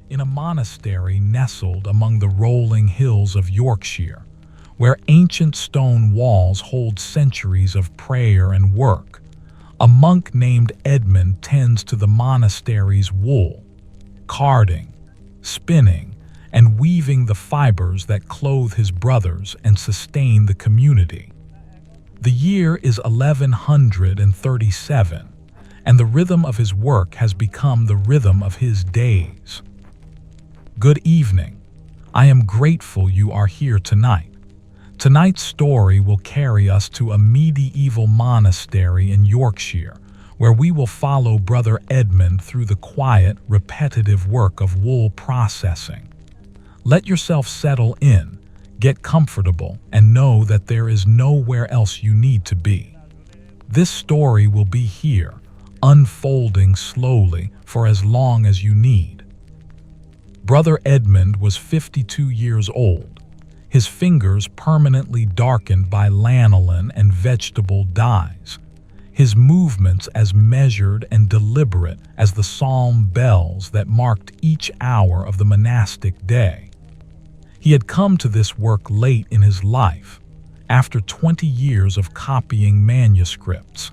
in a monastery nestled among the rolling hills of Yorkshire, where ancient stone walls hold centuries of prayer and work. A monk named Edmund tends to the monastery's wool, carding, spinning, and weaving the fibers that clothe his brothers and sustain the community. The year is 1137, and the rhythm of his work has become the rhythm of his days. Good evening. I am grateful you are here tonight. Tonight's story will carry us to a medieval monastery in Yorkshire, where we will follow Brother Edmund through the quiet, repetitive work of wool processing. Let yourself settle in, get comfortable, and know that there is nowhere else you need to be. This story will be here, unfolding slowly for as long as you need. Brother Edmund was 52 years old, his fingers permanently darkened by lanolin and vegetable dyes, his movements as measured and deliberate as the psalm bells that marked each hour of the monastic day. He had come to this work late in his life, after 20 years of copying manuscripts,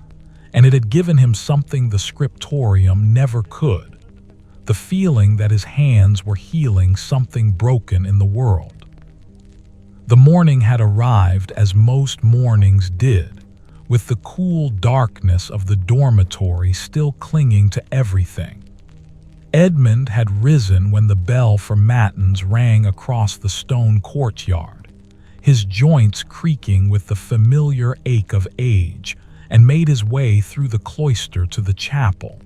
and it had given him something the scriptorium never could, the feeling that his hands were healing something broken in the world. The morning had arrived as most mornings did, with the cool darkness of the dormitory still clinging to everything. Edmund had risen when the bell for matins rang across the stone courtyard, his joints creaking with the familiar ache of age, and made his way through the cloister to the chapel.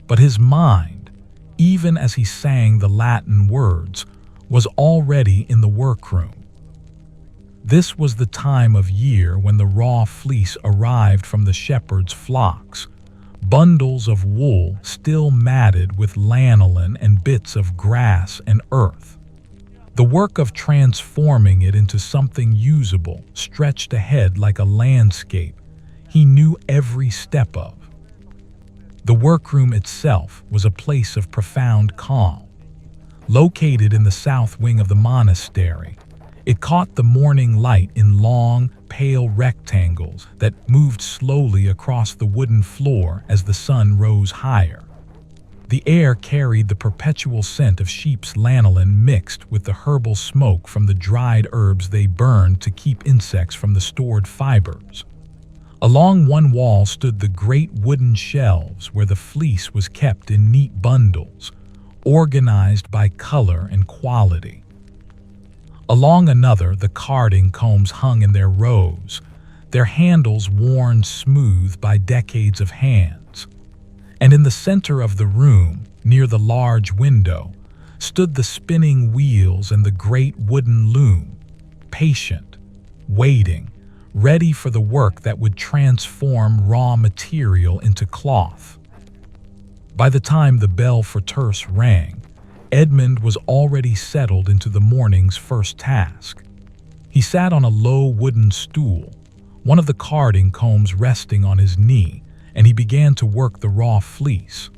But his mind, even as he sang the Latin words, was already in the workroom. This was the time of year when the raw fleece arrived from the shepherd's flocks, bundles of wool still matted with lanolin and bits of grass and earth. The work of transforming it into something usable stretched ahead like a landscape he knew every step of. The workroom itself was a place of profound calm. Located in the south wing of the monastery, it caught the morning light in long, pale rectangles that moved slowly across the wooden floor as the sun rose higher. The air carried the perpetual scent of sheep's lanolin mixed with the herbal smoke from the dried herbs they burned to keep insects from the stored fibers. Along one wall stood the great wooden shelves where the fleece was kept in neat bundles, organized by color and quality. Along another, the carding combs hung in their rows, their handles worn smooth by decades of hands. And in the center of the room, near the large window, stood the spinning wheels and the great wooden loom, patient, waiting, ready for the work that would transform raw material into cloth. By the time the bell for terce rang, Edmund was already settled into the morning's first task. He sat on a low wooden stool, one of the carding combs resting on his knee, and he began to work the raw fleece.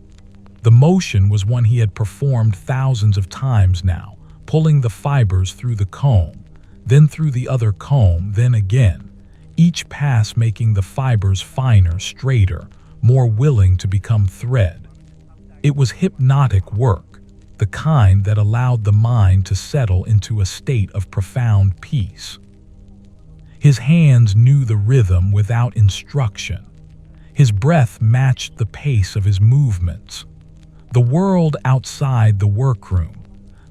The motion was one he had performed thousands of times now, pulling the fibers through the comb, then through the other comb, then again, each pass making the fibers finer, straighter, more willing to become thread. It was hypnotic work, the kind that allowed the mind to settle into a state of profound peace. His hands knew the rhythm without instruction. His breath matched the pace of his movements. The world outside the workroom,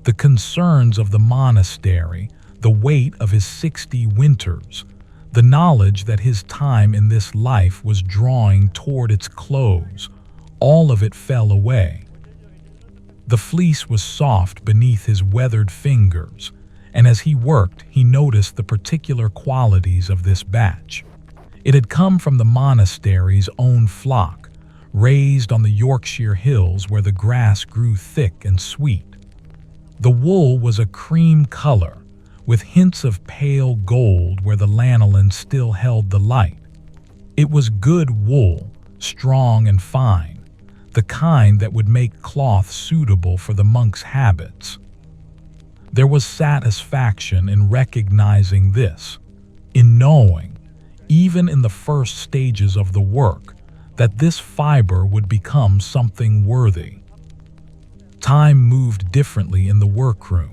the concerns of the monastery, the weight of his 60 winters, the knowledge that his time in this life was drawing toward its close, all of it fell away. The fleece was soft beneath his weathered fingers, and as he worked, he noticed the particular qualities of this batch. It had come from the monastery's own flock, raised on the Yorkshire hills where the grass grew thick and sweet. The wool was a cream color, with hints of pale gold where the lanolin still held the light. It was good wool, strong and fine, the kind that would make cloth suitable for the monk's habits. There was satisfaction in recognizing this, in knowing, even in the first stages of the work, that this fiber would become something worthy. Time moved differently in the workroom.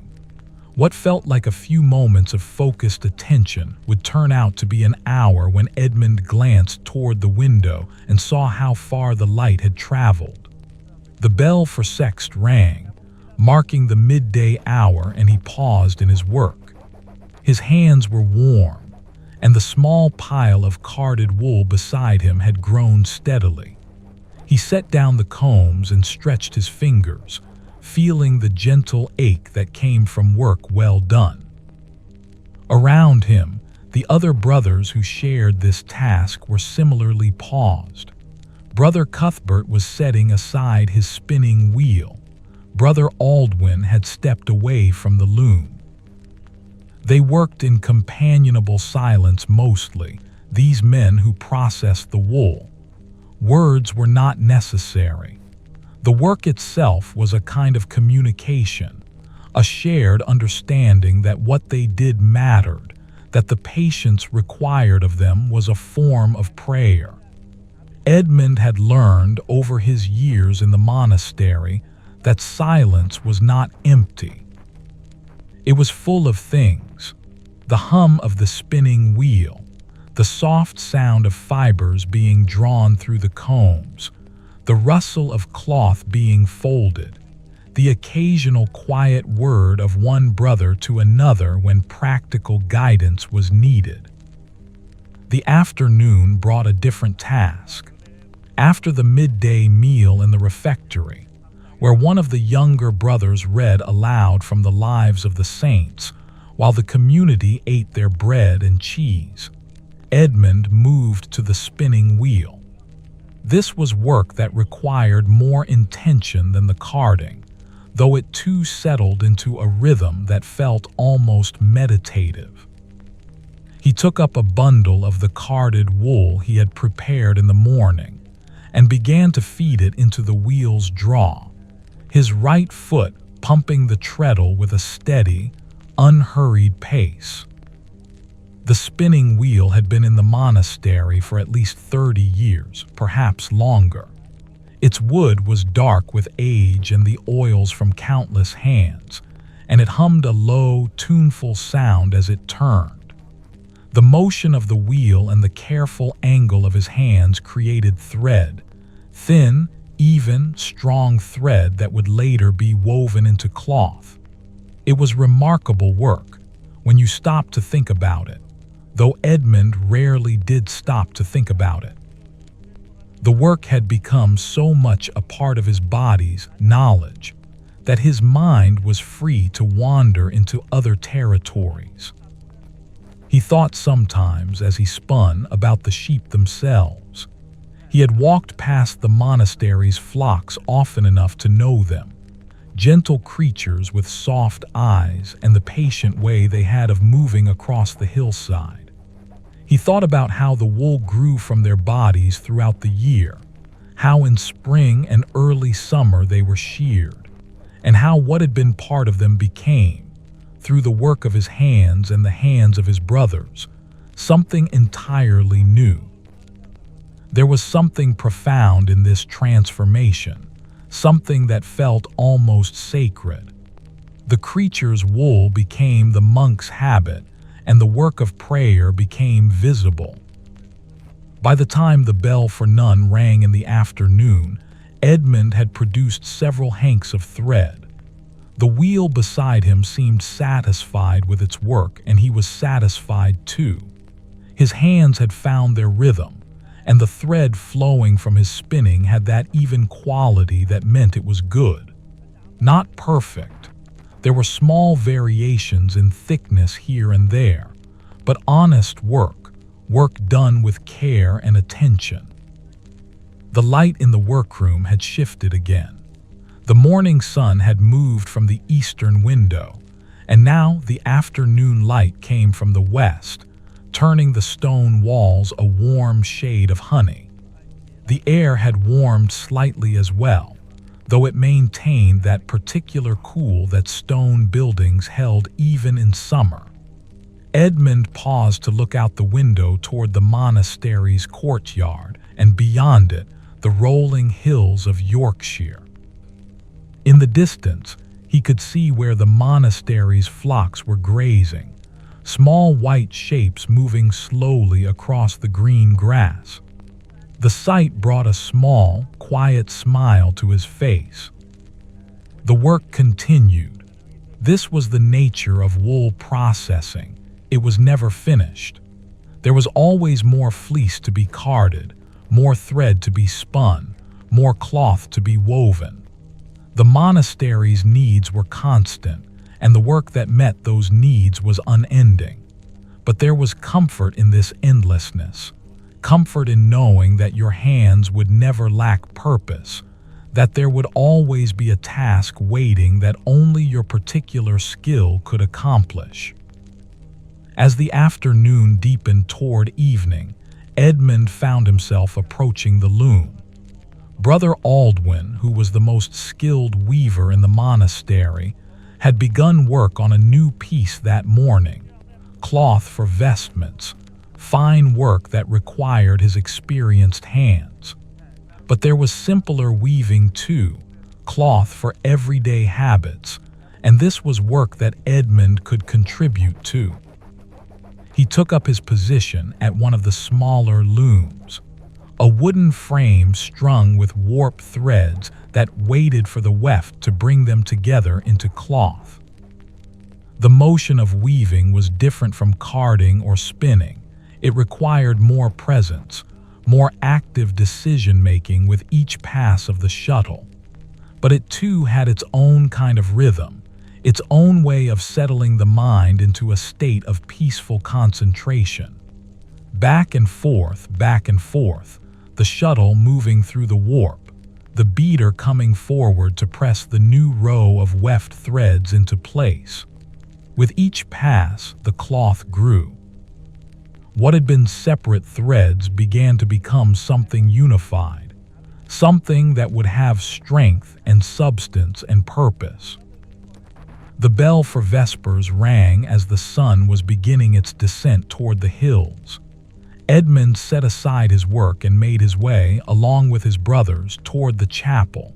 What felt like a few moments of focused attention would turn out to be an hour when Edmund glanced toward the window and saw how far the light had traveled. The bell for sext rang, marking the midday hour, and he paused in his work. His hands were warm, and the small pile of carded wool beside him had grown steadily. He set down the combs and stretched his fingers, feeling the gentle ache that came from work well done. Around him, the other brothers who shared this task were similarly paused. Brother Cuthbert was setting aside his spinning wheel. Brother Aldwin had stepped away from the loom. They worked in companionable silence mostly, these men who processed the wool. Words were not necessary. The work itself was a kind of communication, a shared understanding that what they did mattered, that the patience required of them was a form of prayer. Edmund had learned over his years in the monastery that silence was not empty. It was full of things: the hum of the spinning wheel, the soft sound of fibers being drawn through the combs, the rustle of cloth being folded, the occasional quiet word of one brother to another when practical guidance was needed. The afternoon brought a different task. After the midday meal in the refectory, where one of the younger brothers read aloud from the lives of the saints, while the community ate their bread and cheese, Edmund moved to the spinning wheel. This was work that required more intention than the carding, though it too settled into a rhythm that felt almost meditative. He took up a bundle of the carded wool he had prepared in the morning and began to feed it into the wheel's draw, his right foot pumping the treadle with a steady, unhurried pace. The spinning wheel had been in the monastery for at least 30 years, perhaps longer. Its wood was dark with age and the oils from countless hands, and it hummed a low, tuneful sound as it turned. The motion of the wheel and the careful angle of his hands created thread, thin, even, strong thread that would later be woven into cloth. It was remarkable work when you stopped to think about it, though Edmund rarely did stop to think about it. The work had become so much a part of his body's knowledge that his mind was free to wander into other territories. He thought sometimes, as he spun, about the sheep themselves. He had walked past the monastery's flocks often enough to know them, gentle creatures with soft eyes and the patient way they had of moving across the hillside. He thought about how the wool grew from their bodies throughout the year, how in spring and early summer they were sheared, and how what had been part of them became, through the work of his hands and the hands of his brothers, something entirely new. There was something profound in this transformation, something that felt almost sacred. The creature's wool became the monk's habit, and the work of prayer became visible. By the time the bell for none rang in the afternoon, Edmund had produced several hanks of thread. The wheel beside him seemed satisfied with its work, and he was satisfied too. His hands had found their rhythm, and the thread flowing from his spinning had that even quality that meant it was good. Not perfect. There were small variations in thickness here and there, but honest work, work done with care and attention. The light in the workroom had shifted again. The morning sun had moved from the eastern window, and now the afternoon light came from the west, turning the stone walls a warm shade of honey. The air had warmed slightly as well, though it maintained that particular cool that stone buildings held even in summer. Edmund paused to look out the window toward the monastery's courtyard, and beyond it, the rolling hills of Yorkshire. In the distance, he could see where the monastery's flocks were grazing, small white shapes moving slowly across the green grass. The sight brought a small, quiet smile to his face. The work continued. This was the nature of wool processing. It was never finished. There was always more fleece to be carded, more thread to be spun, more cloth to be woven. The monastery's needs were constant, and the work that met those needs was unending. But there was comfort in this endlessness, comfort in knowing that your hands would never lack purpose, that there would always be a task waiting that only your particular skill could accomplish. As the afternoon deepened toward evening, Edmund found himself approaching the loom. Brother Edmund, who was the most skilled weaver in the monastery, had begun work on a new piece that morning, cloth for vestments, fine work that required his experienced hands. But there was simpler weaving too, cloth for everyday habits, and this was work that Edmund could contribute to. He took up his position at one of the smaller looms, a wooden frame strung with warp threads that waited for the weft to bring them together into cloth. The motion of weaving was different from carding or spinning. It required more presence, more active decision-making with each pass of the shuttle. But it too had its own kind of rhythm, its own way of settling the mind into a state of peaceful concentration. Back and forth, the shuttle moving through the warp, the beater coming forward to press the new row of weft threads into place. With each pass, the cloth grew. What had been separate threads began to become something unified, something that would have strength and substance and purpose. The bell for vespers rang as the sun was beginning its descent toward the hills. Edmund set aside his work and made his way, along with his brothers, toward the chapel.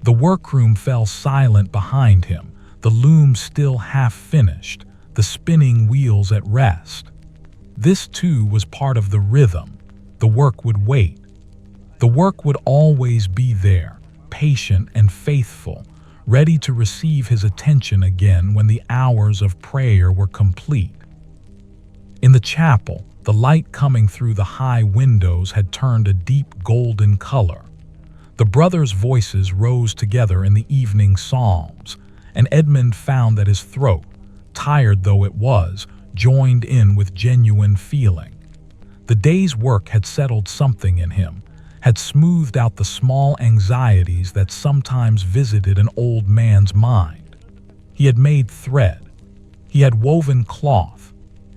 The workroom fell silent behind him, the loom still half finished, the spinning wheels at rest. This too was part of the rhythm. The work would wait. The work would always be there, patient and faithful, ready to receive his attention again when the hours of prayer were complete. In the chapel, the light coming through the high windows had turned a deep golden color. The brothers' voices rose together in the evening psalms, and Edmund found that his throat, tired though it was, joined in with genuine feeling. The day's work had settled something in him, had smoothed out the small anxieties that sometimes visited an old man's mind. He had made thread. He had woven cloth.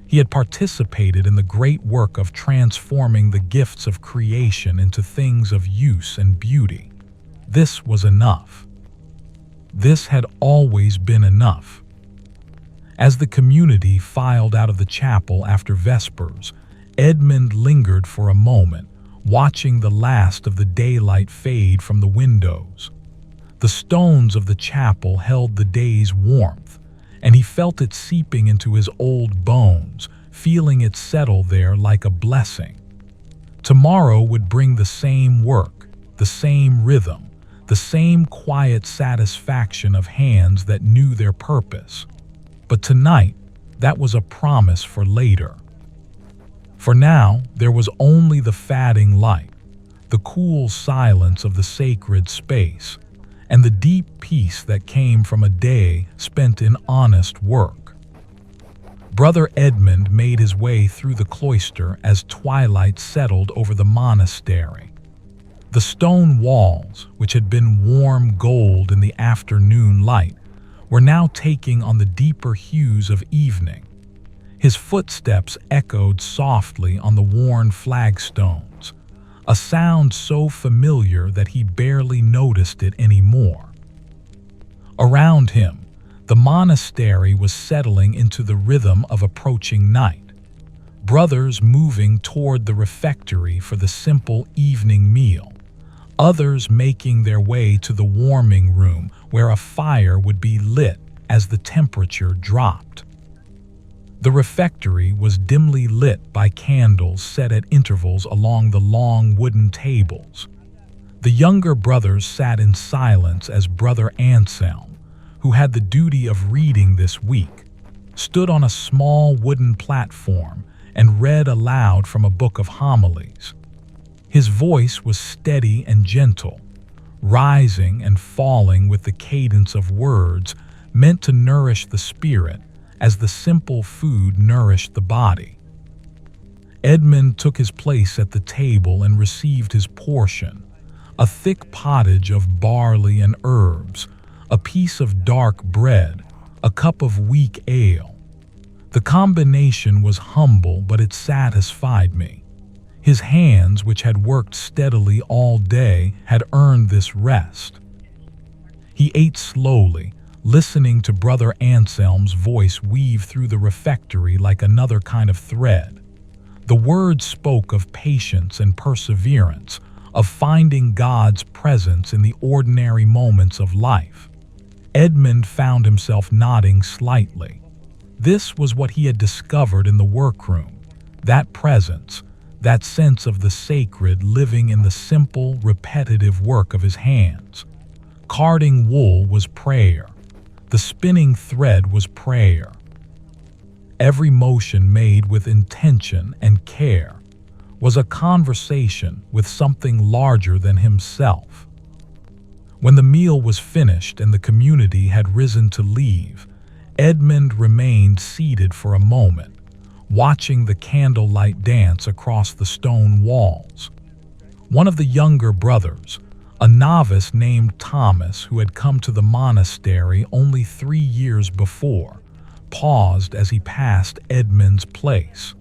He had participated in the great work of transforming the gifts of creation into things of use and beauty. This was enough. This had always been enough. As the community filed out of the chapel after vespers, Edmund lingered for a moment, watching the last of the daylight fade from the windows. The stones of the chapel held the day's warmth, and he felt it seeping into his old bones, feeling it settle there like a blessing. Tomorrow would bring the same work, the same rhythm, the same quiet satisfaction of hands that knew their purpose. But tonight, that was a promise for later. For now, there was only the fading light, the cool silence of the sacred space, and the deep peace that came from a day spent in honest work. Brother Edmund made his way through the cloister as twilight settled over the monastery. The stone walls, which had been warm gold in the afternoon light, were now taking on the deeper hues of evening. His footsteps echoed softly on the worn flagstones, a sound so familiar that he barely noticed it anymore. Around him, the monastery was settling into the rhythm of approaching night. Brothers moving toward the refectory for the simple evening meal, others making their way to the warming room where a fire would be lit as the temperature dropped. The refectory was dimly lit by candles set at intervals along the long wooden tables. The younger brothers sat in silence as Brother Anselm, who had the duty of reading this week, stood on a small wooden platform and read aloud from a book of homilies. His voice was steady and gentle, rising and falling with the cadence of words meant to nourish the spirit as the simple food nourished the body. Edmund took his place at the table and received his portion, a thick pottage of barley and herbs, a piece of dark bread, a cup of weak ale. The combination was humble, but it satisfied me. His hands, which had worked steadily all day, had earned this rest. He ate slowly, listening to Brother Anselm's voice weave through the refectory like another kind of thread. The words spoke of patience and perseverance, of finding God's presence in the ordinary moments of life. Edmund found himself nodding slightly. This was what he had discovered in the workroom, that presence, that sense of the sacred living in the simple, repetitive work of his hands. Carding wool was prayer. The spinning thread was prayer. Every motion made with intention and care was a conversation with something larger than himself. When the meal was finished and the community had risen to leave, Edmund remained seated for a moment, watching the candlelight dance across the stone walls. One of the younger brothers, a novice named Thomas who had come to the monastery only 3 years before, paused as he passed Edmund's place.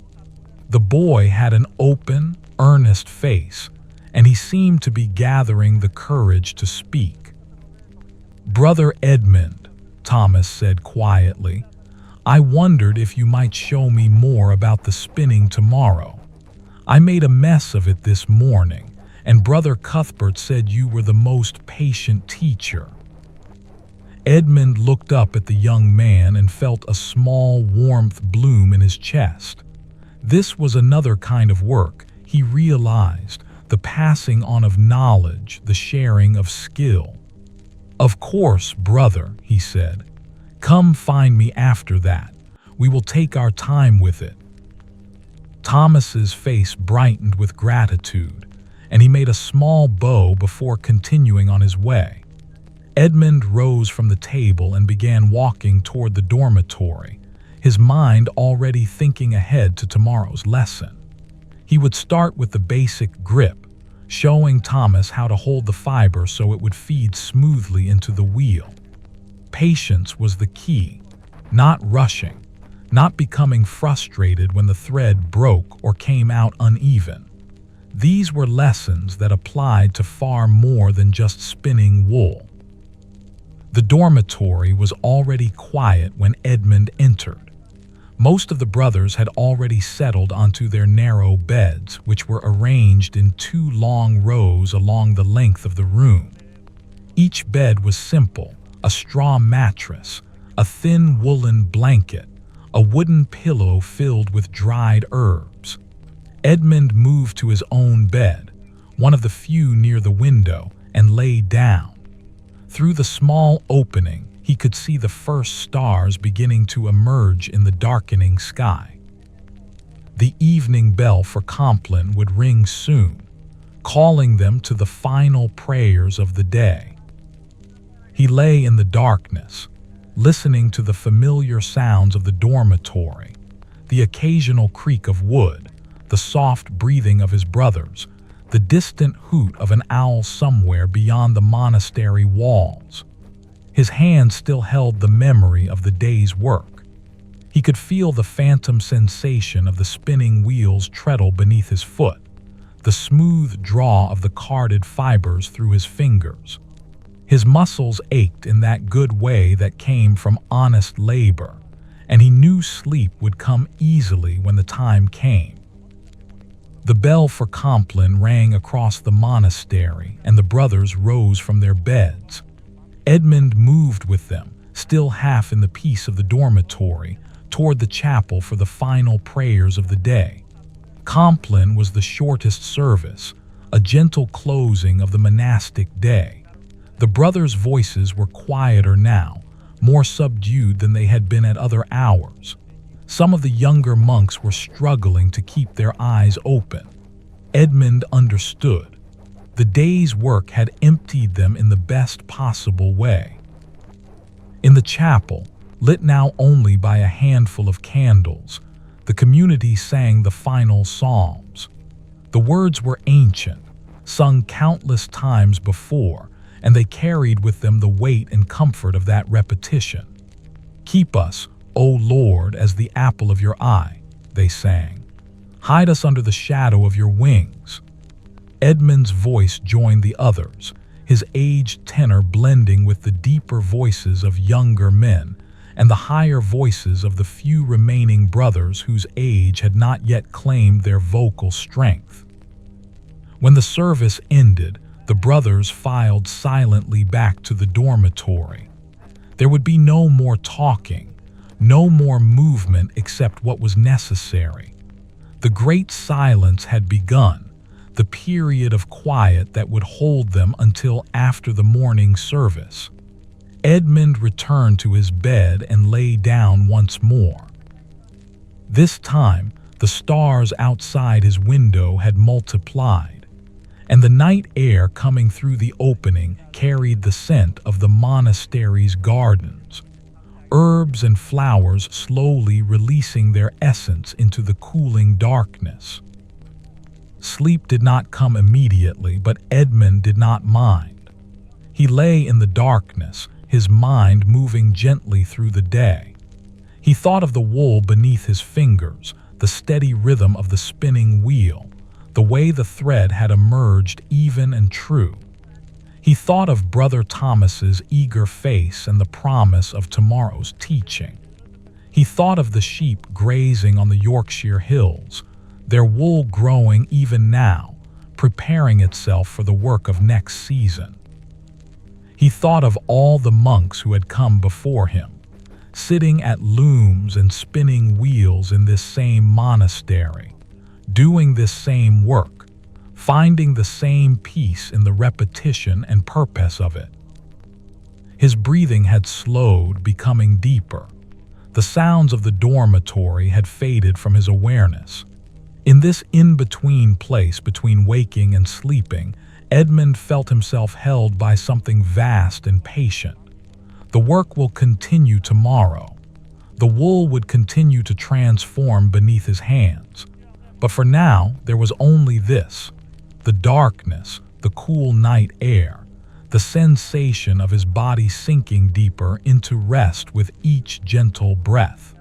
The boy had an open, earnest face, and he seemed to be gathering the courage to speak. "Brother Edmund," Thomas said quietly, "I wondered if you might show me more about the spinning tomorrow. I made a mess of it this morning, and Brother Cuthbert said you were the most patient teacher." Edmund looked up at the young man and felt a small warmth bloom in his chest. This was another kind of work, he realized, the passing on of knowledge, the sharing of skill. "Of course, brother," he said. "Come find me after that. We will take our time with it." Thomas's face brightened with gratitude, and he made a small bow before continuing on his way. Edmund rose from the table and began walking toward the dormitory, his mind already thinking ahead to tomorrow's lesson. He would start with the basic grip, showing Thomas how to hold the fiber so it would feed smoothly into the wheel. Patience was the key, not rushing, not becoming frustrated when the thread broke or came out uneven. These were lessons that applied to far more than just spinning wool. The dormitory was already quiet when Edmund entered. Most of the brothers had already settled onto their narrow beds, which were arranged in 2 long rows along the length of the room. Each bed was simple, a straw mattress, a thin woolen blanket, a wooden pillow filled with dried herbs. Edmund moved to his own bed, one of the few near the window, and lay down. Through the small opening, he could see the first stars beginning to emerge in the darkening sky. The evening bell for Compline would ring soon, calling them to the final prayers of the day. He lay in the darkness, listening to the familiar sounds of the dormitory, the occasional creak of wood, the soft breathing of his brothers, the distant hoot of an owl somewhere beyond the monastery walls. His hand still held the memory of the day's work. He could feel the phantom sensation of the spinning wheels treadle beneath his foot, the smooth draw of the carded fibers through his fingers. His muscles ached in that good way that came from honest labor, and he knew sleep would come easily when the time came. The bell for Compline rang across the monastery, and the brothers rose from their beds. Edmund moved with them, still half in the peace of the dormitory, toward the chapel for the final prayers of the day. Compline was the shortest service, a gentle closing of the monastic day. The brothers' voices were quieter now, more subdued than they had been at other hours. Some of the younger monks were struggling to keep their eyes open. Edmund understood. The day's work had emptied them in the best possible way. In the chapel, lit now only by a handful of candles, the community sang the final psalms. The words were ancient, sung countless times before, and they carried with them the weight and comfort of that repetition. "Keep us, O Lord, as the apple of your eye," they sang. "Hide us under the shadow of your wings." Edmund's voice joined the others, his aged tenor blending with the deeper voices of younger men and the higher voices of the few remaining brothers whose age had not yet claimed their vocal strength. When the service ended, the brothers filed silently back to the dormitory. There would be no more talking, no more movement except what was necessary. The great silence had begun, the period of quiet that would hold them until after the morning service. Edmund returned to his bed and lay down once more. This time, the stars outside his window had multiplied, and the night air coming through the opening carried the scent of the monastery's gardens, herbs and flowers slowly releasing their essence into the cooling darkness. Sleep did not come immediately, but Edmund did not mind. He lay in the darkness, his mind moving gently through the day. He thought of the wool beneath his fingers, the steady rhythm of the spinning wheel, the way the thread had emerged even and true. He thought of Brother Thomas's eager face and the promise of tomorrow's teaching. He thought of the sheep grazing on the Yorkshire hills, their wool growing even now, preparing itself for the work of next season. He thought of all the monks who had come before him, sitting at looms and spinning wheels in this same monastery, doing this same work, finding the same peace in the repetition and purpose of it. His breathing had slowed, becoming deeper. The sounds of the dormitory had faded from his awareness. In this in-between place between waking and sleeping, Edmund felt himself held by something vast and patient. The work will continue tomorrow. The wool would continue to transform beneath his hands. But for now, there was only this: the darkness, the cool night air, the sensation of his body sinking deeper into rest with each gentle breath.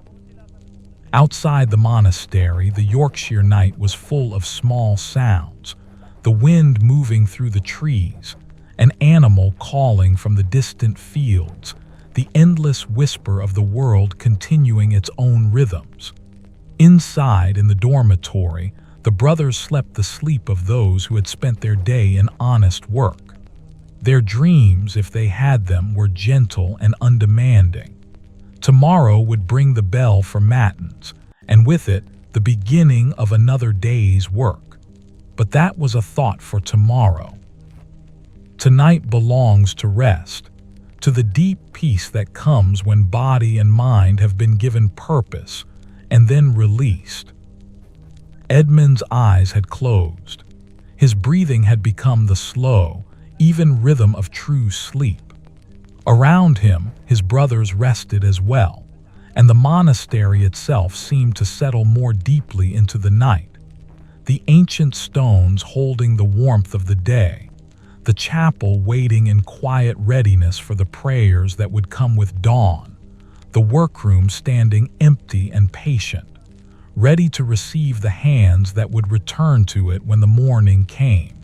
Outside the monastery, the Yorkshire night was full of small sounds, the wind moving through the trees, an animal calling from the distant fields, the endless whisper of the world continuing its own rhythms. Inside, in the dormitory, the brothers slept the sleep of those who had spent their day in honest work. Their dreams, if they had them, were gentle and undemanding. Tomorrow would bring the bell for matins, and with it, the beginning of another day's work. But that was a thought for tomorrow. Tonight belongs to rest, to the deep peace that comes when body and mind have been given purpose and then released. Edmund's eyes had closed. His breathing had become the slow, even rhythm of true sleep. Around him, his brothers rested as well, and the monastery itself seemed to settle more deeply into the night. The ancient stones holding the warmth of the day, the chapel waiting in quiet readiness for the prayers that would come with dawn, the workroom standing empty and patient, ready to receive the hands that would return to it when the morning came.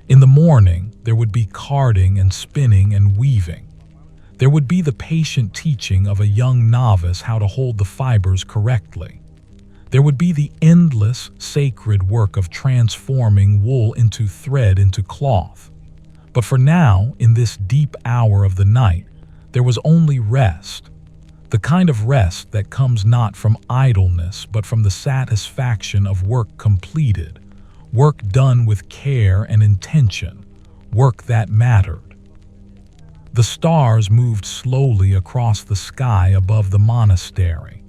In the morning, there would be carding and spinning and weaving. There would be the patient teaching of a young novice how to hold the fibers correctly. There would be the endless, sacred work of transforming wool into thread into cloth. But for now, in this deep hour of the night, there was only rest. The kind of rest that comes not from idleness, but from the satisfaction of work completed, work done with care and intention, work that mattered. The stars moved slowly across the sky above the monastery.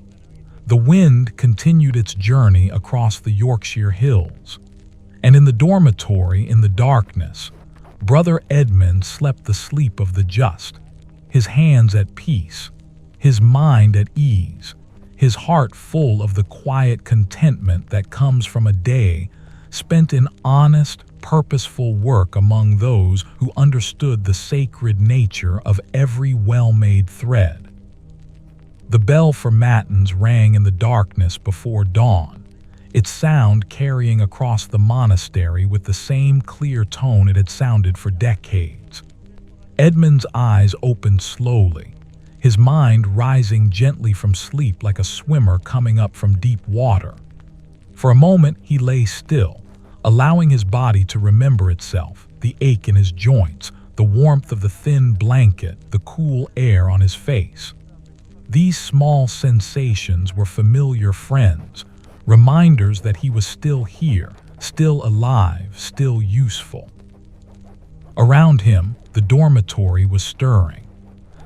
The wind continued its journey across the Yorkshire hills. And in the dormitory, in the darkness, Brother Edmund slept the sleep of the just, his hands at peace, his mind at ease, his heart full of the quiet contentment that comes from a day spent in honest, purposeful work among those who understood the sacred nature of every well-made thread. The bell for matins rang in the darkness before dawn, its sound carrying across the monastery with the same clear tone it had sounded for decades. Edmund's eyes opened slowly, his mind rising gently from sleep like a swimmer coming up from deep water. For a moment he lay still, allowing his body to remember itself, the ache in his joints, the warmth of the thin blanket, the cool air on his face. These small sensations were familiar friends, reminders that he was still here, still alive, still useful. Around him, the dormitory was stirring.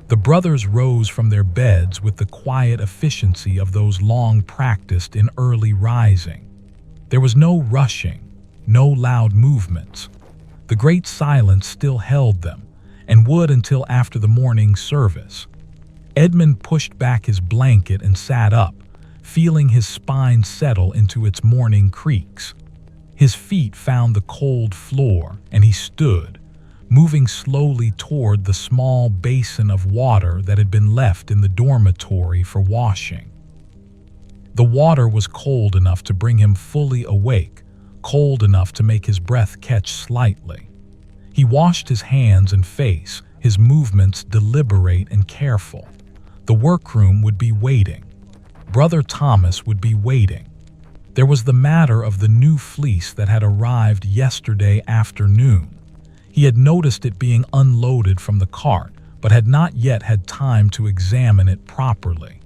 The brothers rose from their beds with the quiet efficiency of those long practiced in early rising. There was no rushing, no loud movements. The great silence still held them, and would until after the morning service. Edmund pushed back his blanket and sat up, feeling his spine settle into its morning creaks. His feet found the cold floor, and he stood, moving slowly toward the small basin of water that had been left in the dormitory for washing. The water was cold enough to bring him fully awake, cold enough to make his breath catch slightly. He washed his hands and face, his movements deliberate and careful. The workroom would be waiting. Brother Thomas would be waiting. There was the matter of the new fleece that had arrived yesterday afternoon. He had noticed it being unloaded from the cart, but had not yet had time to examine it properly.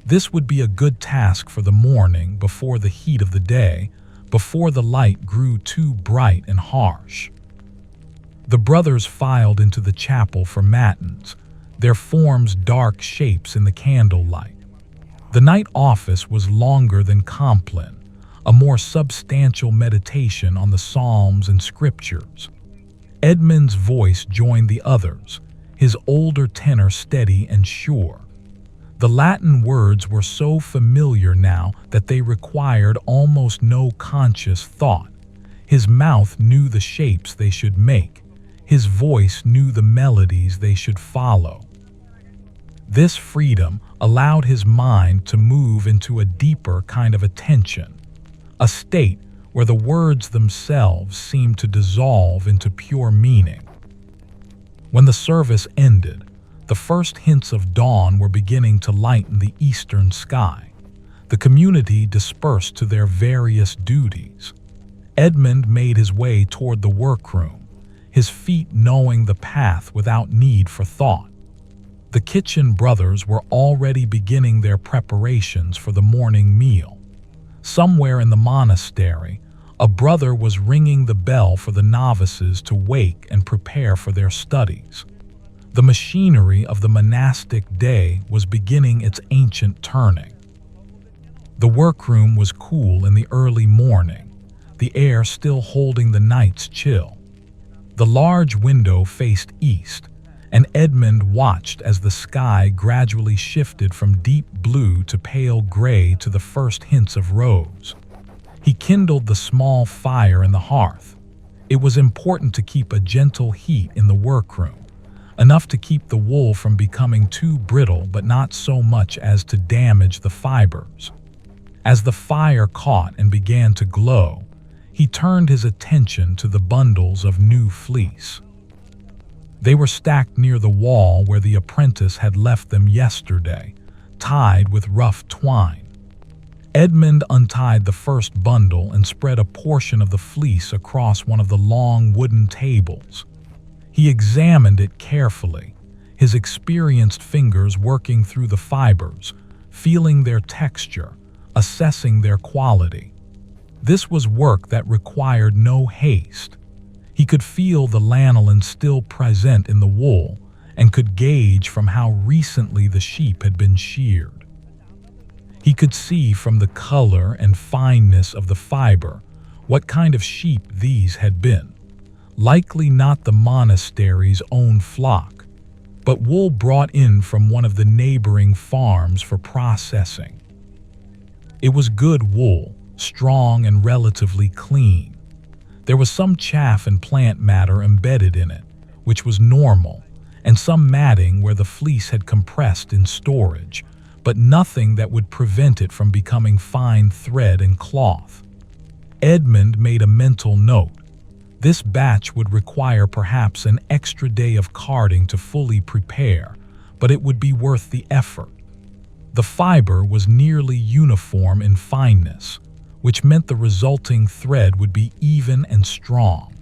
This would be a good task for the morning before the heat of the day, before the light grew too bright and harsh. The brothers filed into the chapel for matins, their forms dark shapes in the candlelight. The night office was longer than Compline, a more substantial meditation on the Psalms and Scriptures. Edmund's voice joined the others, his older tenor steady and sure. The Latin words were so familiar now that they required almost no conscious thought. His mouth knew the shapes they should make. His voice knew the melodies they should follow. This freedom allowed his mind to move into a deeper kind of attention, a state where the words themselves seemed to dissolve into pure meaning. When the service ended, the first hints of dawn were beginning to lighten the eastern sky. The community dispersed to their various duties. Edmund made his way toward the workroom, his feet knowing the path without need for thought. The kitchen brothers were already beginning their preparations for the morning meal. Somewhere in the monastery, a brother was ringing the bell for the novices to wake and prepare for their studies. The machinery of the monastic day was beginning its ancient turning. The workroom was cool in the early morning, the air still holding the night's chill. The large window faced east, and Edmund watched as the sky gradually shifted from deep blue to pale gray to the first hints of rose. He kindled the small fire in the hearth. It was important to keep a gentle heat in the workroom, enough to keep the wool from becoming too brittle but not so much as to damage the fibers. As the fire caught and began to glow, he turned his attention to the bundles of new fleece. They were stacked near the wall where the apprentice had left them yesterday, tied with rough twine. Edmund untied the first bundle and spread a portion of the fleece across one of the long wooden tables. He examined it carefully, his experienced fingers working through the fibers, feeling their texture, assessing their quality. This was work that required no haste. He could feel the lanolin still present in the wool and could gauge from how recently the sheep had been sheared. He could see from the color and fineness of the fiber what kind of sheep these had been. Likely not the monastery's own flock, but wool brought in from one of the neighboring farms for processing. It was good wool, strong and relatively clean. There was some chaff and plant matter embedded in it, which was normal, and some matting where the fleece had compressed in storage, but nothing that would prevent it from becoming fine thread and cloth. Edmund made a mental note. This batch would require perhaps an extra day of carding to fully prepare, but it would be worth the effort. The fiber was nearly uniform in fineness, which meant the resulting thread would be even and strong.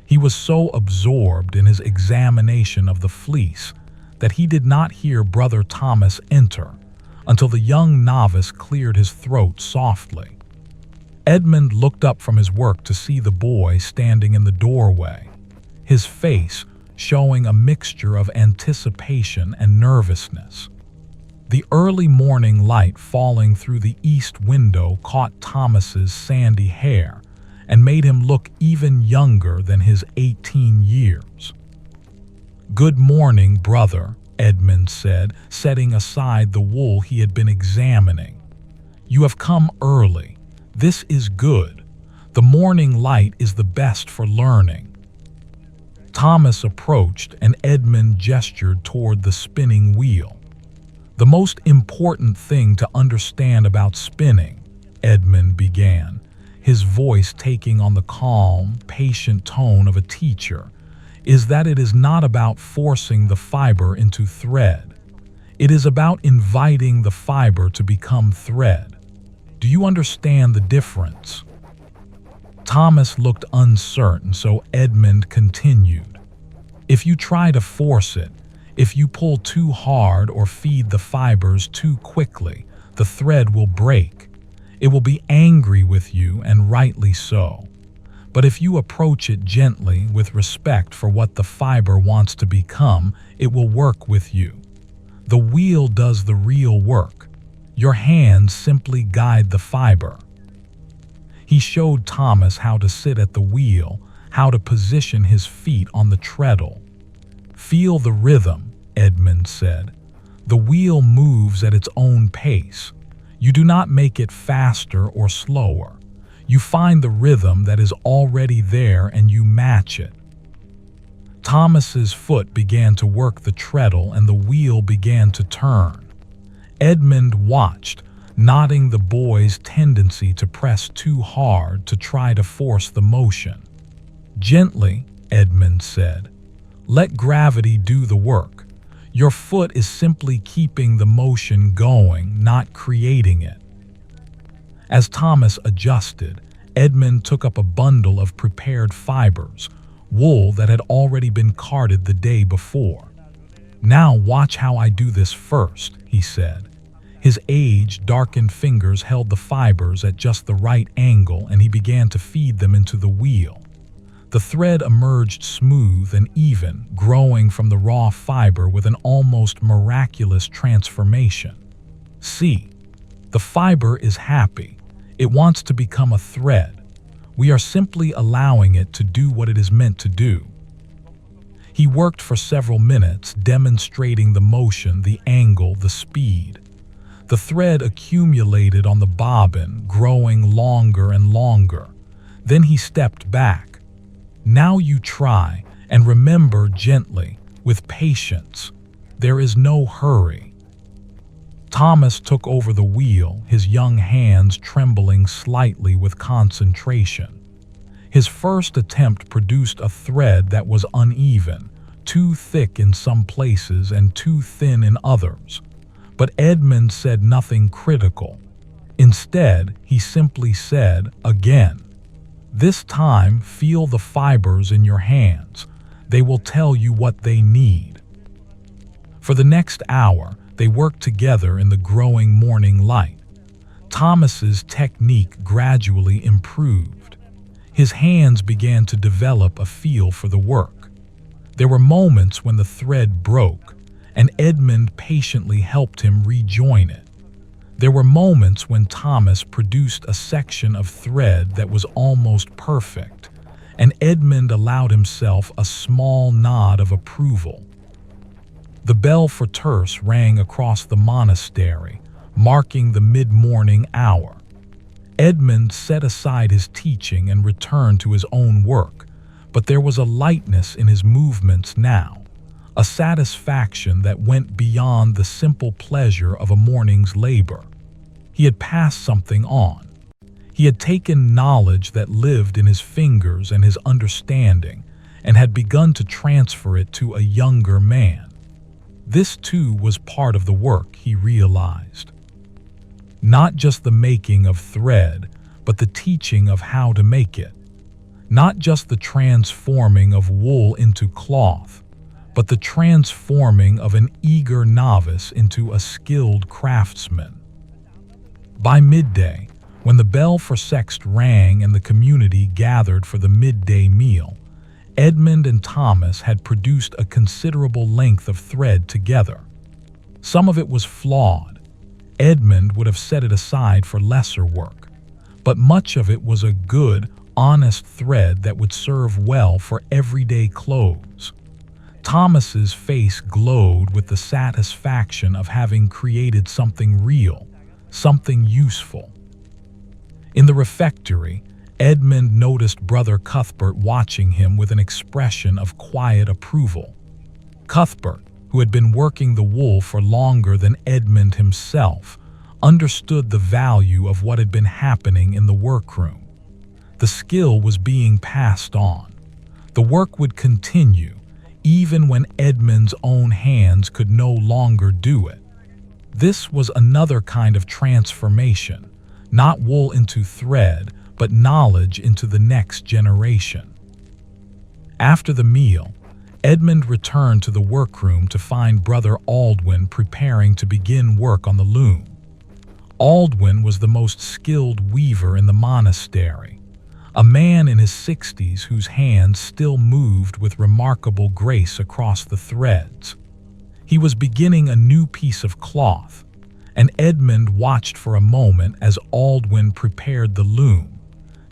He was so absorbed in his examination of the fleece that he did not hear Brother Thomas enter until the young novice cleared his throat softly. Edmund looked up from his work to see the boy standing in the doorway, his face showing a mixture of anticipation and nervousness. The early morning light falling through the east window caught Thomas's sandy hair and made him look even younger than his 18 years. "Good morning, brother," Edmund said, setting aside the wool he had been examining. "You have come early. This is good. The morning light is the best for learning." Thomas approached and Edmund gestured toward the spinning wheel. "The most important thing to understand about spinning," Edmund began, his voice taking on the calm, patient tone of a teacher, "is that it is not about forcing the fiber into thread. It is about inviting the fiber to become thread. Do you understand the difference?" Thomas looked uncertain, so Edmund continued. "If you try to force it, if you pull too hard or feed the fibers too quickly, the thread will break. It will be angry with you, and rightly so. But if you approach it gently, with respect for what the fiber wants to become, it will work with you. The wheel does the real work. Your hands simply guide the fiber." He showed Thomas how to sit at the wheel, how to position his feet on the treadle. "Feel the rhythm," Edmund said. "The wheel moves at its own pace. You do not make it faster or slower. You find the rhythm that is already there and you match it." Thomas's foot began to work the treadle and the wheel began to turn. Edmund watched, noting the boy's tendency to press too hard to try to force the motion. "Gently," Edmund said. "Let gravity do the work. Your foot is simply keeping the motion going, not creating it." As Thomas adjusted, Edmund took up a bundle of prepared fibers, wool that had already been carded the day before. "Now watch how I do this first," he said. His age-darkened fingers held the fibers at just the right angle and he began to feed them into the wheel. The thread emerged smooth and even, growing from the raw fiber with an almost miraculous transformation. "See, the fiber is happy. It wants to become a thread. We are simply allowing it to do what it is meant to do." He worked for several minutes, demonstrating the motion, the angle, the speed. The thread accumulated on the bobbin, growing longer and longer. Then he stepped back. "Now you try, and remember, gently, with patience. There is no hurry." Thomas took over the wheel, his young hands trembling slightly with concentration. His first attempt produced a thread that was uneven, too thick in some places and too thin in others. But Edmund said nothing critical. Instead, he simply said, again, "This time, feel the fibers in your hands. They will tell you what they need." For the next hour, they worked together in the growing morning light. Thomas's technique gradually improved. His hands began to develop a feel for the work. There were moments when the thread broke, and Edmund patiently helped him rejoin it. There were moments when Thomas produced a section of thread that was almost perfect, and Edmund allowed himself a small nod of approval. The bell for terce rang across the monastery, marking the mid-morning hour. Edmund set aside his teaching and returned to his own work, but there was a lightness in his movements now, a satisfaction that went beyond the simple pleasure of a morning's labor. He had passed something on. He had taken knowledge that lived in his fingers and his understanding, and had begun to transfer it to a younger man. This too was part of the work, he realized. Not just the making of thread, but the teaching of how to make it. Not just the transforming of wool into cloth, but the transforming of an eager novice into a skilled craftsman. By midday, when the bell for sext rang and the community gathered for the midday meal, Edmund and Thomas had produced a considerable length of thread together. Some of it was flawed. Edmund would have set it aside for lesser work, but much of it was a good, honest thread that would serve well for everyday clothes. Thomas's face glowed with the satisfaction of having created something real, something useful. In the refectory, Edmund noticed Brother Cuthbert watching him with an expression of quiet approval. Cuthbert, who had been working the wool for longer than Edmund himself, understood the value of what had been happening in the workroom. The skill was being passed on. The work would continue, even when Edmund's own hands could no longer do it. This was another kind of transformation, not wool into thread, but knowledge into the next generation. After the meal, Edmund returned to the workroom to find Brother Aldwin preparing to begin work on the loom. Aldwin was the most skilled weaver in the monastery, a man in his 60s whose hands still moved with remarkable grace across the threads. He was beginning a new piece of cloth, and Edmund watched for a moment as Aldwin prepared the loom,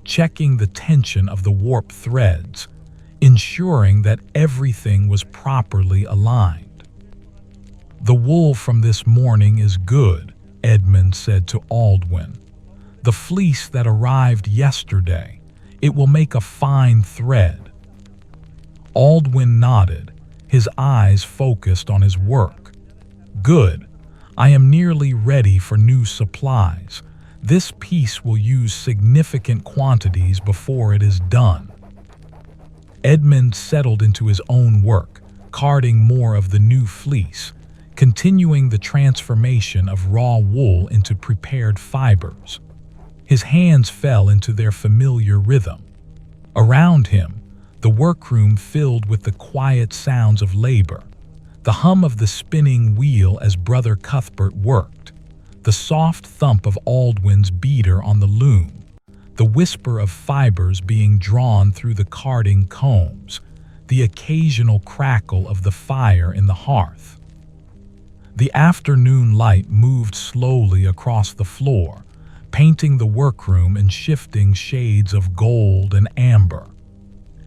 checking the tension of the warp threads, ensuring that everything was properly aligned. "The wool from this morning is good," Edmund said to Aldwin. "The fleece that arrived yesterday, it will make a fine thread." Aldwin nodded, his eyes focused on his work. "Good. I am nearly ready for new supplies. This piece will use significant quantities before it is done." Edmund settled into his own work, carding more of the new fleece, continuing the transformation of raw wool into prepared fibers. His hands fell into their familiar rhythm. Around him, the workroom filled with the quiet sounds of labor, the hum of the spinning wheel as Brother Cuthbert worked, the soft thump of Aldwin's beater on the loom, the whisper of fibers being drawn through the carding combs, the occasional crackle of the fire in the hearth. The afternoon light moved slowly across the floor, painting the workroom in shifting shades of gold and amber.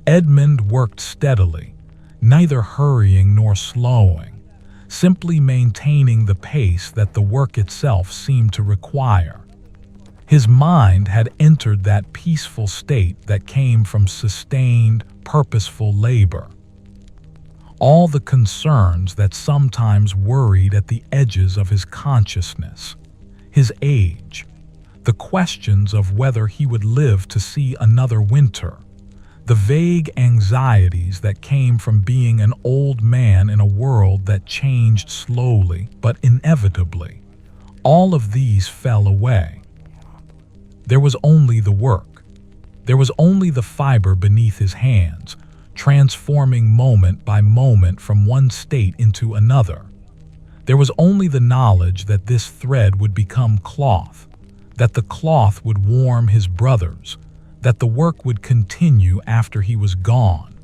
Edmund worked steadily, neither hurrying nor slowing, simply maintaining the pace that the work itself seemed to require. His mind had entered that peaceful state that came from sustained, purposeful labor. all the concerns that sometimes worried at the edges of his consciousness, his age, the questions of whether he would live to see another winter, the vague anxieties that came from being an old man in a world that changed slowly but inevitably. All of these fell away. There was only the work. There was only the fiber beneath his hands, transforming moment by moment from one state into another. There was only the knowledge that this thread would become cloth, that the cloth would warm his brothers, that the work would continue after he was gone.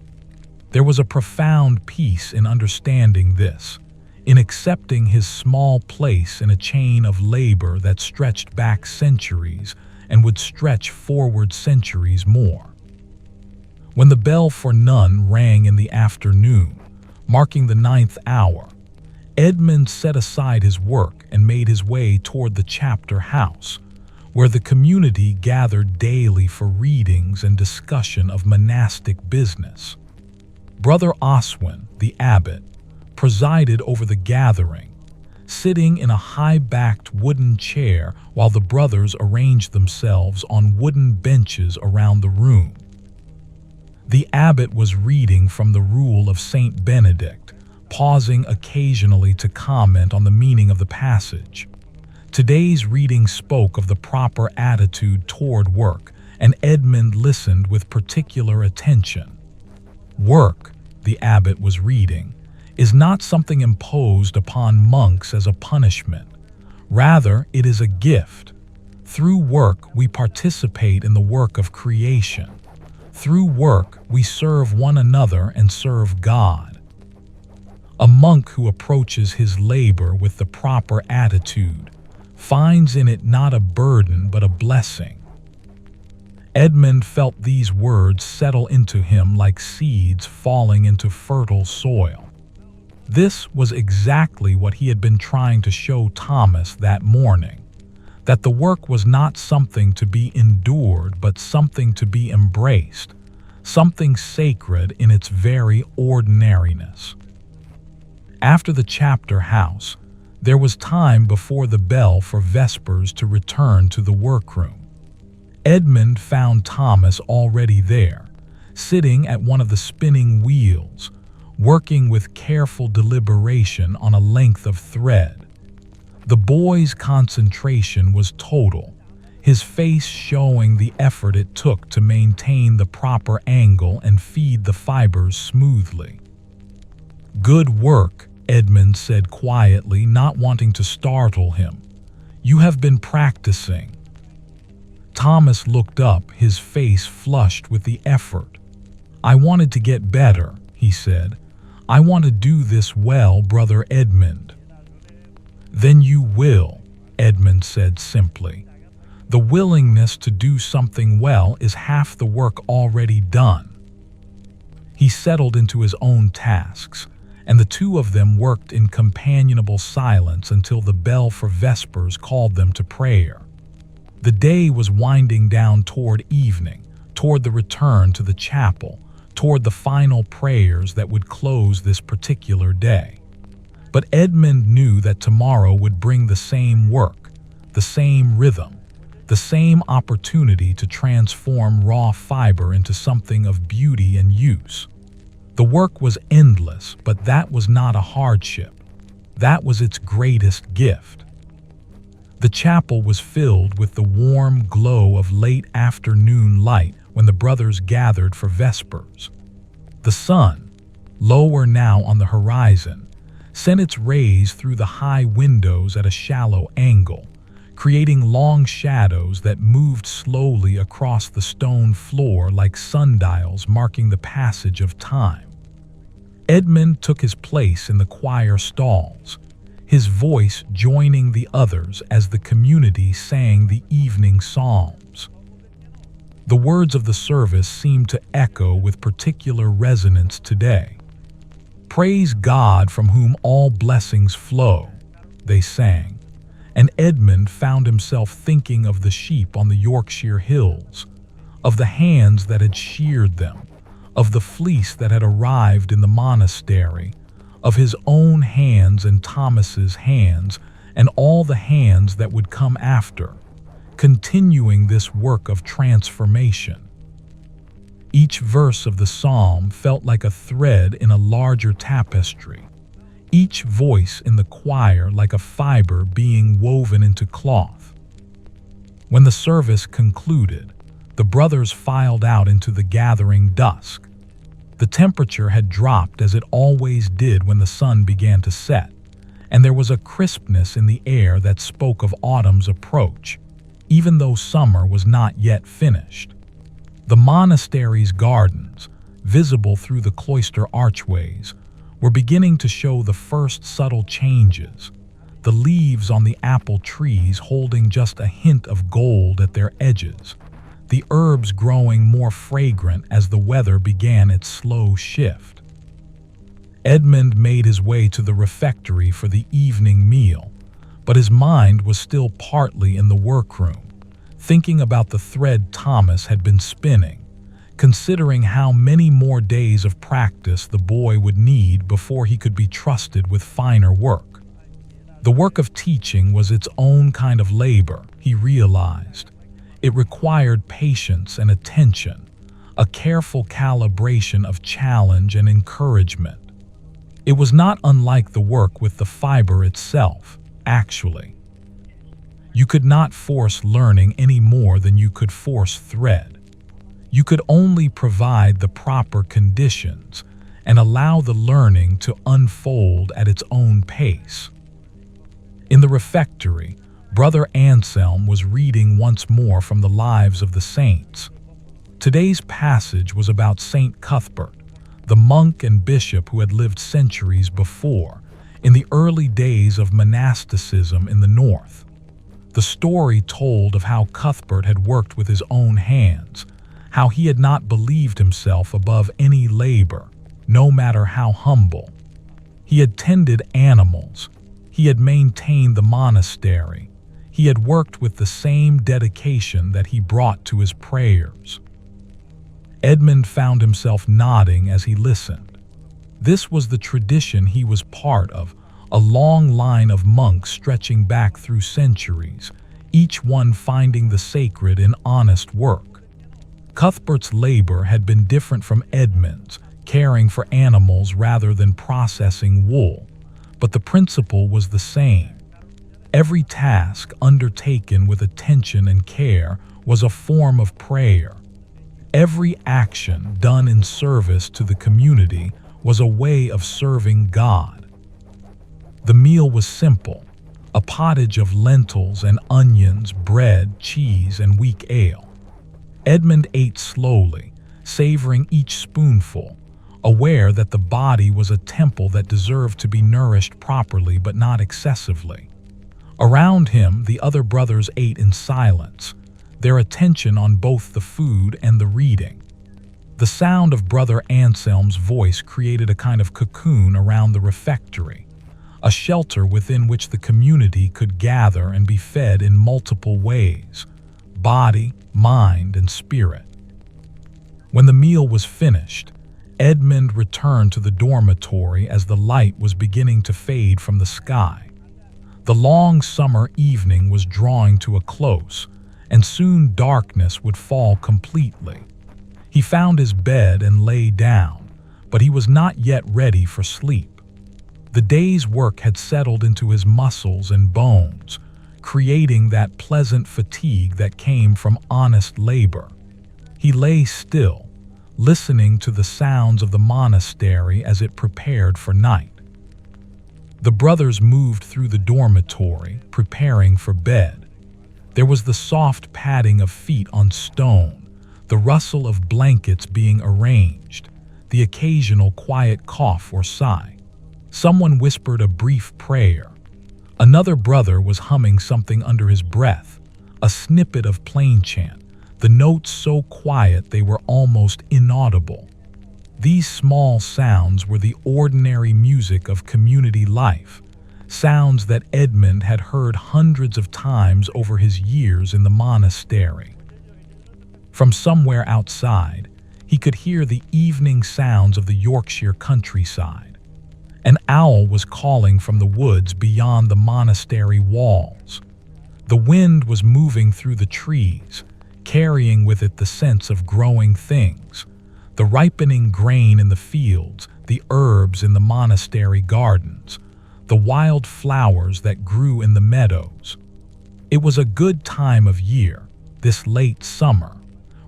There was a profound peace in understanding this, in accepting his small place in a chain of labor that stretched back centuries and would stretch forward centuries more. When the bell for none rang in the afternoon, marking the 9th hour, Edmund set aside his work and made his way toward the chapter house, where the community gathered daily for readings and discussion of monastic business. Brother Oswin, the abbot, presided over the gathering, sitting in a high-backed wooden chair while the brothers arranged themselves on wooden benches around the room. The abbot was reading from the Rule of Saint Benedict, pausing occasionally to comment on the meaning of the passage. Today's reading spoke of the proper attitude toward work, and Edmund listened with particular attention. Work, the abbot was reading, is not something imposed upon monks as a punishment. Rather, it is a gift. Through work, we participate in the work of creation. Through work, we serve one another and serve God. A monk who approaches his labor with the proper attitude finds in it not a burden but a blessing. Edmund felt these words settle into him like seeds falling into fertile soil. This was exactly what he had been trying to show Thomas that morning, that the work was not something to be endured but something to be embraced, something sacred in its very ordinariness. After the chapter house, there was time before the bell for Vespers to return to the workroom. Edmund found Thomas already there, sitting at one of the spinning wheels, working with careful deliberation on a length of thread. The boy's concentration was total, his face showing the effort it took to maintain the proper angle and feed the fibers smoothly. "Good work," Edmund said quietly, not wanting to startle him. "You have been practicing." Thomas looked up, his face flushed with the effort. "I wanted to get better," he said. "I want to do this well, Brother Edmund." "Then you will," Edmund said simply. "The willingness to do something well is half the work already done." He settled into his own tasks, and the two of them worked in companionable silence until the bell for Vespers called them to prayer. The day was winding down toward evening, toward the return to the chapel, toward the final prayers that would close this particular day. But Edmund knew that tomorrow would bring the same work, the same rhythm, the same opportunity to transform raw fiber into something of beauty and use. The work was endless, but that was not a hardship. That was its greatest gift. The chapel was filled with the warm glow of late afternoon light when the brothers gathered for Vespers. The sun, lower now on the horizon, sent its rays through the high windows at a shallow angle, creating long shadows that moved slowly across the stone floor like sundials marking the passage of time. Edmund took his place in the choir stalls, his voice joining the others as the community sang the evening psalms. The words of the service seemed to echo with particular resonance today. "Praise God from whom all blessings flow," they sang, and Edmund found himself thinking of the sheep on the Yorkshire hills, of the hands that had sheared them, of the fleece that had arrived in the monastery, of his own hands and Thomas's hands, and all the hands that would come after, continuing this work of transformation. Each verse of the psalm felt like a thread in a larger tapestry, each voice in the choir like a fiber being woven into cloth. When the service concluded, the brothers filed out into the gathering dusk. The temperature had dropped as it always did when the sun began to set, and there was a crispness in the air that spoke of autumn's approach, even though summer was not yet finished. The monastery's gardens, visible through the cloister archways, were beginning to show the first subtle changes, the leaves on the apple trees holding just a hint of gold at their edges, the herbs growing more fragrant as the weather began its slow shift. Edmund made his way to the refectory for the evening meal, but his mind was still partly in the workroom, thinking about the thread Thomas had been spinning, considering how many more days of practice the boy would need before he could be trusted with finer work. The work of teaching was its own kind of labor, he realized. It required patience and attention, a careful calibration of challenge and encouragement. It was not unlike the work with the fiber itself, actually. You could not force learning any more than you could force thread. You could only provide the proper conditions and allow the learning to unfold at its own pace. In the refectory, Brother Anselm was reading once more from the lives of the saints. Today's passage was about Saint Cuthbert, the monk and bishop who had lived centuries before, in the early days of monasticism in the north. The story told of how Cuthbert had worked with his own hands, how he had not believed himself above any labor, no matter how humble. He had tended animals. He had maintained the monastery. He had worked with the same dedication that he brought to his prayers. Edmund found himself nodding as he listened. This was the tradition he was part of, a long line of monks stretching back through centuries, each one finding the sacred in honest work. Cuthbert's labor had been different from Edmund's, caring for animals rather than processing wool, but the principle was the same. Every task undertaken with attention and care was a form of prayer. Every action done in service to the community was a way of serving God. The meal was simple, a pottage of lentils and onions, bread, cheese, and weak ale. Edmund ate slowly, savoring each spoonful, aware that the body was a temple that deserved to be nourished properly but not excessively. Around him, the other brothers ate in silence, their attention on both the food and the reading. The sound of Brother Anselm's voice created a kind of cocoon around the refectory, a shelter within which the community could gather and be fed in multiple ways, body, mind, and spirit. When the meal was finished, Edmund returned to the dormitory as the light was beginning to fade from the sky. The long summer evening was drawing to a close, and soon darkness would fall completely. He found his bed and lay down, but he was not yet ready for sleep. The day's work had settled into his muscles and bones, creating that pleasant fatigue that came from honest labor. He lay still, listening to the sounds of the monastery as it prepared for night. The brothers moved through the dormitory, preparing for bed. There was the soft padding of feet on stone, the rustle of blankets being arranged, the occasional quiet cough or sigh. Someone whispered a brief prayer. Another brother was humming something under his breath, a snippet of plain chant, the notes so quiet they were almost inaudible. These small sounds were the ordinary music of community life, sounds that Edmund had heard hundreds of times over his years in the monastery. From somewhere outside, he he could hear the evening sounds of the Yorkshire countryside. An owl was calling from the woods beyond the monastery walls. The wind was moving through the trees, carrying with it the sense of growing things, the ripening grain in the fields, the herbs in the monastery gardens, the wild flowers that grew in the meadows. It was a good time of year, this late summer,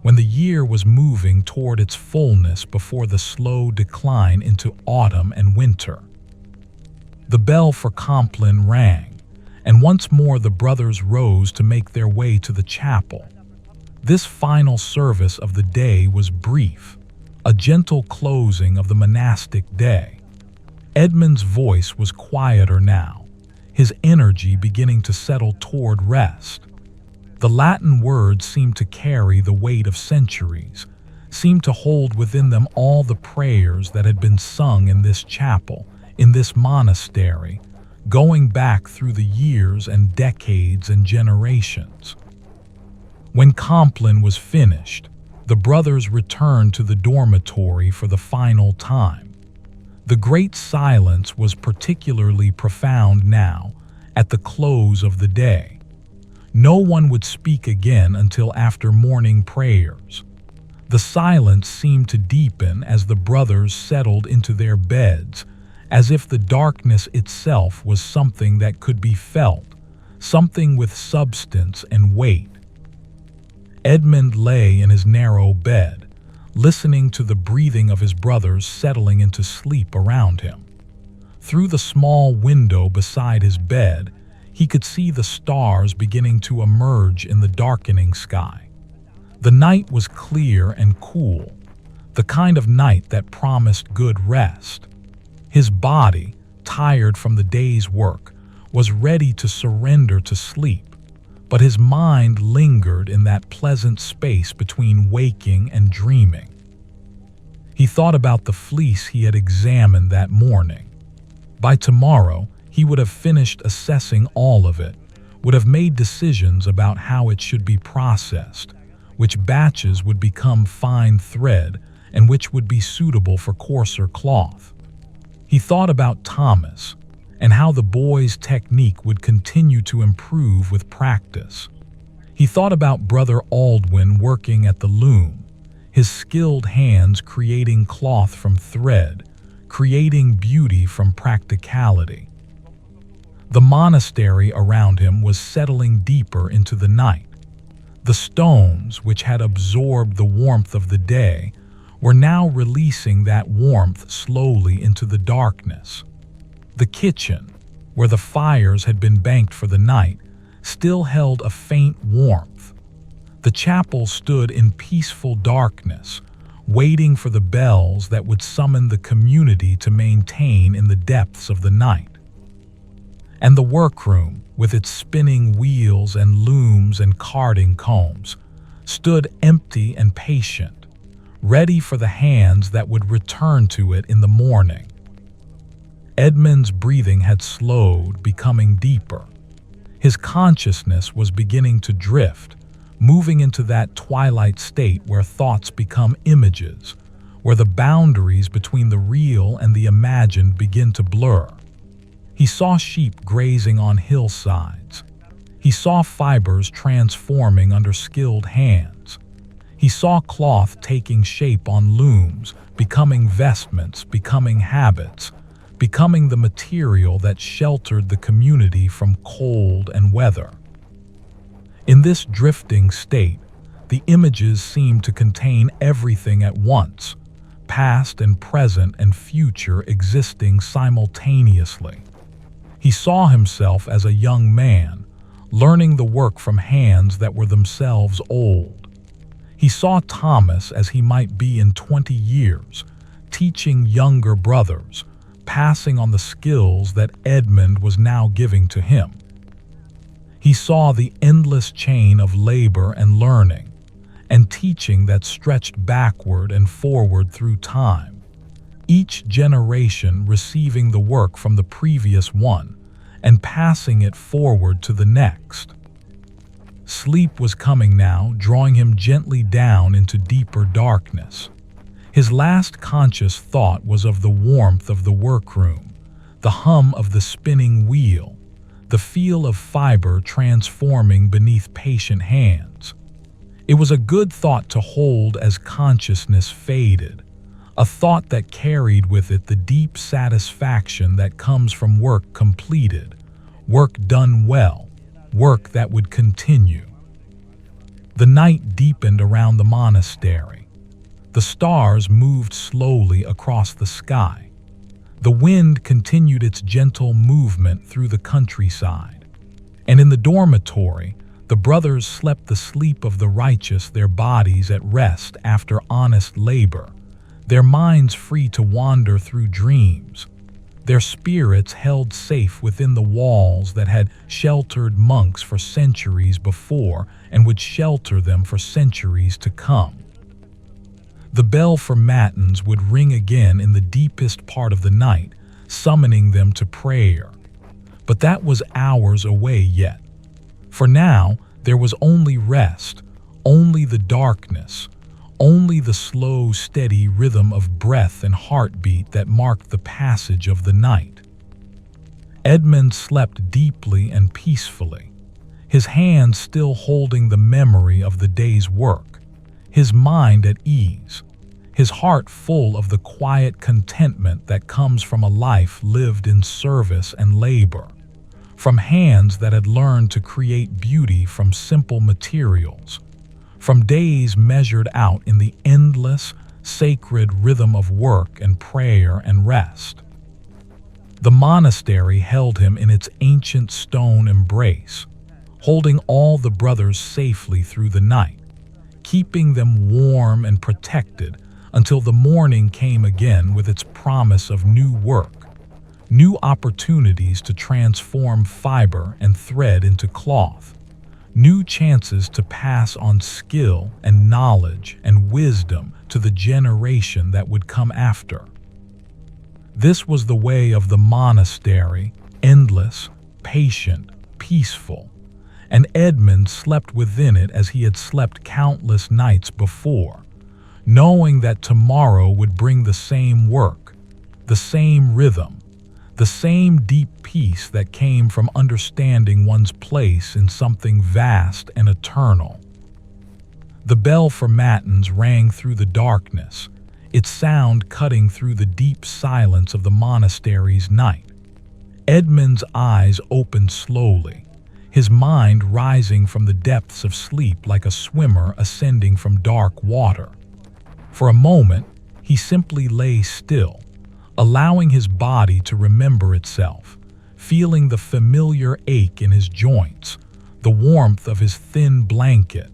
when the year was moving toward its fullness before the slow decline into autumn and winter. The bell for Compline rang, and once more the brothers rose to make their way to the chapel. This final service of the day was brief, a gentle closing of the monastic day. Edmund's voice was quieter now, his energy beginning to settle toward rest. The Latin words seemed to carry the weight of centuries, seemed to hold within them all the prayers that had been sung in this chapel, in this monastery, going back through the years and decades and generations. When Compline was finished, the brothers returned to the dormitory for the final time. The great silence was particularly profound now, at the close of the day. No one would speak again until after morning prayers. The silence seemed to deepen as the brothers settled into their beds, as if the darkness itself was something that could be felt, something with substance and weight. Edmund lay in his narrow bed, listening to the breathing of his brothers settling into sleep around him. Through the small window beside his bed, he could see the stars beginning to emerge in the darkening sky. The night was clear and cool, the kind of night that promised good rest. His body, tired from the day's work, was ready to surrender to sleep, but his mind lingered in that pleasant space between waking and dreaming. He thought about the fleece he had examined that morning. By tomorrow, he would have finished assessing all of it, would have made decisions about how it should be processed, which batches would become fine thread and which would be suitable for coarser cloth. He thought about Thomas and how the boy's technique would continue to improve with practice. He thought about Brother Edmund working at the loom, his skilled hands creating cloth from thread, creating beauty from practicality. The monastery around him was settling deeper into the night. The stones, which had absorbed the warmth of the day, were now releasing that warmth slowly into the darkness. The kitchen, where the fires had been banked for the night, still held a faint warmth. The chapel stood in peaceful darkness, waiting for the bells that would summon the community to maintain in the depths of the night. And the workroom, with its spinning wheels and looms and carding combs, stood empty and patient, ready for the hands that would return to it in the morning. Edmund's breathing had slowed, becoming deeper. His consciousness was beginning to drift, moving into that twilight state where thoughts become images, where the boundaries between the real and the imagined begin to blur. He saw sheep grazing on hillsides. He saw fibers transforming under skilled hands. He saw cloth taking shape on looms, becoming vestments, becoming habits, becoming the material that sheltered the community from cold and weather. In this drifting state, the images seemed to contain everything at once, past and present and future existing simultaneously. He saw himself as a young man, learning the work from hands that were themselves old. He saw Thomas as he might be in 20 years, teaching younger brothers, passing on the skills that Edmund was now giving to him. He saw the endless chain of labor and learning, and teaching that stretched backward and forward through time, each generation receiving the work from the previous one and passing it forward to the next. Sleep was coming now, drawing him gently down into deeper darkness. His last conscious thought was of the warmth of the workroom, the hum of the spinning wheel, the feel of fiber transforming beneath patient hands. It was a good thought to hold as consciousness faded, a thought that carried with it the deep satisfaction that comes from work completed, work done well, work that would continue. The night deepened around the monastery. The stars moved slowly across the sky. The wind continued its gentle movement through the countryside. And in the dormitory, the brothers slept the sleep of the righteous, their bodies at rest after honest labor, their minds free to wander through dreams, their spirits held safe within the walls that had sheltered monks for centuries before and would shelter them for centuries to come. The bell for matins would ring again in the deepest part of the night, summoning them to prayer. But that was hours away yet. For now, there was only rest, only the darkness, only the slow, steady rhythm of breath and heartbeat that marked the passage of the night. Edmund slept deeply and peacefully, his hands still holding the memory of the day's work, his mind at ease, his heart full of the quiet contentment that comes from a life lived in service and labor, from hands that had learned to create beauty from simple materials, from days measured out in the endless, sacred rhythm of work and prayer and rest. The monastery held him in its ancient stone embrace, holding all the brothers safely through the night, keeping them warm and protected until the morning came again with its promise of new work, new opportunities to transform fiber and thread into cloth, new chances to pass on skill and knowledge and wisdom to the generation that would come after. This was the way of the monastery, endless, patient, peaceful, and Edmund slept within it as he had slept countless nights before, knowing that tomorrow would bring the same work, the same rhythm, the same deep peace that came from understanding one's place in something vast and eternal. The bell for matins rang through the darkness, its sound cutting through the deep silence of the monastery's night. Edmund's eyes opened slowly, his mind rising from the depths of sleep like a swimmer ascending from dark water. For a moment, he simply lay still, allowing his body to remember itself, feeling the familiar ache in his joints, the warmth of his thin blanket,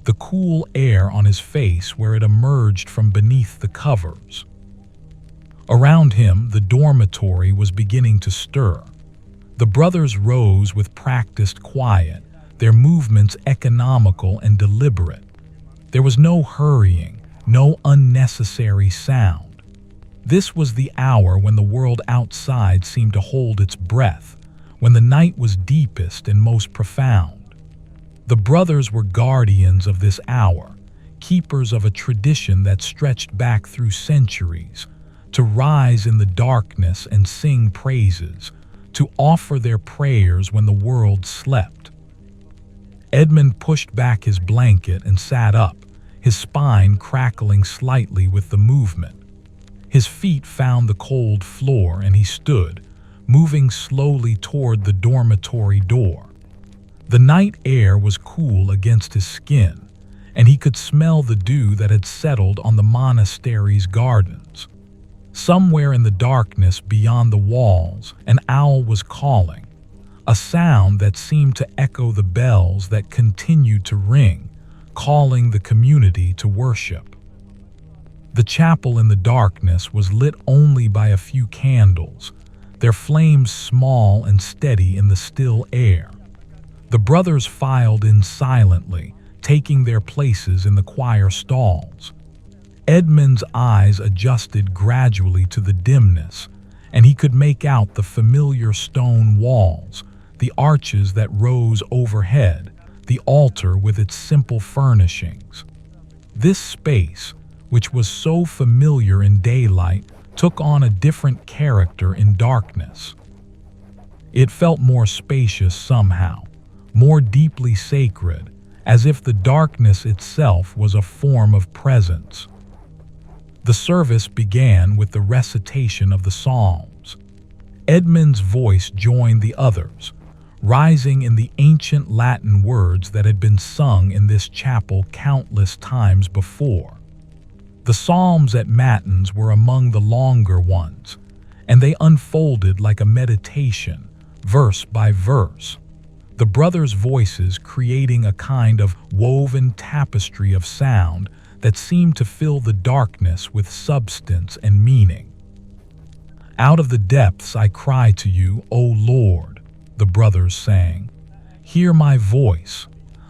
the cool air on his face where it emerged from beneath the covers. Around him, the dormitory was beginning to stir. The brothers rose with practiced quiet, their movements economical and deliberate. There was no hurrying, no unnecessary sound. This was the hour when the world outside seemed to hold its breath, when the night was deepest and most profound. The brothers were guardians of this hour, keepers of a tradition that stretched back through centuries, to rise in the darkness and sing praises, to offer their prayers when the world slept. Edmund pushed back his blanket and sat up, his spine crackling slightly with the movement. His feet found the cold floor and he stood, moving slowly toward the dormitory door. The night air was cool against his skin, and he could smell the dew that had settled on the monastery's gardens. Somewhere in the darkness beyond the walls, an owl was calling, a sound that seemed to echo the bells that continued to ring, calling the community to worship. The chapel in the darkness was lit only by a few candles, their flames small and steady in the still air. The brothers filed in silently, taking their places in the choir stalls. Edmund's eyes adjusted gradually to the dimness, and he could make out the familiar stone walls, the arches that rose overhead, the altar with its simple furnishings. This space, which was so familiar in daylight, took on a different character in darkness. It felt more spacious somehow, more deeply sacred, as if the darkness itself was a form of presence. The service began with the recitation of the Psalms. Edmund's voice joined the others, rising in the ancient Latin words that had been sung in this chapel countless times before. The Psalms at Matins were among the longer ones, and they unfolded like a meditation, verse by verse. The brothers' voices creating a kind of woven tapestry of sound that seemed to fill the darkness with substance and meaning. "Out of the depths I cry to you, O Lord," the brothers sang. "Hear my voice.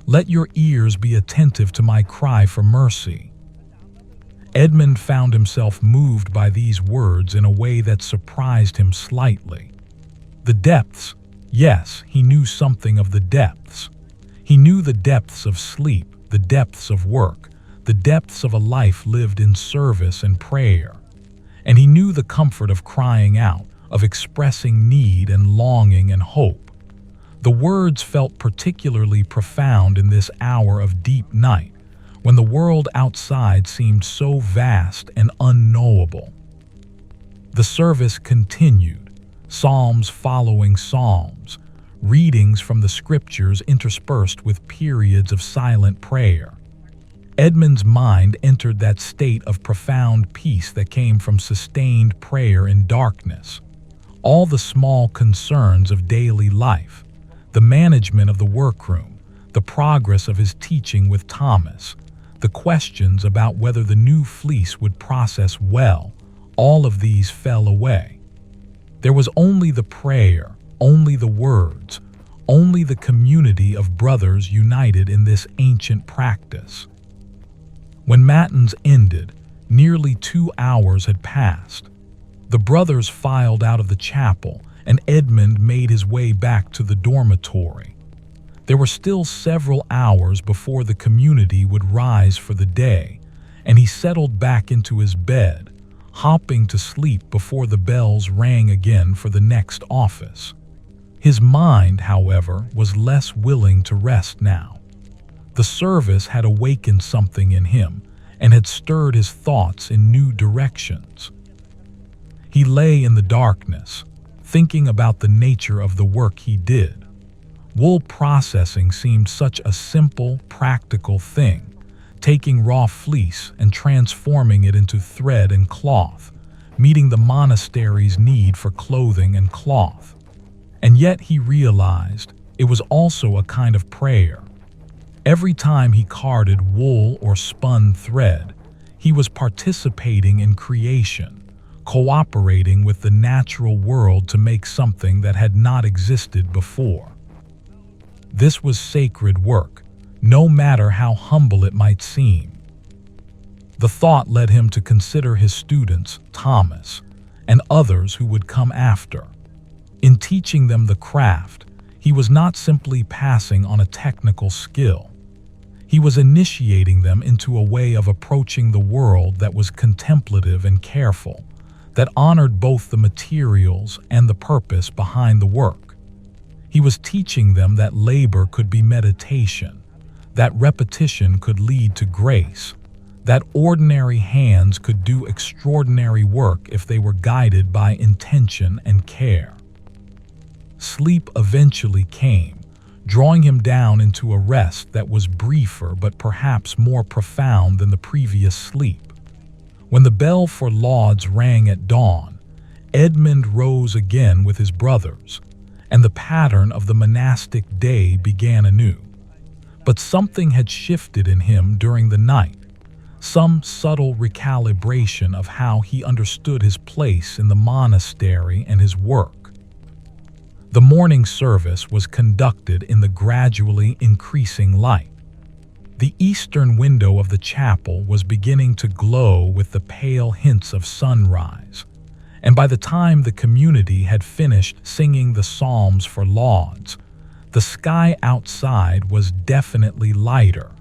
Let your ears be attentive to my cry for mercy." Edmund found himself moved by these words in a way that surprised him slightly. The depths, yes, he knew something of the depths. He knew the depths of sleep, the depths of work, the depths of a life lived in service and prayer. And he knew the comfort of crying out, of expressing need and longing and hope. The words felt particularly profound in this hour of deep night, when the world outside seemed so vast and unknowable. The service continued, psalms following psalms, readings from the scriptures interspersed with periods of silent prayer. Edmund's mind entered that state of profound peace that came from sustained prayer in darkness. All the small concerns of daily life, the management of the workroom, the progress of his teaching with Thomas, the questions about whether the new fleece would process well, all of these fell away. There was only the prayer, only the words, only the community of brothers united in this ancient practice. When Matins ended, nearly 2 hours had passed. The brothers filed out of the chapel, and Edmund made his way back to the dormitory. There were still several hours before the community would rise for the day, and he settled back into his bed, hopping to sleep before the bells rang again for the next office. His mind, however, was less willing to rest now. The service had awakened something in him and had stirred his thoughts in new directions. He lay in the darkness, thinking about the nature of the work he did. Wool processing seemed such a simple, practical thing, taking raw fleece and transforming it into thread and cloth, meeting the monastery's need for clothing and cloth. And yet he realized it was also a kind of prayer. Every time he carded wool or spun thread, he was participating in creation, cooperating with the natural world to make something that had not existed before. This was sacred work, no matter how humble it might seem. The thought led him to consider his students, Thomas, and others who would come after. In teaching them the craft, he was not simply passing on a technical skill. He was initiating them into a way of approaching the world that was contemplative and careful, that honored both the materials and the purpose behind the work. He was teaching them that labor could be meditation, that repetition could lead to grace, that ordinary hands could do extraordinary work if they were guided by intention and care. Sleep eventually came, drawing him down into a rest that was briefer but perhaps more profound than the previous sleep. When the bell for lauds rang at dawn, Edmund rose again with his brothers, and the pattern of the monastic day began anew. But something had shifted in him during the night, some subtle recalibration of how he understood his place in the monastery and his work. The morning service was conducted in the gradually increasing light. The eastern window of the chapel was beginning to glow with the pale hints of sunrise, and by the time the community had finished singing the psalms for lauds, the sky outside was definitely lighter,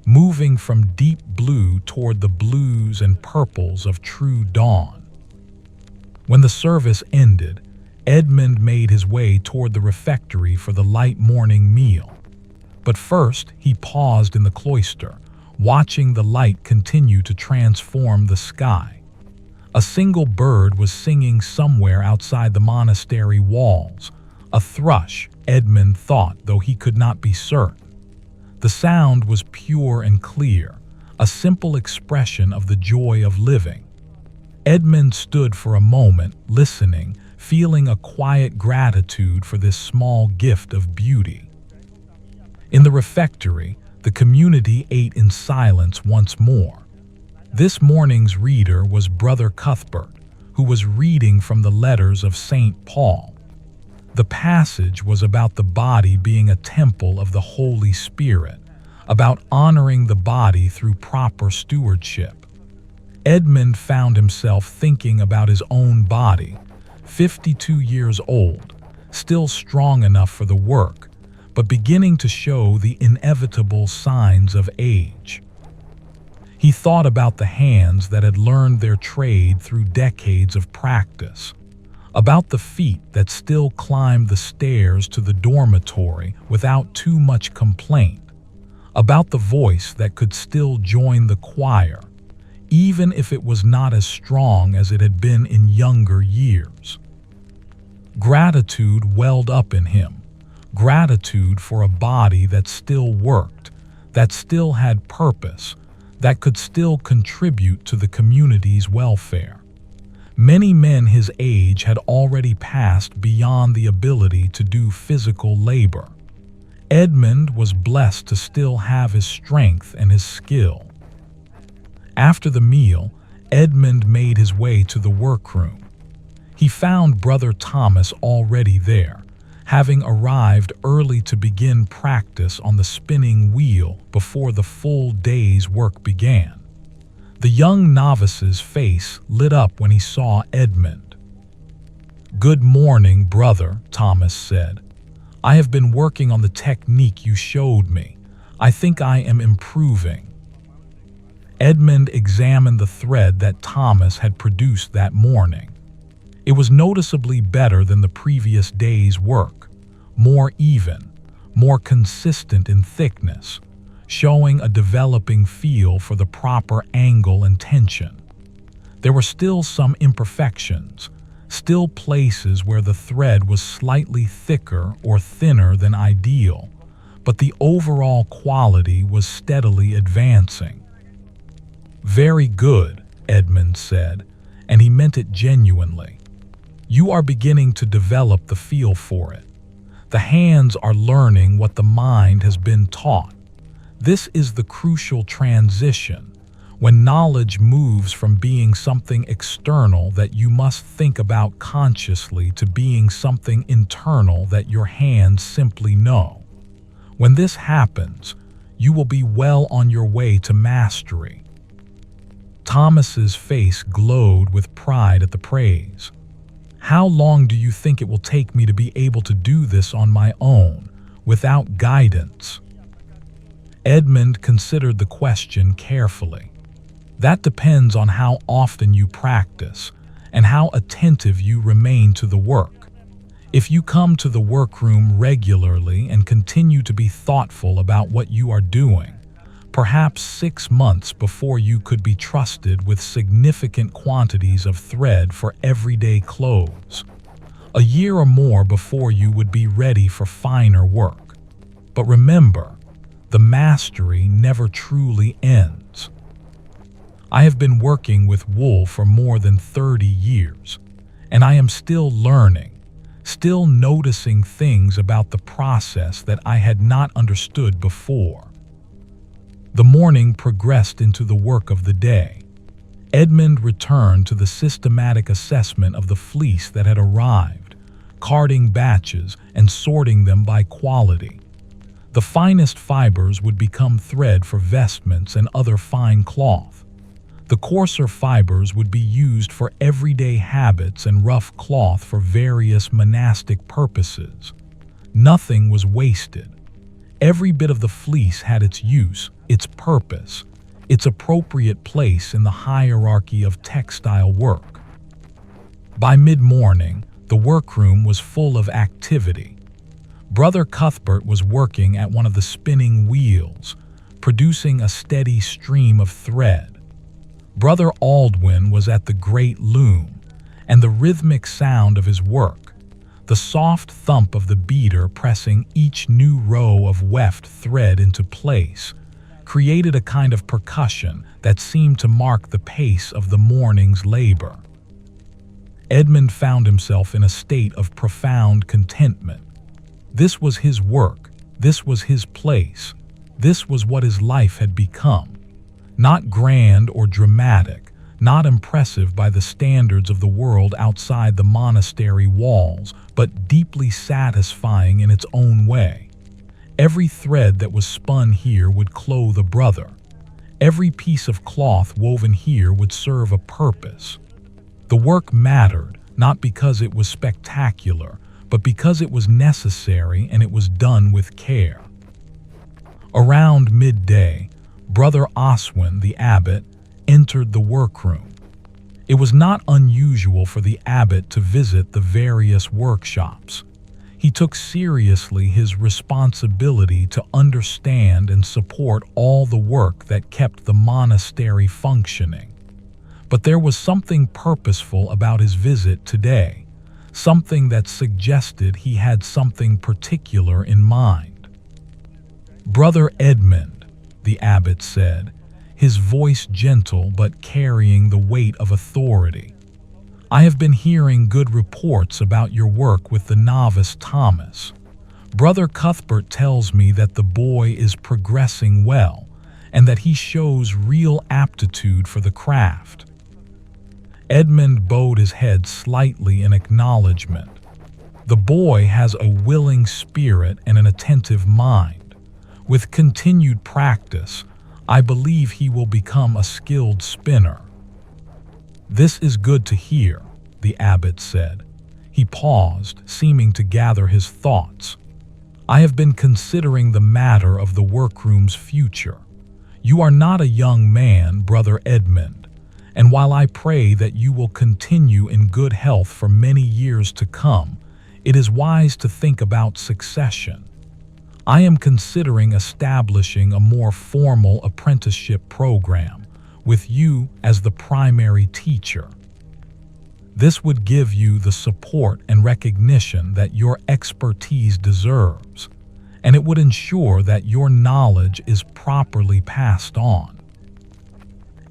moving from deep blue toward the blues and purples of true dawn. When the service ended, Edmund made his way toward the refectory for the light morning meal. But first, he paused in the cloister, watching the light continue to transform the sky. A single bird was singing somewhere outside the monastery walls. A thrush, Edmund thought, though he could not be certain. The sound was pure and clear, a simple expression of the joy of living. Edmund stood for a moment, listening, feeling a quiet gratitude for this small gift of beauty. In the refectory, the community ate in silence once more. This morning's reader was Brother Cuthbert, who was reading from the letters of St. Paul. The passage was about the body being a temple of the Holy Spirit, about honoring the body through proper stewardship. Edmund found himself thinking about his own body, 52 years old, still strong enough for the work, but beginning to show the inevitable signs of age. He thought about the hands that had learned their trade through decades of practice, about the feet that still climbed the stairs to the dormitory without too much complaint, about the voice that could still join the choir, even if it was not as strong as it had been in younger years. Gratitude welled up in him, gratitude for a body that still worked, that still had purpose, that could still contribute to the community's welfare. Many men his age had already passed beyond the ability to do physical labor. Edmund was blessed to still have his strength and his skill. After the meal, Edmund made his way to the workroom. He found Brother Thomas already there, having arrived early to begin practice on the spinning wheel before the full day's work began. The young novice's face lit up when he saw Edmund. "Good morning, brother," Thomas said. "I have been working on the technique you showed me. I think I am improving." Edmund examined the thread that Thomas had produced that morning. It was noticeably better than the previous day's work, more even, more consistent in thickness, showing a developing feel for the proper angle and tension. There were still some imperfections, still places where the thread was slightly thicker or thinner than ideal, but the overall quality was steadily advancing. "Very good," Edmund said, and he meant it genuinely. "You are beginning to develop the feel for it. The hands are learning what the mind has been taught. This is the crucial transition, when knowledge moves from being something external that you must think about consciously to being something internal that your hands simply know. When this happens, you will be well on your way to mastery." Thomas's face glowed with pride at the praise. "How long do you think it will take me to be able to do this on my own, without guidance?" Edmund considered the question carefully. "That depends on how often you practice and how attentive you remain to the work. If you come to the workroom regularly and continue to be thoughtful about what you are doing, perhaps 6 months before you could be trusted with significant quantities of thread for everyday clothes. A year or more before you would be ready for finer work. But remember, the mastery never truly ends. I have been working with wool for more than 30 years, and I am still learning, still noticing things about the process that I had not understood before." The morning progressed into the work of the day. Edmund returned to the systematic assessment of the fleece that had arrived, carding batches and sorting them by quality. The finest fibers would become thread for vestments and other fine cloth. The coarser fibers would be used for everyday habits and rough cloth for various monastic purposes. Nothing was wasted. Every bit of the fleece had its use, its purpose, its appropriate place in the hierarchy of textile work. By mid-morning, the workroom was full of activity. Brother Cuthbert was working at one of the spinning wheels, producing a steady stream of thread. Brother Aldwin was at the great loom, and the rhythmic sound of his work, the soft thump of the beater pressing each new row of weft thread into place, created a kind of percussion that seemed to mark the pace of the morning's labor. Edmund found himself in a state of profound contentment. This was his work, this was his place, this was what his life had become. Not grand or dramatic, not impressive by the standards of the world outside the monastery walls, but deeply satisfying in its own way. Every thread that was spun here would clothe a brother. Every piece of cloth woven here would serve a purpose. The work mattered, not because it was spectacular, but because it was necessary and it was done with care. Around midday, Brother Oswin, the abbot, entered the workroom. It was not unusual for the abbot to visit the various workshops. He took seriously his responsibility to understand and support all the work that kept the monastery functioning. But there was something purposeful about his visit today, something that suggested he had something particular in mind. "Brother Edmund," the abbot said, his voice gentle but carrying the weight of authority, "I have been hearing good reports about your work with the novice Thomas. Brother Cuthbert tells me that the boy is progressing well and that he shows real aptitude for the craft." Edmund bowed his head slightly in acknowledgement. "The boy has a willing spirit and an attentive mind. With continued practice, I believe he will become a skilled spinner." "This is good to hear," the abbot said. He paused, seeming to gather his thoughts. "I have been considering the matter of the workroom's future. You are not a young man, Brother Edmund, and while I pray that you will continue in good health for many years to come, it is wise to think about succession. I am considering establishing a more formal apprenticeship program, with you as the primary teacher. This would give you the support and recognition that your expertise deserves, and it would ensure that your knowledge is properly passed on."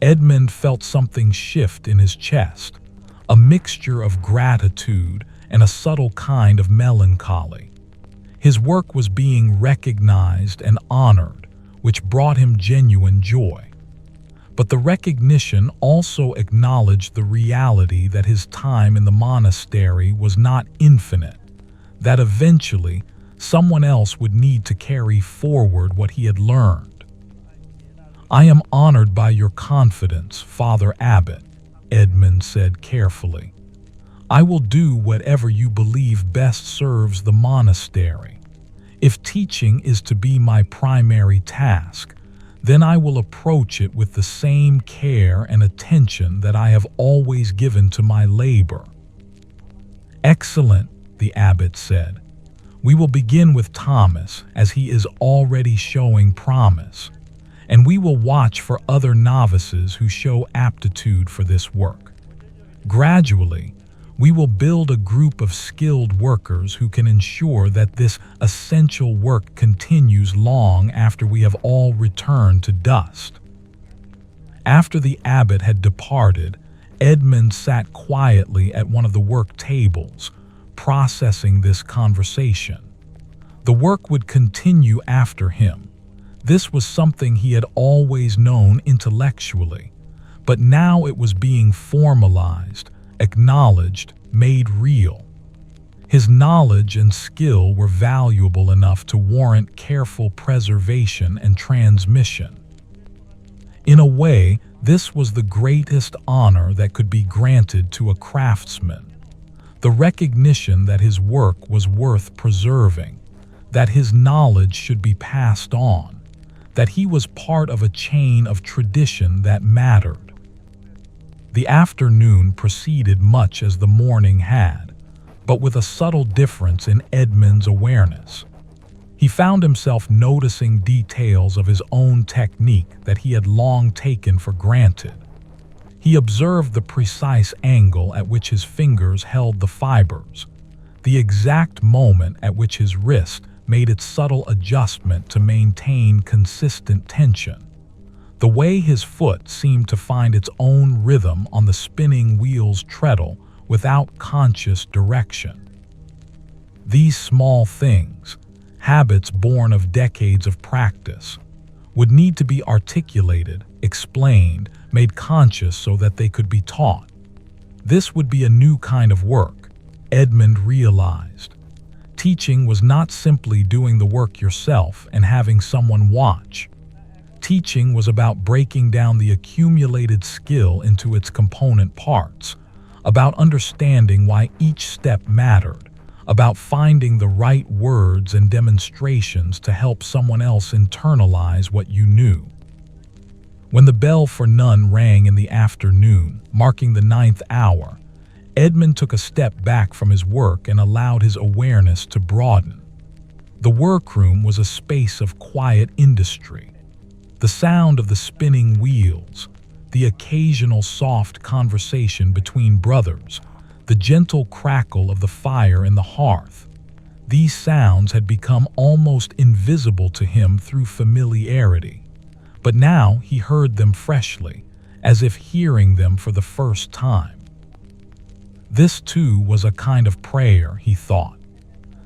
Edmund felt something shift in his chest, a mixture of gratitude and a subtle kind of melancholy. His work was being recognized and honored, which brought him genuine joy. But the recognition also acknowledged the reality that his time in the monastery was not infinite, that eventually someone else would need to carry forward what he had learned. "I am honored by your confidence, Father Abbot," Edmund said carefully. "I will do whatever you believe best serves the monastery. If teaching is to be my primary task, then I will approach it with the same care and attention that I have always given to my labor." "Excellent," the abbot said. "We will begin with Thomas, as he is already showing promise, and we will watch for other novices who show aptitude for this work. Gradually, we will build a group of skilled workers who can ensure that this essential work continues long after we have all returned to dust." After the abbot had departed, Edmund sat quietly at one of the work tables, processing this conversation. The work would continue after him. This was something he had always known intellectually, but now it was being formalized, acknowledged, made real. His knowledge and skill were valuable enough to warrant careful preservation and transmission. In a way, this was the greatest honor that could be granted to a craftsman, the recognition that his work was worth preserving, that his knowledge should be passed on, that he was part of a chain of tradition that mattered. The afternoon proceeded much as the morning had, but with a subtle difference in Edmund's awareness. He found himself noticing details of his own technique that he had long taken for granted. He observed the precise angle at which his fingers held the fibers, the exact moment at which his wrist made its subtle adjustment to maintain consistent tension, the way his foot seemed to find its own rhythm on the spinning wheel's treadle without conscious direction. These small things, habits born of decades of practice, would need to be articulated, explained, made conscious so that they could be taught. This would be a new kind of work, Edmund realized. Teaching was not simply doing the work yourself and having someone watch. Teaching was about breaking down the accumulated skill into its component parts, about understanding why each step mattered, about finding the right words and demonstrations to help someone else internalize what you knew. When the bell for none rang in the afternoon, marking the 9th hour, Edmund took a step back from his work and allowed his awareness to broaden. The workroom was a space of quiet industry. The sound of the spinning wheels, the occasional soft conversation between brothers, the gentle crackle of the fire in the hearth. These sounds had become almost invisible to him through familiarity, but now he heard them freshly, as if hearing them for the first time. This too was a kind of prayer, he thought.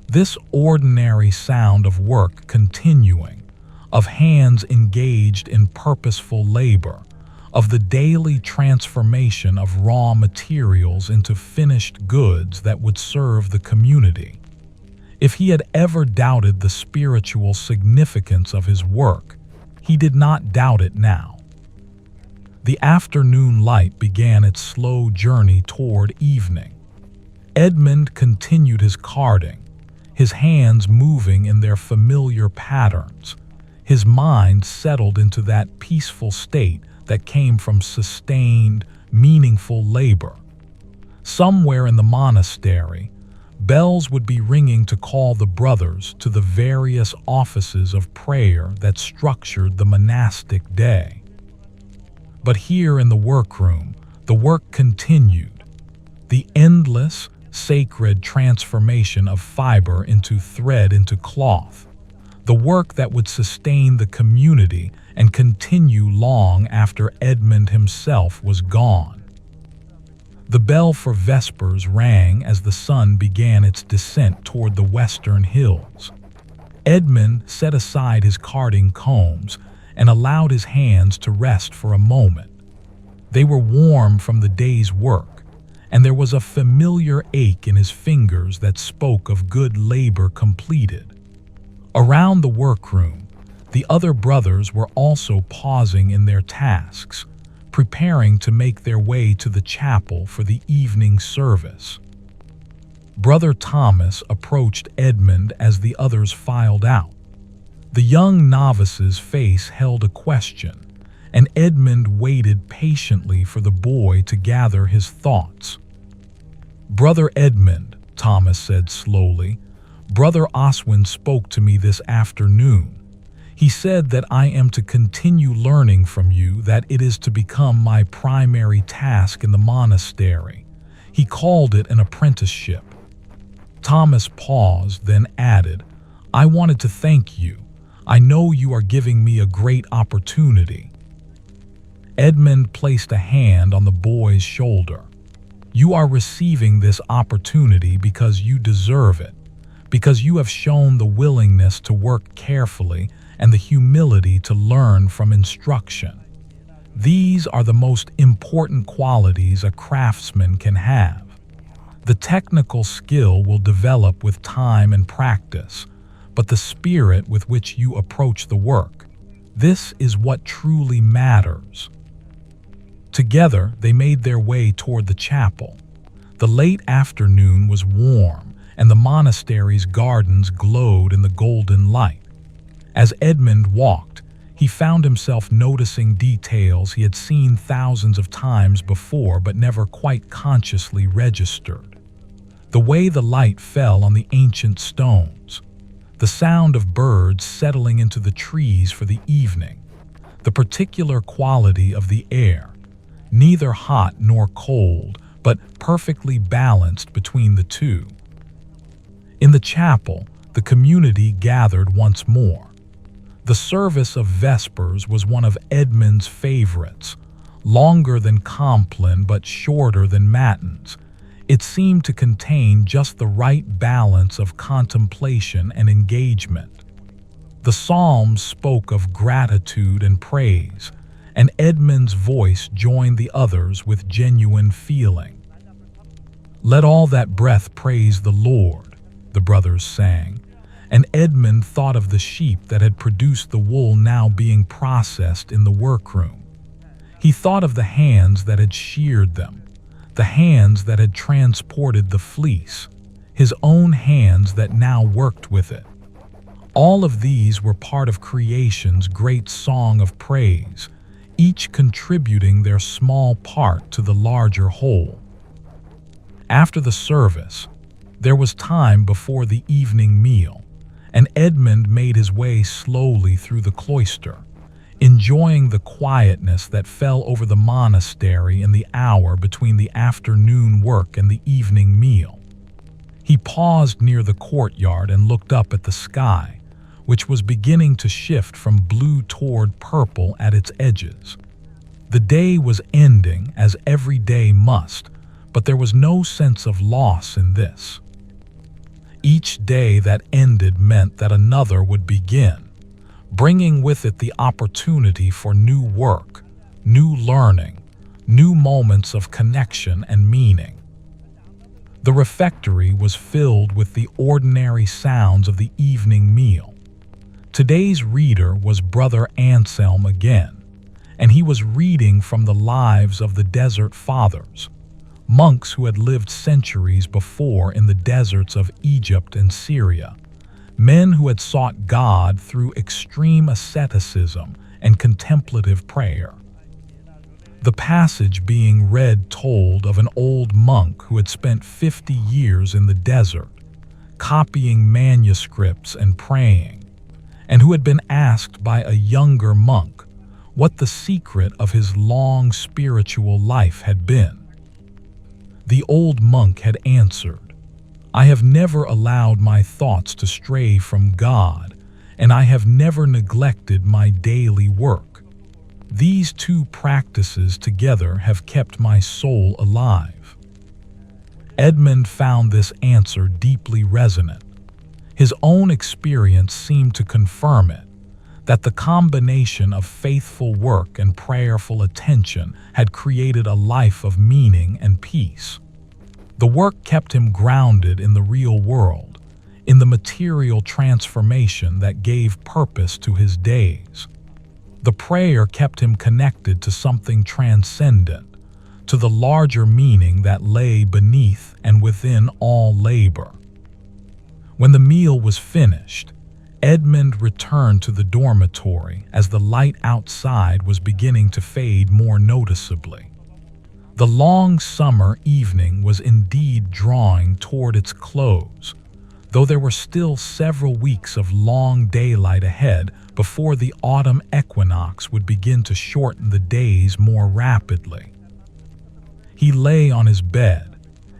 This ordinary sound of work continuing, of hands engaged in purposeful labor, of the daily transformation of raw materials into finished goods that would serve the community. If he had ever doubted the spiritual significance of his work, he did not doubt it now. The afternoon light began its slow journey toward evening. Edmund continued his carding, his hands moving in their familiar patterns. His mind settled into that peaceful state that came from sustained, meaningful labor. Somewhere in the monastery, bells would be ringing to call the brothers to the various offices of prayer that structured the monastic day. But here in the workroom, the work continued. The endless, sacred transformation of fiber into thread into cloth. The work that would sustain the community and continue long after Edmund himself was gone. The bell for vespers rang as the sun began its descent toward the western hills. Edmund set aside his carding combs and allowed his hands to rest for a moment. They were warm from the day's work, and there was a familiar ache in his fingers that spoke of good labor completed. Around the workroom, the other brothers were also pausing in their tasks, preparing to make their way to the chapel for the evening service. Brother Thomas approached Edmund as the others filed out. The young novice's face held a question, and Edmund waited patiently for the boy to gather his thoughts. "Brother Edmund," Thomas said slowly, "Brother Oswin spoke to me this afternoon. He said that I am to continue learning from you, that it is to become my primary task in the monastery. He called it an apprenticeship." Thomas paused, then added, "I wanted to thank you. I know you are giving me a great opportunity." Edmund placed a hand on the boy's shoulder. "You are receiving this opportunity because you deserve it, because you have shown the willingness to work carefully and the humility to learn from instruction. These are the most important qualities a craftsman can have. The technical skill will develop with time and practice, but the spirit with which you approach the work, this is what truly matters." Together, they made their way toward the chapel. The late afternoon was warm, and the monastery's gardens glowed in the golden light. As Edmund walked, he found himself noticing details he had seen thousands of times before but never quite consciously registered. The way the light fell on the ancient stones, the sound of birds settling into the trees for the evening, the particular quality of the air, neither hot nor cold, but perfectly balanced between the two. In the chapel, the community gathered once more. The service of Vespers was one of Edmund's favorites, longer than Compline but shorter than Matins. It seemed to contain just the right balance of contemplation and engagement. The Psalms spoke of gratitude and praise, and Edmund's voice joined the others with genuine feeling. "Let all that breath praise the Lord," the brothers sang, and Edmund thought of the sheep that had produced the wool now being processed in the workroom. He thought of the hands that had sheared them, the hands that had transported the fleece, his own hands that now worked with it. All of these were part of creation's great song of praise, each contributing their small part to the larger whole. After the service, there was time before the evening meal, and Edmund made his way slowly through the cloister, enjoying the quietness that fell over the monastery in the hour between the afternoon work and the evening meal. He paused near the courtyard and looked up at the sky, which was beginning to shift from blue toward purple at its edges. The day was ending, as every day must, but there was no sense of loss in this. Each day that ended meant that another would begin, bringing with it the opportunity for new work, new learning, new moments of connection and meaning. The refectory was filled with the ordinary sounds of the evening meal. Today's reader was Brother Anselm again, and he was reading from the lives of the Desert Fathers, monks who had lived centuries before in the deserts of Egypt and Syria, men who had sought God through extreme asceticism and contemplative prayer. The passage being read told of an old monk who had spent 50 years in the desert, copying manuscripts and praying, and who had been asked by a younger monk what the secret of his long spiritual life had been. The old monk had answered, "I have never allowed my thoughts to stray from God, and I have never neglected my daily work. These two practices together have kept my soul alive." Edmund found this answer deeply resonant. His own experience seemed to confirm it, that the combination of faithful work and prayerful attention had created a life of meaning and peace. The work kept him grounded in the real world, in the material transformation that gave purpose to his days. The prayer kept him connected to something transcendent, to the larger meaning that lay beneath and within all labor. When the meal was finished, Edmund returned to the dormitory as the light outside was beginning to fade more noticeably. The long summer evening was indeed drawing toward its close, though there were still several weeks of long daylight ahead before the autumn equinox would begin to shorten the days more rapidly. He lay on his bed,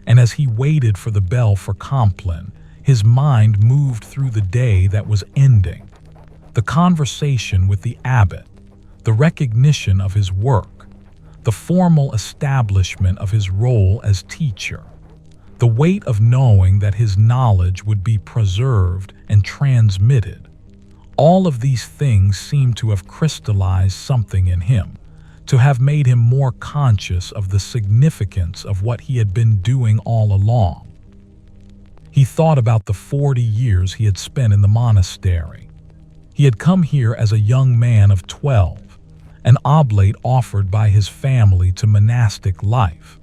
and as he waited for the bell for Compline, his mind moved through the day that was ending. The conversation with the abbot, the recognition of his work, the formal establishment of his role as teacher, the weight of knowing that his knowledge would be preserved and transmitted. All of these things seemed to have crystallized something in him, to have made him more conscious of the significance of what he had been doing all along. He thought about the 40 years he had spent in the monastery. He had come here as a young man of 12, an oblate offered by his family to monastic life.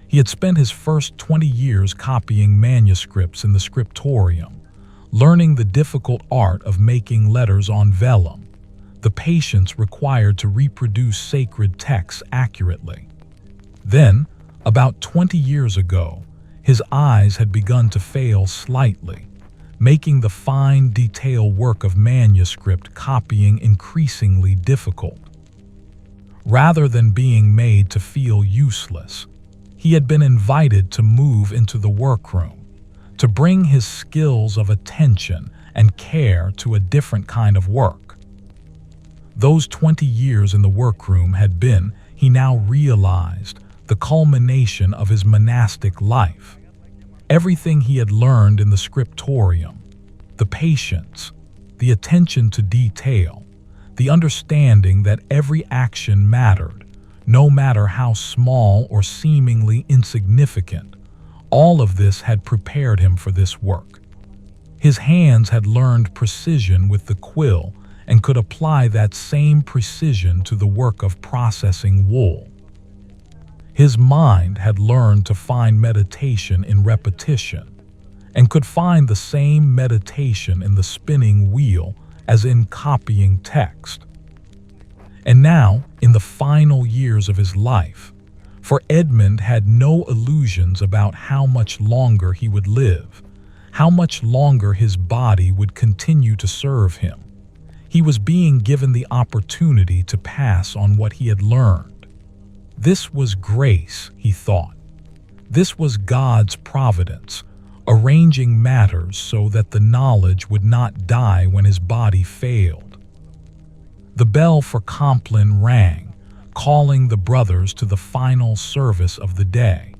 He had spent his first 20 years copying manuscripts in the scriptorium, learning the difficult art of making letters on vellum, the patience required to reproduce sacred texts accurately. Then, about 20 years ago, his eyes had begun to fail slightly, making the fine detail work of manuscript copying increasingly difficult. Rather than being made to feel useless, he had been invited to move into the workroom, to bring his skills of attention and care to a different kind of work. Those 20 years in the workroom had been, he now realized, the culmination of his monastic life. Everything he had learned in the scriptorium, the patience, the attention to detail, the understanding that every action mattered, no matter how small or seemingly insignificant, all of this had prepared him for this work. His hands had learned precision with the quill and could apply that same precision to the work of processing wool. His mind had learned to find meditation in repetition, and could find the same meditation in the spinning wheel as in copying text. And now, in the final years of his life, for Edmund had no illusions about how much longer he would live, how much longer his body would continue to serve him. He was being given the opportunity to pass on what he had learned. This was grace, he thought. This was God's providence, arranging matters so that the knowledge would not die when his body failed. The bell for Compline rang, calling the brothers to the final service of the day.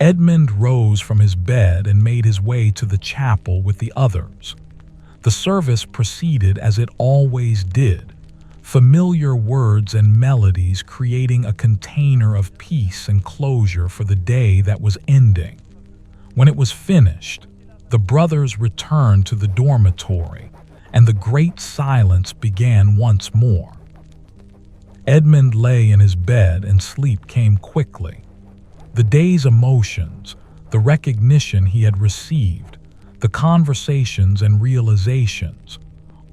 Edmund rose from his bed and made his way to the chapel with the others. The service proceeded as it always did, familiar words and melodies creating a container of peace and closure for the day that was ending. When it was finished, the brothers returned to the dormitory, and the great silence began once more. Edmund lay in his bed and sleep came quickly. The day's emotions, the recognition he had received, the conversations and realizations,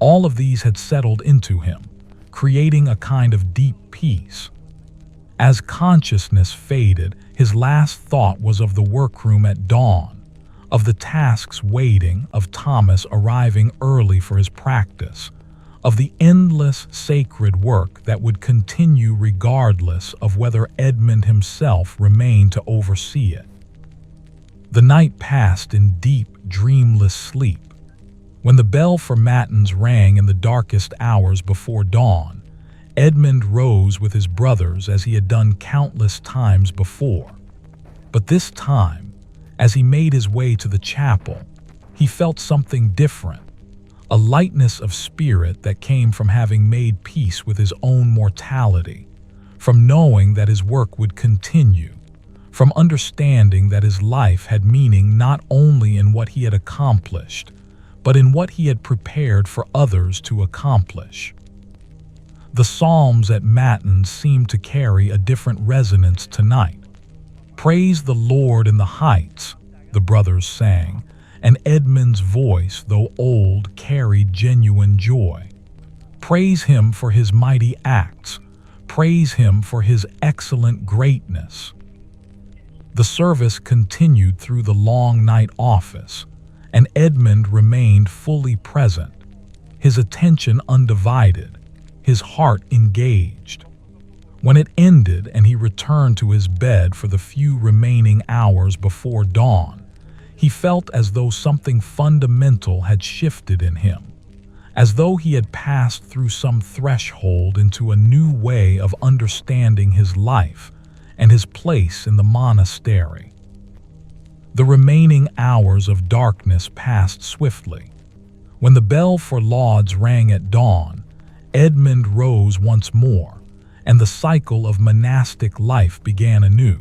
all of these had settled into him, creating a kind of deep peace. As consciousness faded, his last thought was of the workroom at dawn, of the tasks waiting, of Thomas arriving early for his practice, of the endless sacred work that would continue regardless of whether Edmund himself remained to oversee it. The night passed in deep, dreamless sleep. When the bell for matins rang in the darkest hours before dawn, Edmund rose with his brothers as he had done countless times before. But this time, as he made his way to the chapel, he felt something different, a lightness of spirit that came from having made peace with his own mortality, from knowing that his work would continue, from understanding that his life had meaning not only in what he had accomplished, but in what he had prepared for others to accomplish. The psalms at matins seemed to carry a different resonance tonight. "Praise the Lord in the heights," the brothers sang, and Edmund's voice, though old, carried genuine joy. "Praise him for his mighty acts. Praise him for his excellent greatness." The service continued through the long night office, and Edmund remained fully present, his attention undivided, his heart engaged. When it ended and he returned to his bed for the few remaining hours before dawn, he felt as though something fundamental had shifted in him, as though he had passed through some threshold into a new way of understanding his life and his place in the monastery. The remaining hours of darkness passed swiftly. When the bell for lauds rang at dawn, Edmund rose once more, and the cycle of monastic life began anew.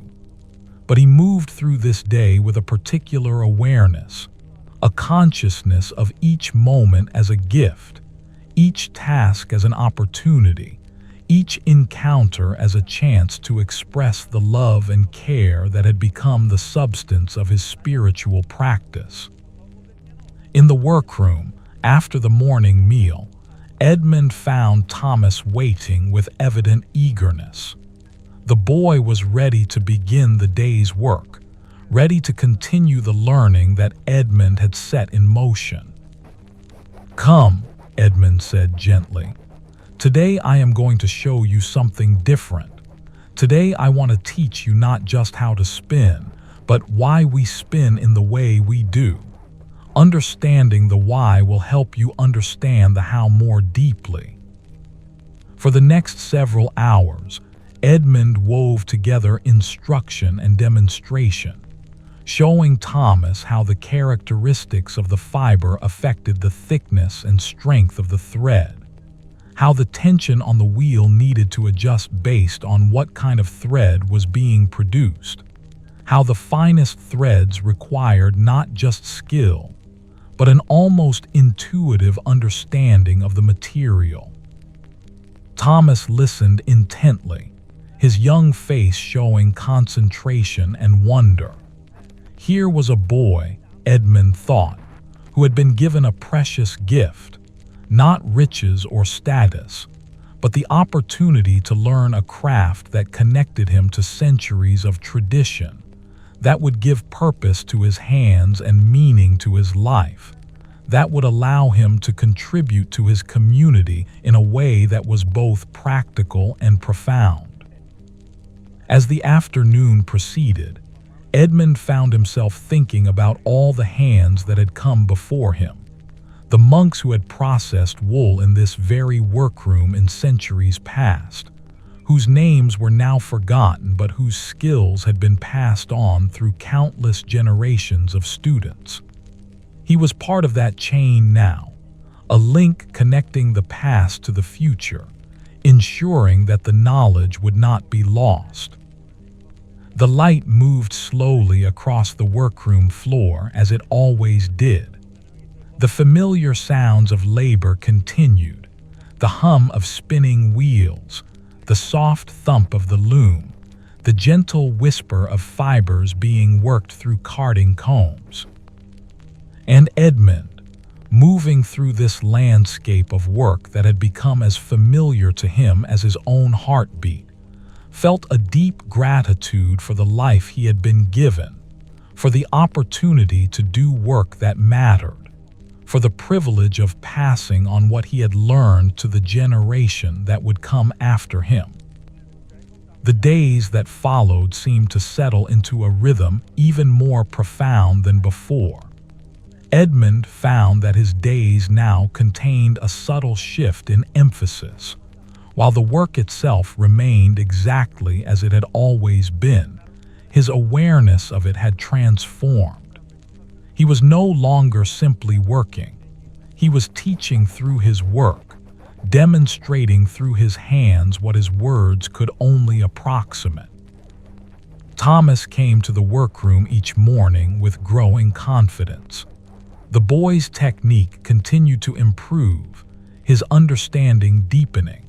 But he moved through this day with a particular awareness, a consciousness of each moment as a gift, each task as an opportunity, each encounter as a chance to express the love and care that had become the substance of his spiritual practice. In the workroom, after the morning meal, Edmund found Thomas waiting with evident eagerness. The boy was ready to begin the day's work, ready to continue the learning that Edmund had set in motion. "Come," Edmund said gently. "Today I am going to show you something different. Today I want to teach you not just how to spin, but why we spin in the way we do. Understanding the why will help you understand the how more deeply." For the next several hours, Edmund wove together instruction and demonstration, showing Thomas how the characteristics of the fiber affected the thickness and strength of the thread, how the tension on the wheel needed to adjust based on what kind of thread was being produced, how the finest threads required not just skill, but an almost intuitive understanding of the material. Thomas listened intently, his young face showing concentration and wonder. Here was a boy, Edmund thought, who had been given a precious gift, not riches or status, but the opportunity to learn a craft that connected him to centuries of tradition, that would give purpose to his hands and meaning to his life, that would allow him to contribute to his community in a way that was both practical and profound. As the afternoon proceeded, Edmund found himself thinking about all the hands that had come before him, the monks who had processed wool in this very workroom in centuries past, whose names were now forgotten but whose skills had been passed on through countless generations of students. He was part of that chain now, a link connecting the past to the future, ensuring that the knowledge would not be lost. The light moved slowly across the workroom floor as it always did. The familiar sounds of labor continued, the hum of spinning wheels, the soft thump of the loom, the gentle whisper of fibers being worked through carding combs. And Edmund, moving through this landscape of work that had become as familiar to him as his own heartbeat, felt a deep gratitude for the life he had been given, for the opportunity to do work that mattered, for the privilege of passing on what he had learned to the generation that would come after him. The days that followed seemed to settle into a rhythm even more profound than before. Edmund found that his days now contained a subtle shift in emphasis. While the work itself remained exactly as it had always been, his awareness of it had transformed. He was no longer simply working. He was teaching through his work, demonstrating through his hands what his words could only approximate. Thomas came to the workroom each morning with growing confidence. The boy's technique continued to improve, his understanding deepening.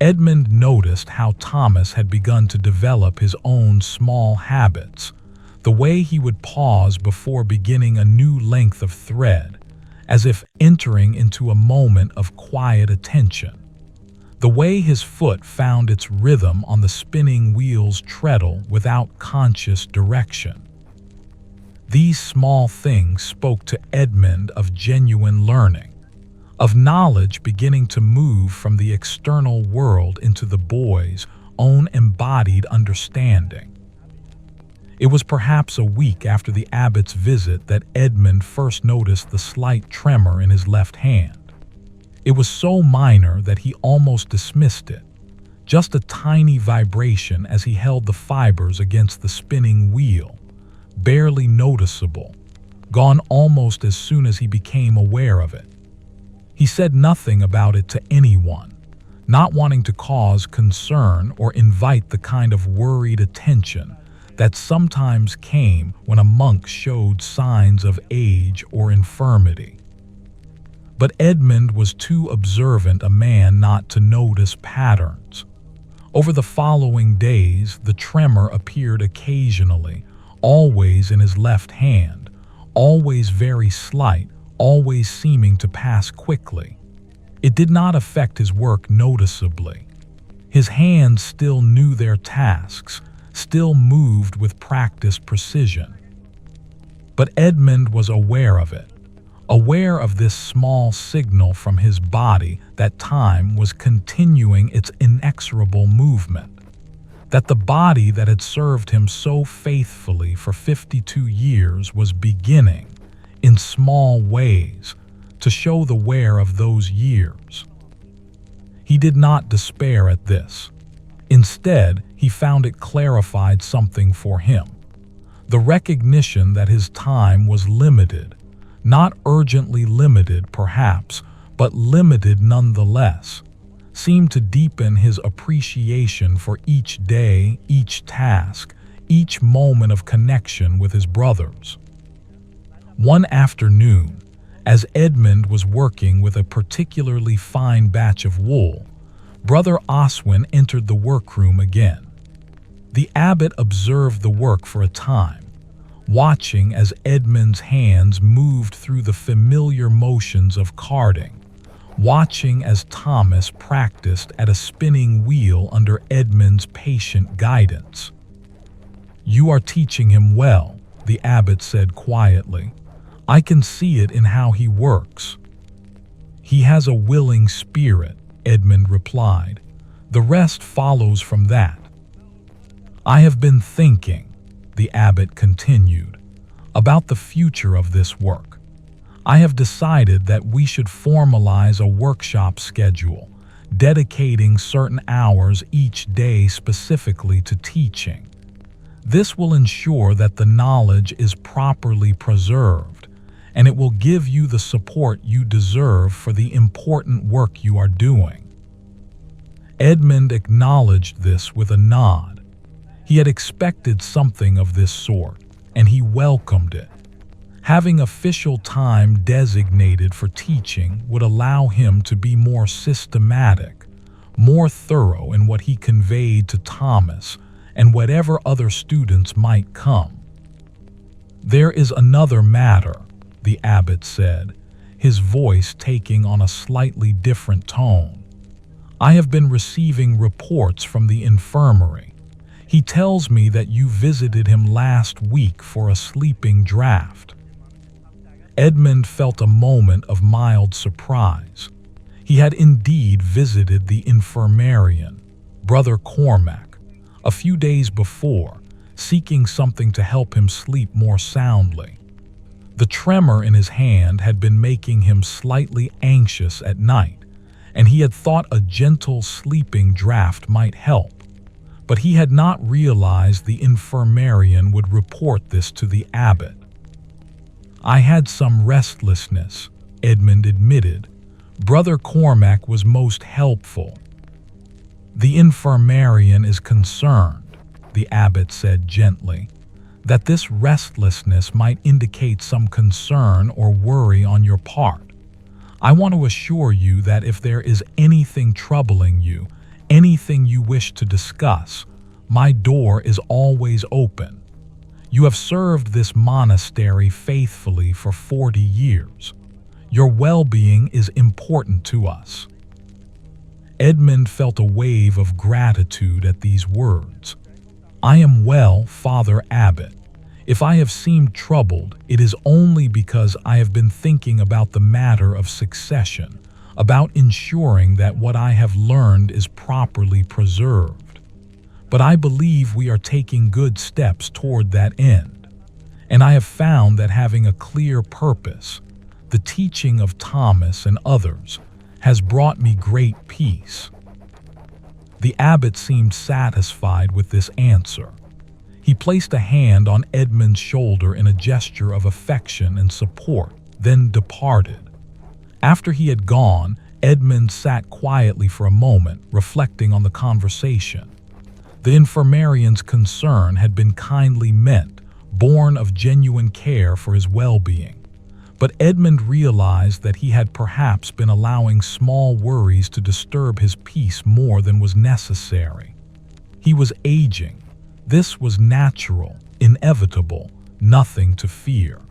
Edmund noticed how Thomas had begun to develop his own small habits, the way he would pause before beginning a new length of thread, as if entering into a moment of quiet attention, the way his foot found its rhythm on the spinning wheel's treadle without conscious direction. These small things spoke to Edmund of genuine learning, of knowledge beginning to move from the external world into the boy's own embodied understanding. It was perhaps a week after the abbot's visit that Edmund first noticed the slight tremor in his left hand. It was so minor that he almost dismissed it, just a tiny vibration as he held the fibers against the spinning wheel, barely noticeable, gone almost as soon as he became aware of it. He said nothing about it to anyone, not wanting to cause concern or invite the kind of worried attention that sometimes came when a monk showed signs of age or infirmity. But Edmund was too observant a man not to notice patterns. Over the following days, the tremor appeared occasionally, always in his left hand, always very slight, always seeming to pass quickly. It did not affect his work noticeably. His hands still knew their tasks, still moved with practiced precision. But Edmund was aware of it, aware of this small signal from his body that time was continuing its inexorable movement, that the body that had served him so faithfully for 52 years was beginning, in small ways, to show the wear of those years. He did not despair at this. Instead, he found it clarified something for him. The recognition that his time was limited, not urgently limited perhaps, but limited nonetheless, seemed to deepen his appreciation for each day, each task, each moment of connection with his brothers. One afternoon, as Edmund was working with a particularly fine batch of wool, Brother Oswin entered the workroom again. The abbot observed the work for a time, watching as Edmund's hands moved through the familiar motions of carding, watching as Thomas practiced at a spinning wheel under Edmund's patient guidance. "You are teaching him well," the abbot said quietly. "I can see it in how he works." "He has a willing spirit," Edmund replied. "The rest follows from that." "I have been thinking," the abbot continued, "about the future of this work. I have decided that we should formalize a workshop schedule, dedicating certain hours each day specifically to teaching. This will ensure that the knowledge is properly preserved, and it will give you the support you deserve for the important work you are doing." Edmund acknowledged this with a nod. He had expected something of this sort, and he welcomed it. Having official time designated for teaching would allow him to be more systematic, more thorough in what he conveyed to Thomas and whatever other students might come. "There is another matter," the abbot said, his voice taking on a slightly different tone. "I have been receiving reports from the infirmary. He tells me that you visited him last week for a sleeping draught." Edmund felt a moment of mild surprise. He had indeed visited the infirmarian, Brother Cormac, a few days before, seeking something to help him sleep more soundly. The tremor in his hand had been making him slightly anxious at night, and he had thought a gentle sleeping draught might help. But he had not realized the infirmarian would report this to the abbot. "I had some restlessness," Edmund admitted. "Brother Cormac was most helpful." "The infirmarian is concerned," the abbot said gently, "that this restlessness might indicate some concern or worry on your part. I want to assure you that if there is anything troubling you, anything you wish to discuss, my door is always open. You have served this monastery faithfully for 40 years. Your well-being is important to us." Edmund felt a wave of gratitude at these words. "I am well, Father Abbot. If I have seemed troubled, it is only because I have been thinking about the matter of succession, about ensuring that what I have learned is properly preserved. But I believe we are taking good steps toward that end, and I have found that having a clear purpose, the teaching of Thomas and others, has brought me great peace." The abbot seemed satisfied with this answer. He placed a hand on Edmund's shoulder in a gesture of affection and support, then departed. After he had gone, Edmund sat quietly for a moment, reflecting on the conversation. The infirmarian's concern had been kindly meant, born of genuine care for his well-being. But Edmund realized that he had perhaps been allowing small worries to disturb his peace more than was necessary. He was aging. This was natural, inevitable, nothing to fear.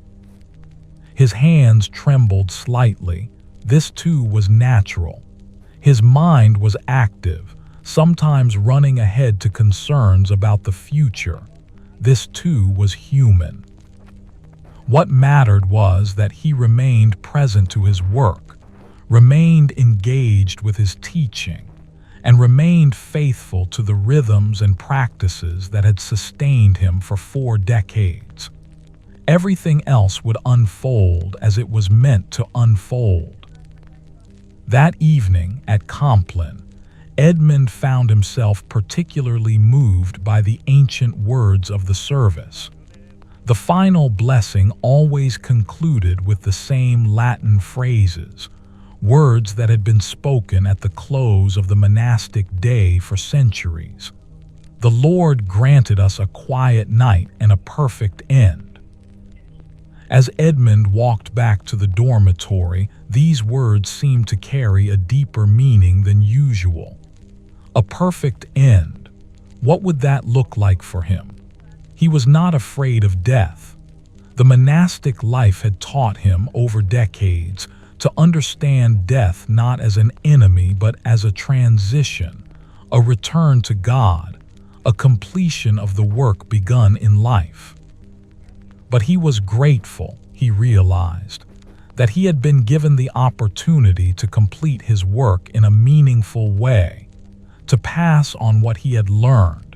His hands trembled slightly. This too was natural. His mind was active, sometimes running ahead to concerns about the future. This too was human. What mattered was that he remained present to his work, remained engaged with his teaching, and remained faithful to the rhythms and practices that had sustained him for 4 decades. Everything else would unfold as it was meant to unfold. That evening at Compline, Edmund found himself particularly moved by the ancient words of the service. The final blessing always concluded with the same Latin phrases, words that had been spoken at the close of the monastic day for centuries. The Lord granted us a quiet night and a perfect end. As Edmund walked back to the dormitory, these words seemed to carry a deeper meaning than usual. A perfect end. What would that look like for him? He was not afraid of death. The monastic life had taught him over decades to understand death not as an enemy but as a transition, a return to God, a completion of the work begun in life. But he was grateful, he realized, that he had been given the opportunity to complete his work in a meaningful way, to pass on what he had learned,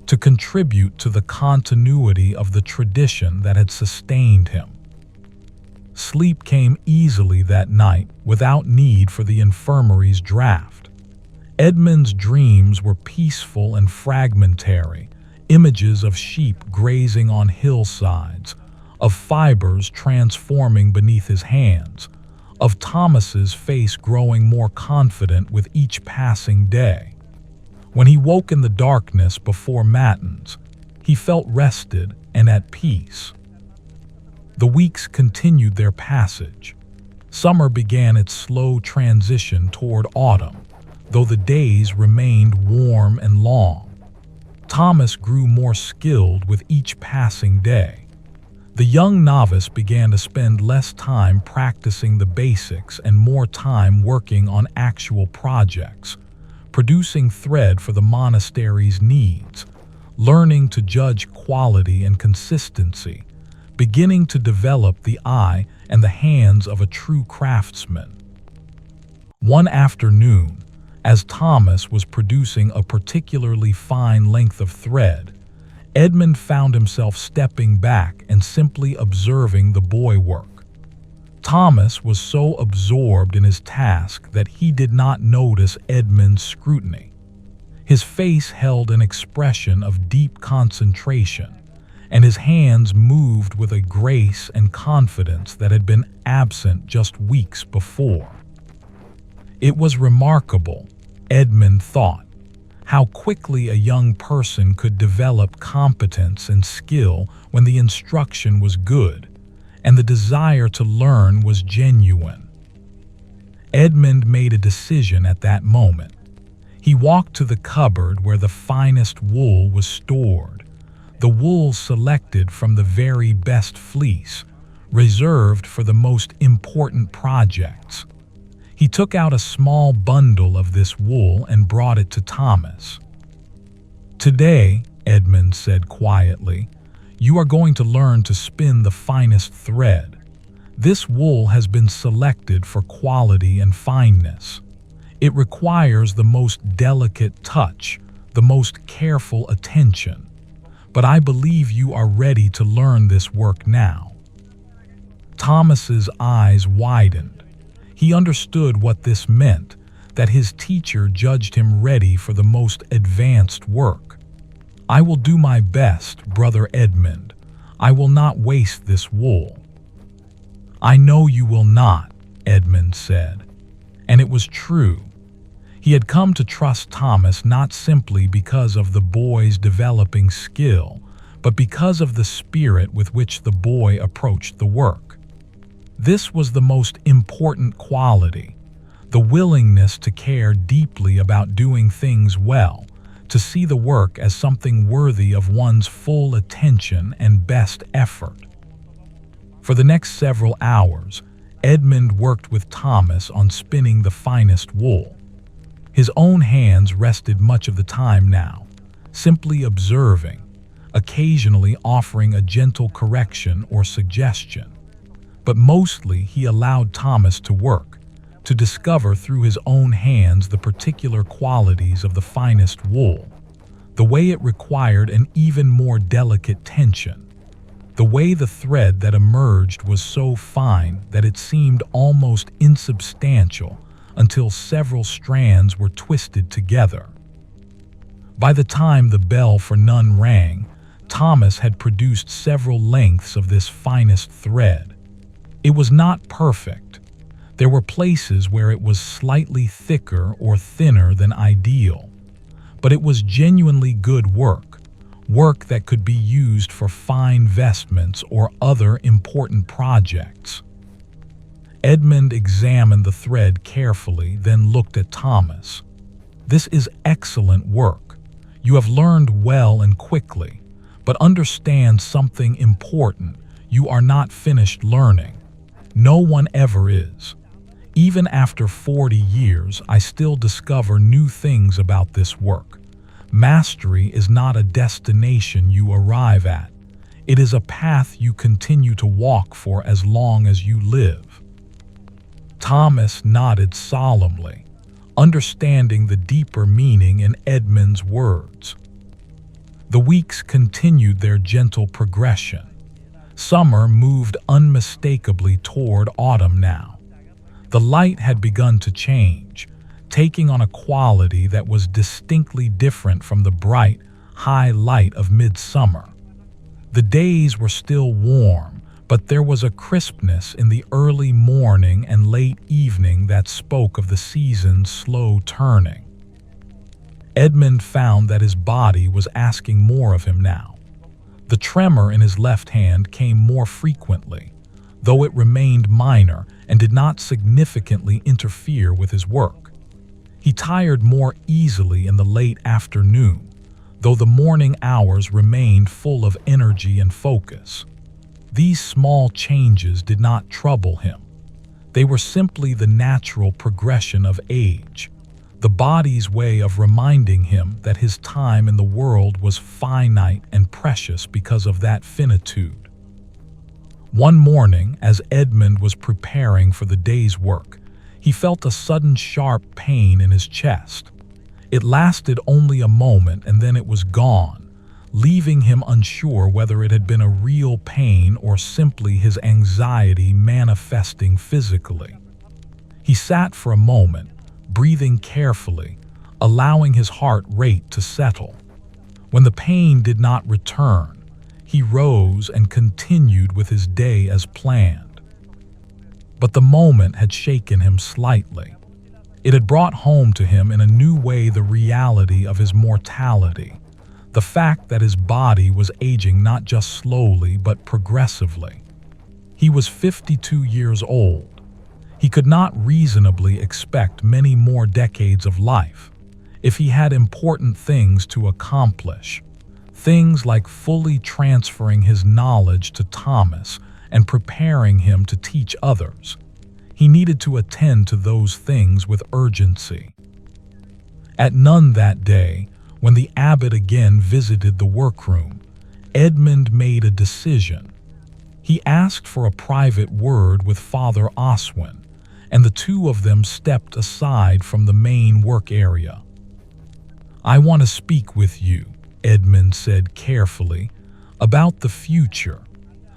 to contribute to the continuity of the tradition that had sustained him. Sleep came easily that night without need for the infirmary's draft. Edmund's dreams were peaceful and fragmentary, images of sheep grazing on hillsides, of fibers transforming beneath his hands, of Thomas's face growing more confident with each passing day. When he woke in the darkness before matins, he felt rested and at peace. The weeks continued their passage. Summer began its slow transition toward autumn, though the days remained warm and long. Thomas grew more skilled with each passing day. The young novice began to spend less time practicing the basics and more time working on actual projects, producing thread for the monastery's needs, learning to judge quality and consistency, beginning to develop the eye and the hands of a true craftsman. One afternoon, as Thomas was producing a particularly fine length of thread, Edmund found himself stepping back and simply observing the boy work. Thomas was so absorbed in his task that he did not notice Edmund's scrutiny. His face held an expression of deep concentration, and his hands moved with a grace and confidence that had been absent just weeks before. It was remarkable, Edmund thought, how quickly a young person could develop competence and skill when the instruction was good and the desire to learn was genuine. Edmund made a decision at that moment. He walked to the cupboard where the finest wool was stored, the wool selected from the very best fleece, reserved for the most important projects. He took out a small bundle of this wool and brought it to Thomas. "Today," Edmund said quietly, "you are going to learn to spin the finest thread. This wool has been selected for quality and fineness. It requires the most delicate touch, the most careful attention. But I believe you are ready to learn this work now." Thomas's eyes widened. He understood what this meant, that his teacher judged him ready for the most advanced work. "I will do my best, Brother Edmund. I will not waste this wool." "I know you will not," Edmund said. And it was true. He had come to trust Thomas not simply because of the boy's developing skill, but because of the spirit with which the boy approached the work. This was the most important quality, the willingness to care deeply about doing things well, to see the work as something worthy of one's full attention and best effort. For the next several hours, Edmund worked with Thomas on spinning the finest wool. His own hands rested much of the time now, simply observing, occasionally offering a gentle correction or suggestion. But mostly he allowed Thomas to work, to discover through his own hands the particular qualities of the finest wool, the way it required an even more delicate tension, the way the thread that emerged was so fine that it seemed almost insubstantial until several strands were twisted together. By the time the bell for none rang, Thomas had produced several lengths of this finest thread. It was not perfect. There were places where it was slightly thicker or thinner than ideal, but it was genuinely good work, work that could be used for fine vestments or other important projects. Edmund examined the thread carefully, then looked at Thomas. "This is excellent work. You have learned well and quickly, but understand something important. You are not finished learning. No one ever is. Even after 40 years, I still discover new things about this work. Mastery is not a destination you arrive at. It is a path you continue to walk for as long as you live." Thomas nodded solemnly, understanding the deeper meaning in Edmund's words. The weeks continued their gentle progression. Summer moved unmistakably toward autumn now. The light had begun to change, taking on a quality that was distinctly different from the bright, high light of midsummer. The days were still warm, but there was a crispness in the early morning and late evening that spoke of the season's slow turning. Edmund found that his body was asking more of him now. The tremor in his left hand came more frequently, though it remained minor and did not significantly interfere with his work. He tired more easily in the late afternoon, though the morning hours remained full of energy and focus. These small changes did not trouble him. They were simply the natural progression of age, the body's way of reminding him that his time in the world was finite and precious because of that finitude. One morning, as Edmund was preparing for the day's work, he felt a sudden sharp pain in his chest. It lasted only a moment and then it was gone, leaving him unsure whether it had been a real pain or simply his anxiety manifesting physically. He sat for a moment, breathing carefully, allowing his heart rate to settle. When the pain did not return, he rose and continued with his day as planned. But the moment had shaken him slightly. It had brought home to him in a new way the reality of his mortality, the fact that his body was aging not just slowly but progressively. He was 52 years old. He could not reasonably expect many more decades of life. If he had important things to accomplish, things like fully transferring his knowledge to Thomas and preparing him to teach others, he needed to attend to those things with urgency. At none that day, when the abbot again visited the workroom, Edmund made a decision. He asked for a private word with Father Oswin, and the two of them stepped aside from the main work area. "I want to speak with you," Edmund said carefully, "about the future,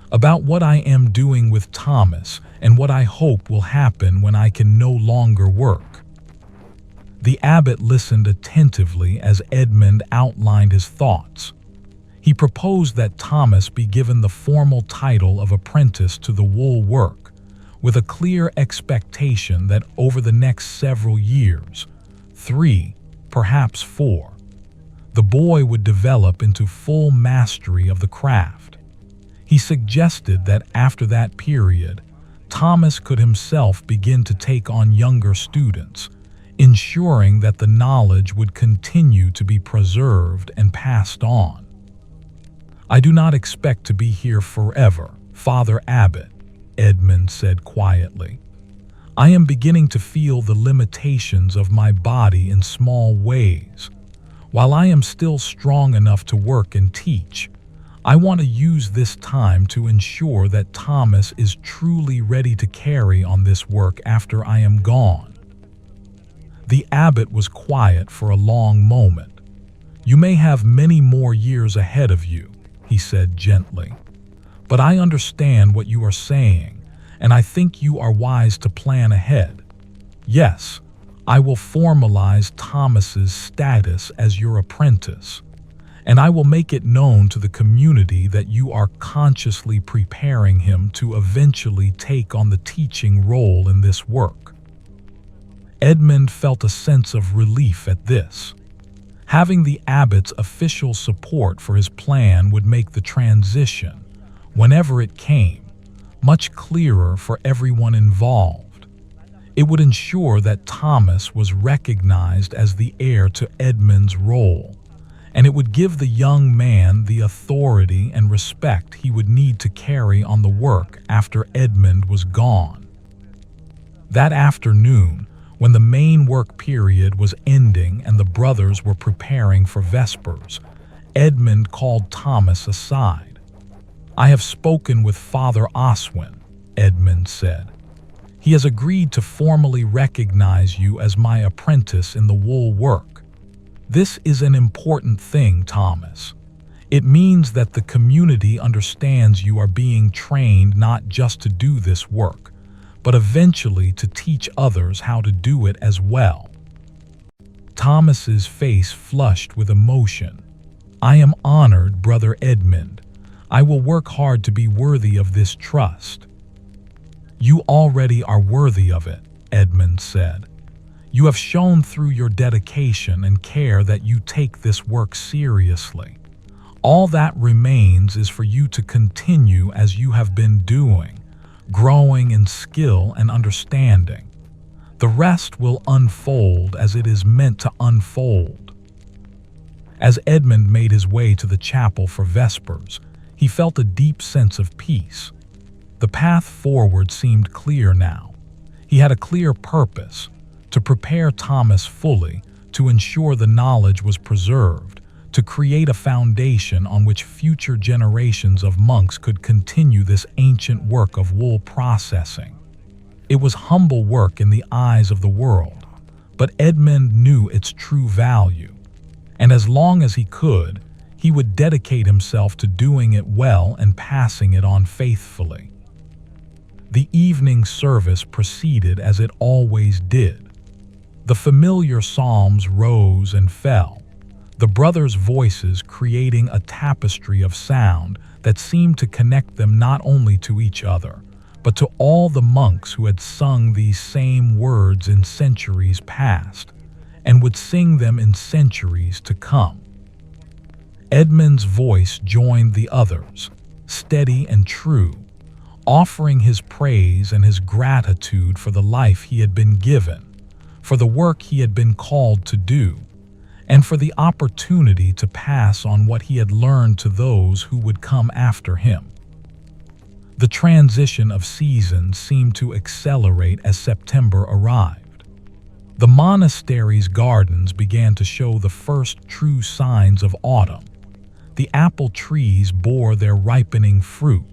about what I am doing with Thomas and what I hope will happen when I can no longer work." The abbot listened attentively as Edmund outlined his thoughts. He proposed that Thomas be given the formal title of apprentice to the wool work, with a clear expectation that over the next several years, 3, perhaps 4, the boy would develop into full mastery of the craft. He suggested that after that period, Thomas could himself begin to take on younger students, ensuring that the knowledge would continue to be preserved and passed on. "I do not expect to be here forever, Father Abbot," Edmund said quietly. "I am beginning to feel the limitations of my body in small ways. While I am still strong enough to work and teach, I want to use this time to ensure that Thomas is truly ready to carry on this work after I am gone." The abbot was quiet for a long moment. "You may have many more years ahead of you," he said gently. "But I understand what you are saying, and I think you are wise to plan ahead. Yes, I will formalize Thomas's status as your apprentice, and I will make it known to the community that you are consciously preparing him to eventually take on the teaching role in this work." Edmund felt a sense of relief at this. Having the abbot's official support for his plan would make the transition, whenever it came, much clearer for everyone involved. It would ensure that Thomas was recognized as the heir to Edmund's role, and it would give the young man the authority and respect he would need to carry on the work after Edmund was gone. That afternoon, when the main work period was ending and the brothers were preparing for Vespers, Edmund called Thomas aside. "I have spoken with Father Oswin," Edmund said. "He has agreed to formally recognize you as my apprentice in the wool work. This is an important thing, Thomas. It means that the community understands you are being trained not just to do this work, but eventually to teach others how to do it as well." Thomas's face flushed with emotion. "I am honored, Brother Edmund. I will work hard to be worthy of this trust." "You already are worthy of it," Edmund said. "You have shown through your dedication and care that you take this work seriously. All that remains is for you to continue as you have been doing, growing in skill and understanding. The rest will unfold as it is meant to unfold." As Edmund made his way to the chapel for Vespers, he felt a deep sense of peace. The path forward seemed clear now. He had a clear purpose: to prepare Thomas fully, to ensure the knowledge was preserved, to create a foundation on which future generations of monks could continue this ancient work of wool processing. It was humble work in the eyes of the world, but Edmund knew its true value, and as long as he could, he would dedicate himself to doing it well and passing it on faithfully. The evening service proceeded as it always did. The familiar psalms rose and fell, the brothers' voices creating a tapestry of sound that seemed to connect them not only to each other, but to all the monks who had sung these same words in centuries past, and would sing them in centuries to come. Edmund's voice joined the others, steady and true, offering his praise and his gratitude for the life he had been given, for the work he had been called to do, and for the opportunity to pass on what he had learned to those who would come after him. The transition of seasons seemed to accelerate as September arrived. The monastery's gardens began to show the first true signs of autumn. The apple trees bore their ripening fruit.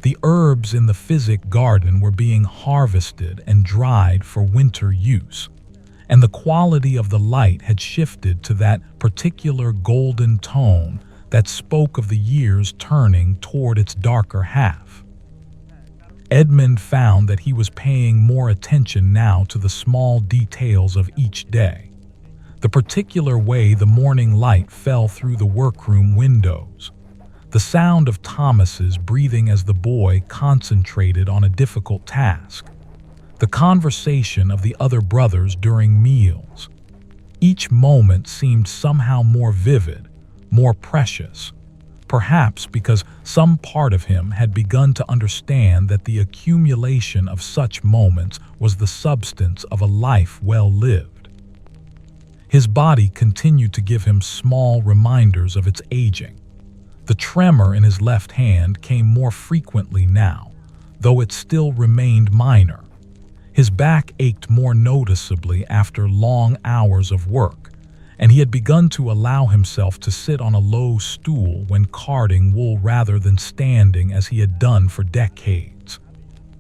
The herbs in the physic garden were being harvested and dried for winter use, and the quality of the light had shifted to that particular golden tone that spoke of the year's turning toward its darker half. Edmund found that he was paying more attention now to the small details of each day. The particular way the morning light fell through the workroom windows, the sound of Thomas's breathing as the boy concentrated on a difficult task, the conversation of the other brothers during meals. Each moment seemed somehow more vivid, more precious. perhaps because some part of him had begun to understand that the accumulation of such moments was the substance of a life well lived. His body continued to give him small reminders of its aging. The tremor in his left hand came more frequently now, though it still remained minor. His back ached more noticeably after long hours of work, and he had begun to allow himself to sit on a low stool when carding wool rather than standing as he had done for decades.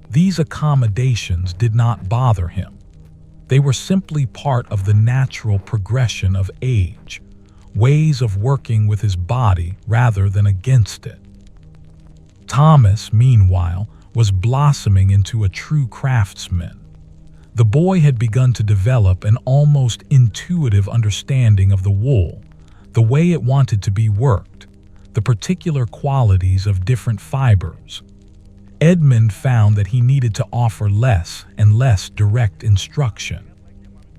These accommodations did not bother him. They were simply part of the natural progression of age, ways of working with his body rather than against it. Thomas, meanwhile, was blossoming into a true craftsman. The boy had begun to develop an almost intuitive understanding of the wool, the way it wanted to be worked, the particular qualities of different fibers. Edmund found that he needed to offer less and less direct instruction.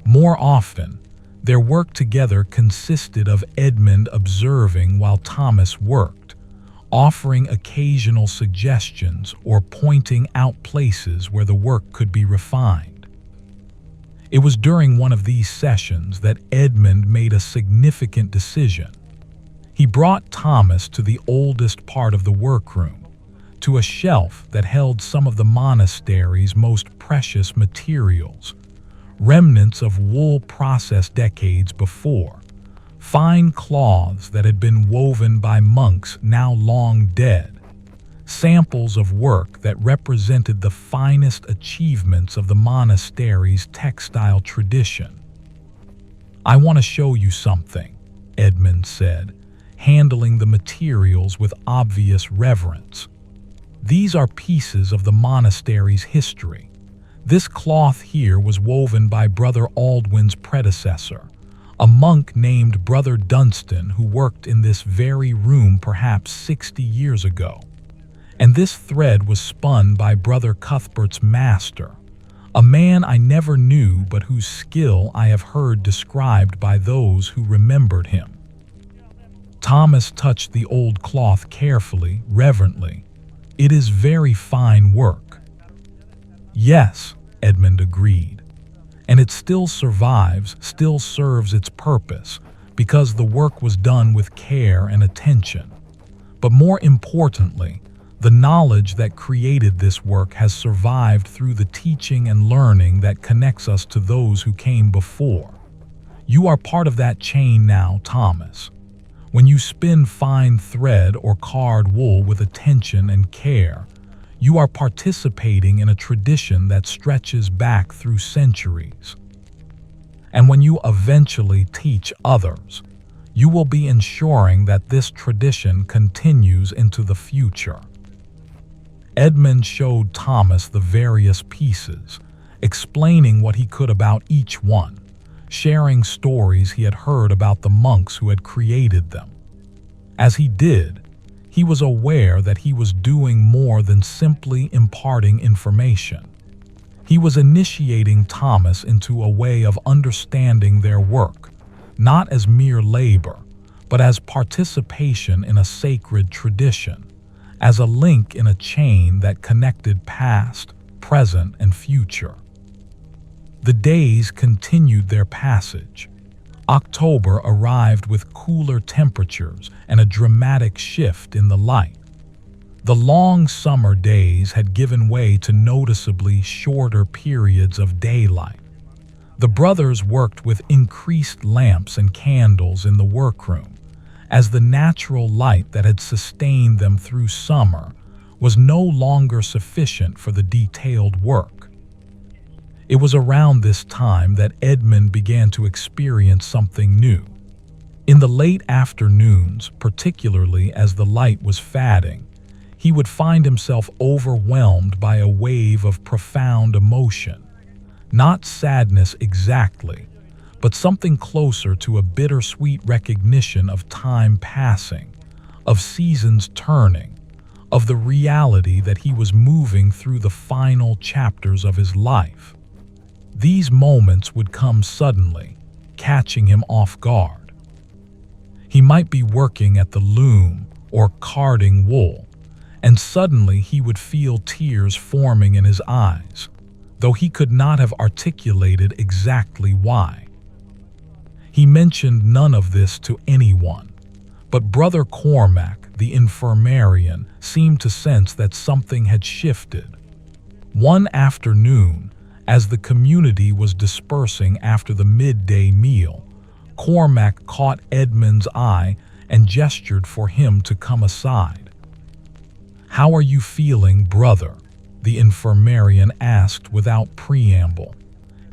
More often, their work together consisted of Edmund observing while Thomas worked, offering occasional suggestions or pointing out places where the work could be refined. It was during one of these sessions that Edmund made a significant decision. He brought Thomas to the oldest part of the workroom, to a shelf that held some of the monastery's most precious materials, remnants of wool processed decades before, fine cloths that had been woven by monks now long dead, samples of work that represented the finest achievements of the monastery's textile tradition. "I want to show you something," Edmund said, handling the materials with obvious reverence. "These are pieces of the monastery's history. This cloth here was woven by Brother Aldwin's predecessor, a monk named Brother Dunstan who worked in this very room perhaps 60 years ago. And this thread was spun by Brother Cuthbert's master, a man I never knew but whose skill I have heard described by those who remembered him." Thomas touched the old cloth carefully, reverently. "It is very fine work." "Yes," Edmund agreed. "And it still survives, still serves its purpose, because the work was done with care and attention. But more importantly, the knowledge that created this work has survived through the teaching and learning that connects us to those who came before. You are part of that chain now, Thomas. When you spin fine thread or card wool with attention and care, you are participating in a tradition that stretches back through centuries. And when you eventually teach others, you will be ensuring that this tradition continues into the future." Edmund showed Thomas the various pieces, explaining what he could about each one, sharing stories he had heard about the monks who had created them. As he did, he was aware that he was doing more than simply imparting information. He was initiating Thomas into a way of understanding their work, not as mere labor, but as participation in a sacred tradition, as a link in a chain that connected past, present, and future. The days continued their passage. October arrived with cooler temperatures and a dramatic shift in the light. The long summer days had given way to noticeably shorter periods of daylight. The brothers worked with increased lamps and candles in the workroom, as the natural light that had sustained them through summer was no longer sufficient for the detailed work. It was around this time that Edmund began to experience something new. In the late afternoons, particularly as the light was fading, he would find himself overwhelmed by a wave of profound emotion. Not sadness exactly, but something closer to a bittersweet recognition of time passing, of seasons turning, of the reality that he was moving through the final chapters of his life. These moments would come suddenly, catching him off guard. He might be working at the loom or carding wool, and suddenly he would feel tears forming in his eyes, though he could not have articulated exactly why. He mentioned none of this to anyone, but Brother Cormac, the infirmarian, seemed to sense that something had shifted. One afternoon, as the community was dispersing after the midday meal, Cormac caught Edmund's eye and gestured for him to come aside. "How are you feeling, brother?" the infirmarian asked without preamble.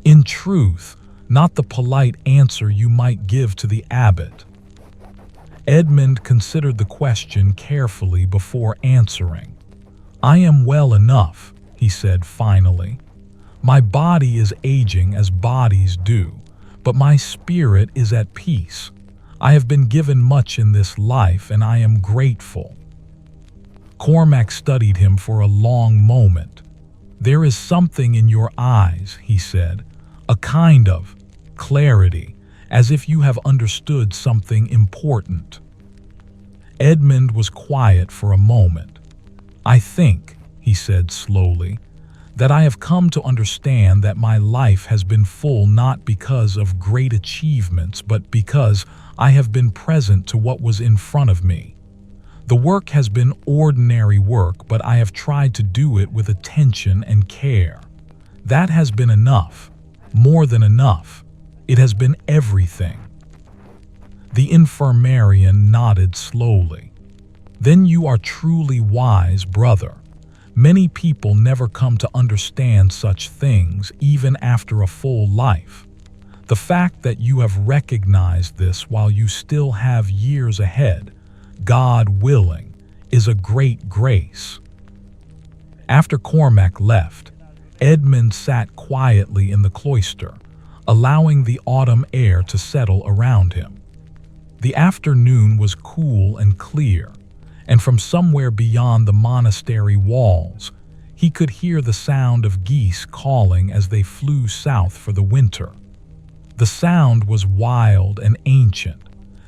In truth, not the polite answer you might give to the abbot. Edmund considered the question carefully before answering. "I am well enough," he said finally. "My body is aging as bodies do, but my spirit is at peace. I have been given much in this life, and I am grateful." Cormac studied him for a long moment. "There is something in your eyes," he said, "a kind of clarity, as if you have understood something important." Edmund was quiet for a moment. "I think," he said slowly, "that I have come to understand that my life has been full not because of great achievements, but because I have been present to what was in front of me. The work has been ordinary work, but I have tried to do it with attention and care. That has been enough, more than enough. It has been everything." The infirmarian nodded slowly. "Then you are truly wise, brother. Many people never come to understand such things even after a full life. The fact that you have recognized this while you still have years ahead, God willing, is a great grace." After Cormac left, Edmund sat quietly in the cloister, allowing the autumn air to settle around him. The afternoon was cool and clear, and from somewhere beyond the monastery walls, he could hear the sound of geese calling as they flew south for the winter. The sound was wild and ancient,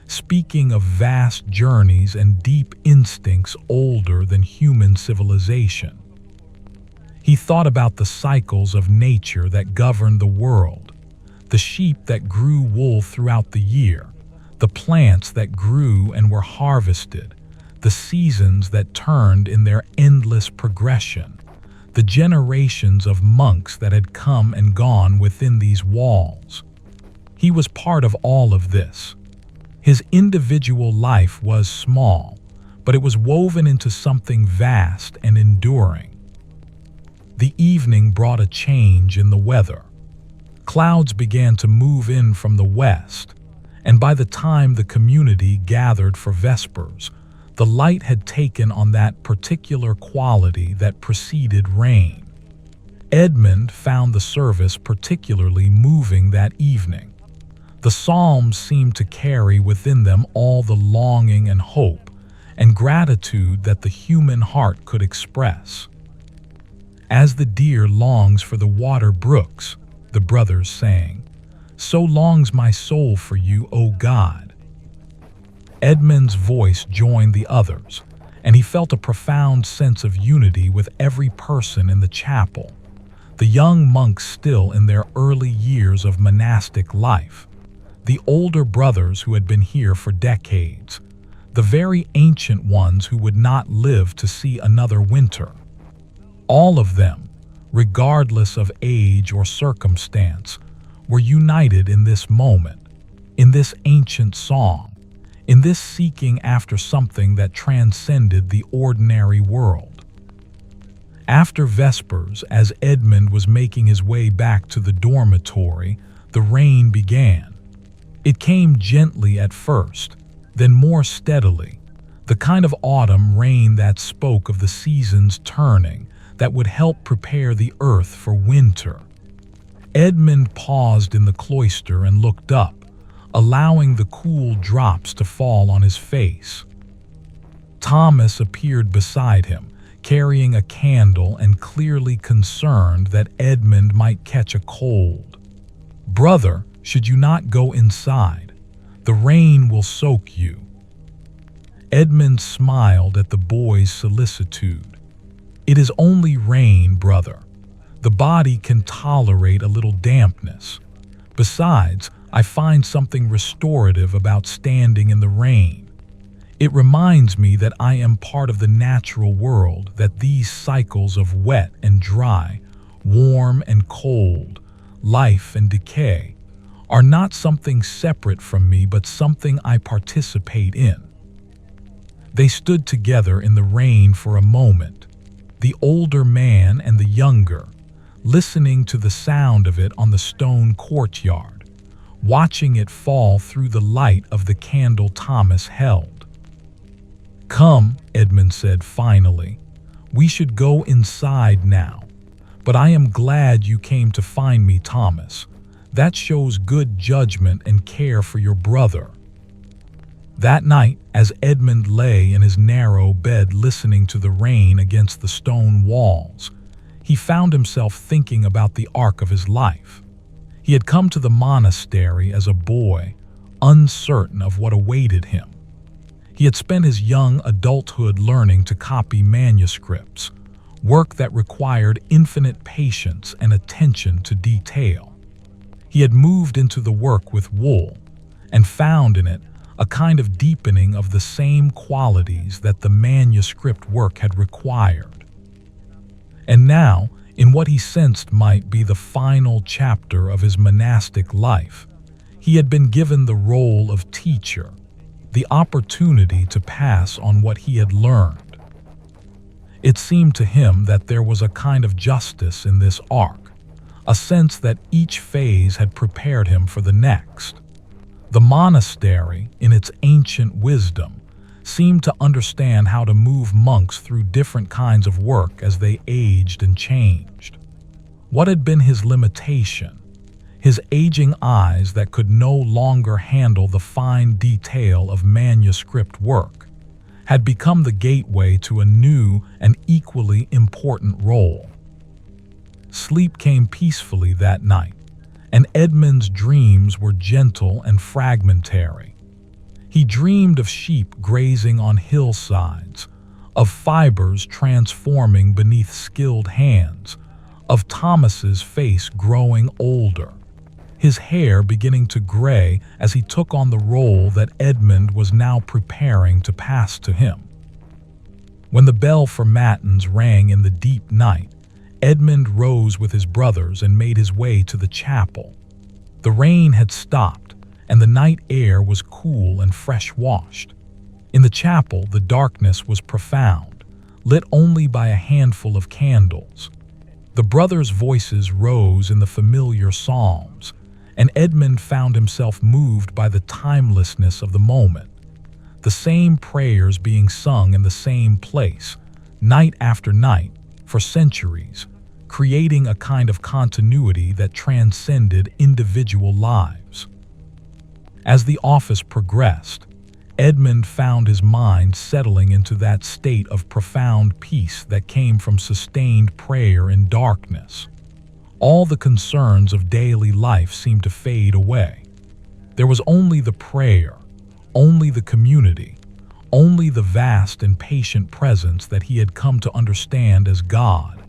speaking of vast journeys and deep instincts older than human civilization. He thought about the cycles of nature that governed the world, the sheep that grew wool throughout the year, the plants that grew and were harvested, the seasons that turned in their endless progression, the generations of monks that had come and gone within these walls. He was part of all of this. His individual life was small, but it was woven into something vast and enduring. The evening brought a change in the weather. Clouds began to move in from the west, and by the time the community gathered for Vespers, the light had taken on that particular quality that preceded rain. Edmund found the service particularly moving that evening. The Psalms seemed to carry within them all the longing and hope and gratitude that the human heart could express. "As the deer longs for the water brooks," the brothers sang, "so longs my soul for you, O God." Edmund's voice joined the others, and he felt a profound sense of unity with every person in the chapel. The young monks still in their early years of monastic life, the older brothers who had been here for decades, the very ancient ones who would not live to see another winter. All of them, regardless of age or circumstance, were united in this moment, in this ancient song, in this seeking after something that transcended the ordinary world. After Vespers, as Edmund was making his way back to the dormitory, the rain began. It came gently at first, then more steadily, the kind of autumn rain that spoke of the seasons turning, that would help prepare the earth for winter. Edmund paused in the cloister and looked up, allowing the cool drops to fall on his face. Thomas appeared beside him, carrying a candle and clearly concerned that Edmund might catch a cold. "Brother, should you not go inside? The rain will soak you." Edmund smiled at the boy's solicitude. "It is only rain, brother. The body can tolerate a little dampness. Besides, I find something restorative about standing in the rain. It reminds me that I am part of the natural world, that these cycles of wet and dry, warm and cold, life and decay, are not something separate from me, but something I participate in." They stood together in the rain for a moment, the older man and the younger, listening to the sound of it on the stone courtyard, watching it fall through the light of the candle Thomas held. "Come," Edmund said finally, "we should go inside now. But I am glad you came to find me, Thomas. That shows good judgment and care for your brother." That night, as Edmund lay in his narrow bed listening to the rain against the stone walls, he found himself thinking about the arc of his life. He had come to the monastery as a boy, uncertain of what awaited him. He had spent his young adulthood learning to copy manuscripts, work that required infinite patience and attention to detail. He had moved into the work with wool, and found in it a kind of deepening of the same qualities that the manuscript work had required. And now, in what he sensed might be the final chapter of his monastic life, he had been given the role of teacher, the opportunity to pass on what he had learned. It seemed to him that there was a kind of justice in this arc, a sense that each phase had prepared him for the next. The monastery, in its ancient wisdom, seemed to understand how to move monks through different kinds of work as they aged and changed. What had been his limitation, his aging eyes that could no longer handle the fine detail of manuscript work, had become the gateway to a new and equally important role. Sleep came peacefully that night, and Edmund's dreams were gentle and fragmentary. He dreamed of sheep grazing on hillsides, of fibers transforming beneath skilled hands, of Thomas's face growing older, his hair beginning to gray as he took on the role that Edmund was now preparing to pass to him. When the bell for matins rang in the deep night, Edmund rose with his brothers and made his way to the chapel. The rain had stopped, and the night air was cool and fresh-washed. In the chapel, the darkness was profound, lit only by a handful of candles. The brothers' voices rose in the familiar psalms, and Edmund found himself moved by the timelessness of the moment. The same prayers being sung in the same place, night after night, for centuries, creating a kind of continuity that transcended individual lives. As the office progressed, Edmund found his mind settling into that state of profound peace that came from sustained prayer in darkness. All the concerns of daily life seemed to fade away. There was only the prayer, only the community, only the vast and patient presence that he had come to understand as God,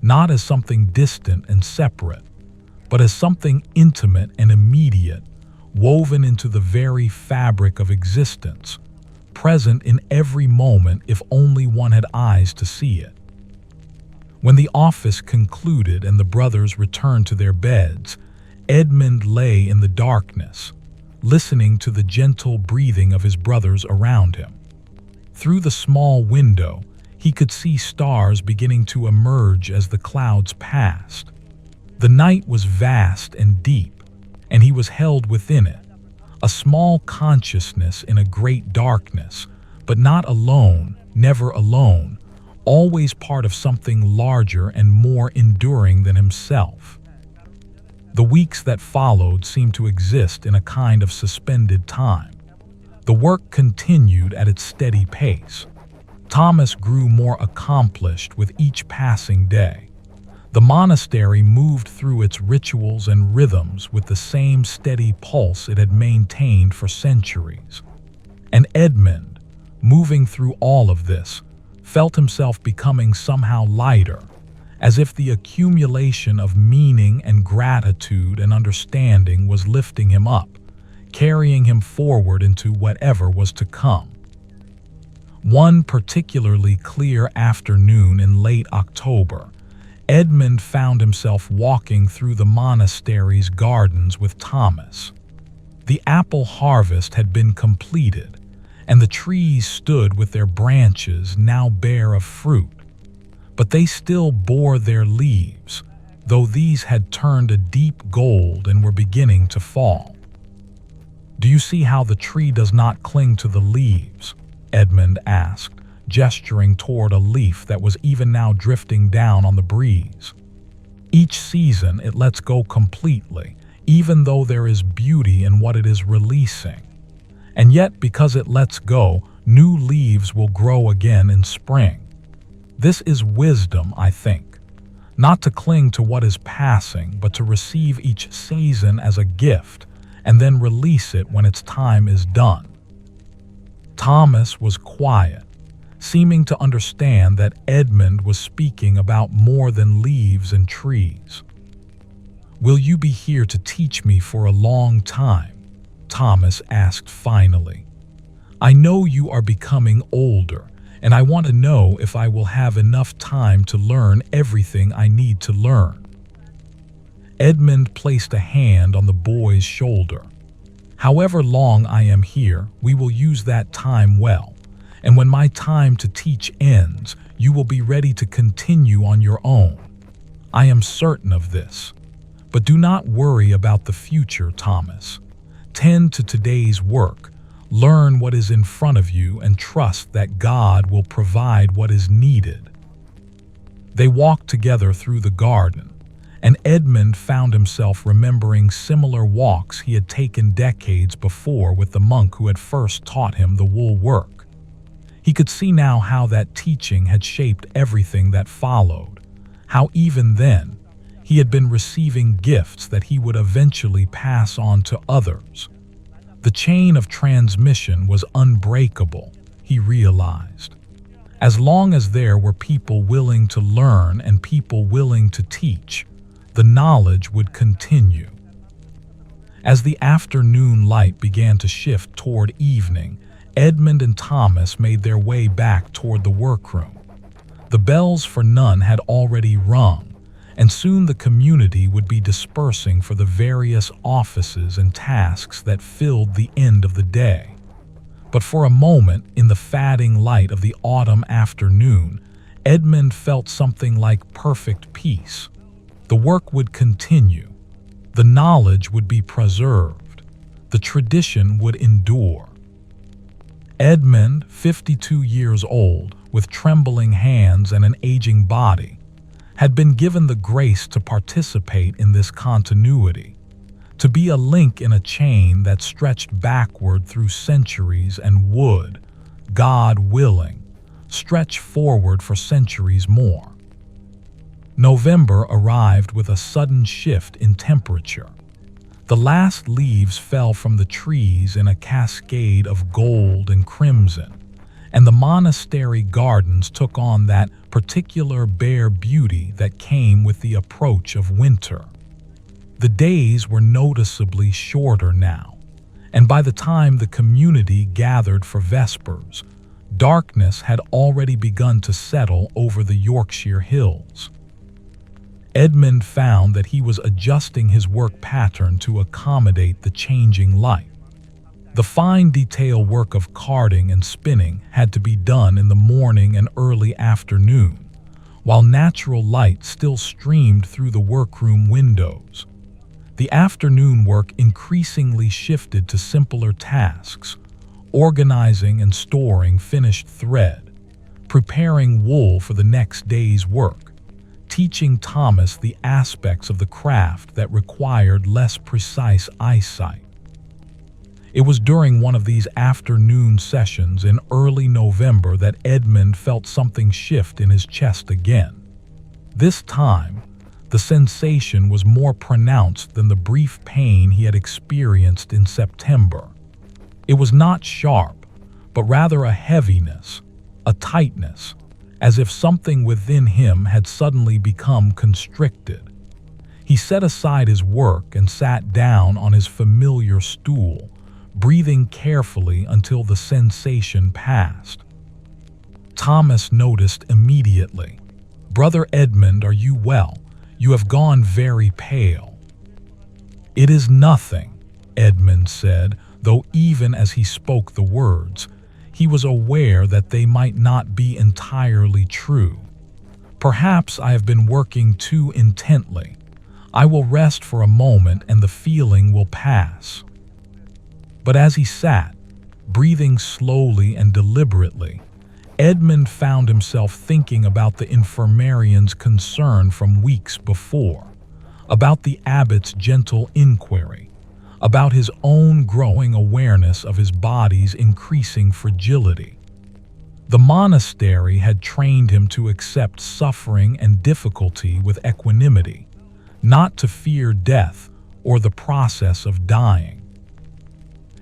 not as something distant and separate, but as something intimate and immediate, woven into the very fabric of existence, present in every moment if only one had eyes to see it. When the office concluded and the brothers returned to their beds, Edmund lay in the darkness, listening to the gentle breathing of his brothers around him. Through the small window, he could see stars beginning to emerge as the clouds passed. The night was vast and deep, and he was held within it, a small consciousness in a great darkness, but not alone, never alone, always part of something larger and more enduring than himself. The weeks that followed seemed to exist in a kind of suspended time. The work continued at its steady pace. Thomas grew more accomplished with each passing day. The monastery moved through its rituals and rhythms with the same steady pulse it had maintained for centuries. And Edmund, moving through all of this, felt himself becoming somehow lighter, as if the accumulation of meaning and gratitude and understanding was lifting him up, carrying him forward into whatever was to come. One particularly clear afternoon in late October, Edmund found himself walking through the monastery's gardens with Thomas. The apple harvest had been completed, and the trees stood with their branches now bare of fruit. But they still bore their leaves, though these had turned a deep gold and were beginning to fall. "Do you see how the tree does not cling to the leaves?" Edmund asked, gesturing toward a leaf that was even now drifting down on the breeze. "Each season it lets go completely, even though there is beauty in what it is releasing. And yet, because it lets go, new leaves will grow again in spring. This is wisdom, I think. Not to cling to what is passing, but to receive each season as a gift, and then release it when its time is done." Thomas was quiet, seeming to understand that Edmund was speaking about more than leaves and trees. "Will you be here to teach me for a long time?" Thomas asked finally. "I know you are becoming older, and I want to know if I will have enough time to learn everything I need to learn." Edmund placed a hand on the boy's shoulder. "However long I am here, we will use that time well, and when my time to teach ends, you will be ready to continue on your own. I am certain of this. But do not worry about the future, Thomas. Tend to today's work, learn what is in front of you, and trust that God will provide what is needed." They walked together through the garden, and Edmund found himself remembering similar walks he had taken decades before with the monk who had first taught him the wool work. He could see now how that teaching had shaped everything that followed, how even then, he had been receiving gifts that he would eventually pass on to others. The chain of transmission was unbreakable, he realized. As long as there were people willing to learn and people willing to teach, the knowledge would continue. As the afternoon light began to shift toward evening, Edmund and Thomas made their way back toward the workroom. The bells for none had already rung, and soon the community would be dispersing for the various offices and tasks that filled the end of the day. But for a moment, in the fading light of the autumn afternoon, Edmund felt something like perfect peace. The work would continue. The knowledge would be preserved. The tradition would endure. Edmund, 52 years old, with trembling hands and an aging body, had been given the grace to participate in this continuity, to be a link in a chain that stretched backward through centuries and would, God willing, stretch forward for centuries more. November arrived with a sudden shift in temperature. The last leaves fell from the trees in a cascade of gold and crimson, and the monastery gardens took on that particular bare beauty that came with the approach of winter. The days were noticeably shorter now, and by the time the community gathered for Vespers, darkness had already begun to settle over the Yorkshire hills. Edmund found that he was adjusting his work pattern to accommodate the changing light. The fine detail work of carding and spinning had to be done in the morning and early afternoon, while natural light still streamed through the workroom windows. The afternoon work increasingly shifted to simpler tasks, organizing and storing finished thread, preparing wool for the next day's work, teaching Thomas the aspects of the craft that required less precise eyesight. It was during one of these afternoon sessions in early November that Edmund felt something shift in his chest again. This time, the sensation was more pronounced than the brief pain he had experienced in September. It was not sharp, but rather a heaviness, a tightness, as if something within him had suddenly become constricted. He set aside his work and sat down on his familiar stool, breathing carefully until the sensation passed. Thomas noticed immediately. "Brother Edmund, are you well? You have gone very pale." "It is nothing," Edmund said, though even as he spoke the words, he was aware that they might not be entirely true. "Perhaps I have been working too intently. I will rest for a moment and the feeling will pass." But as he sat, breathing slowly and deliberately, Edmund found himself thinking about the infirmarian's concern from weeks before, about the abbot's gentle inquiry, about his own growing awareness of his body's increasing fragility. The monastery had trained him to accept suffering and difficulty with equanimity, not to fear death or the process of dying.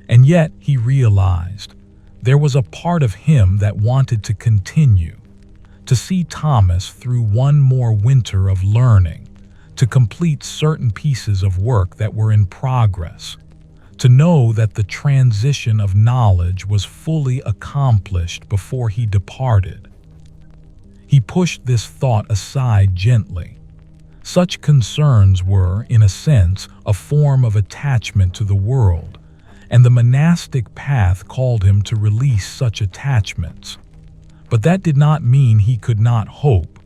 And yet, he realized, there was a part of him that wanted to continue, to see Thomas through one more winter of learning, to complete certain pieces of work that were in progress, to know that the transition of knowledge was fully accomplished before he departed. He pushed this thought aside gently. Such concerns were, in a sense, a form of attachment to the world, and the monastic path called him to release such attachments. But that did not mean he could not hope,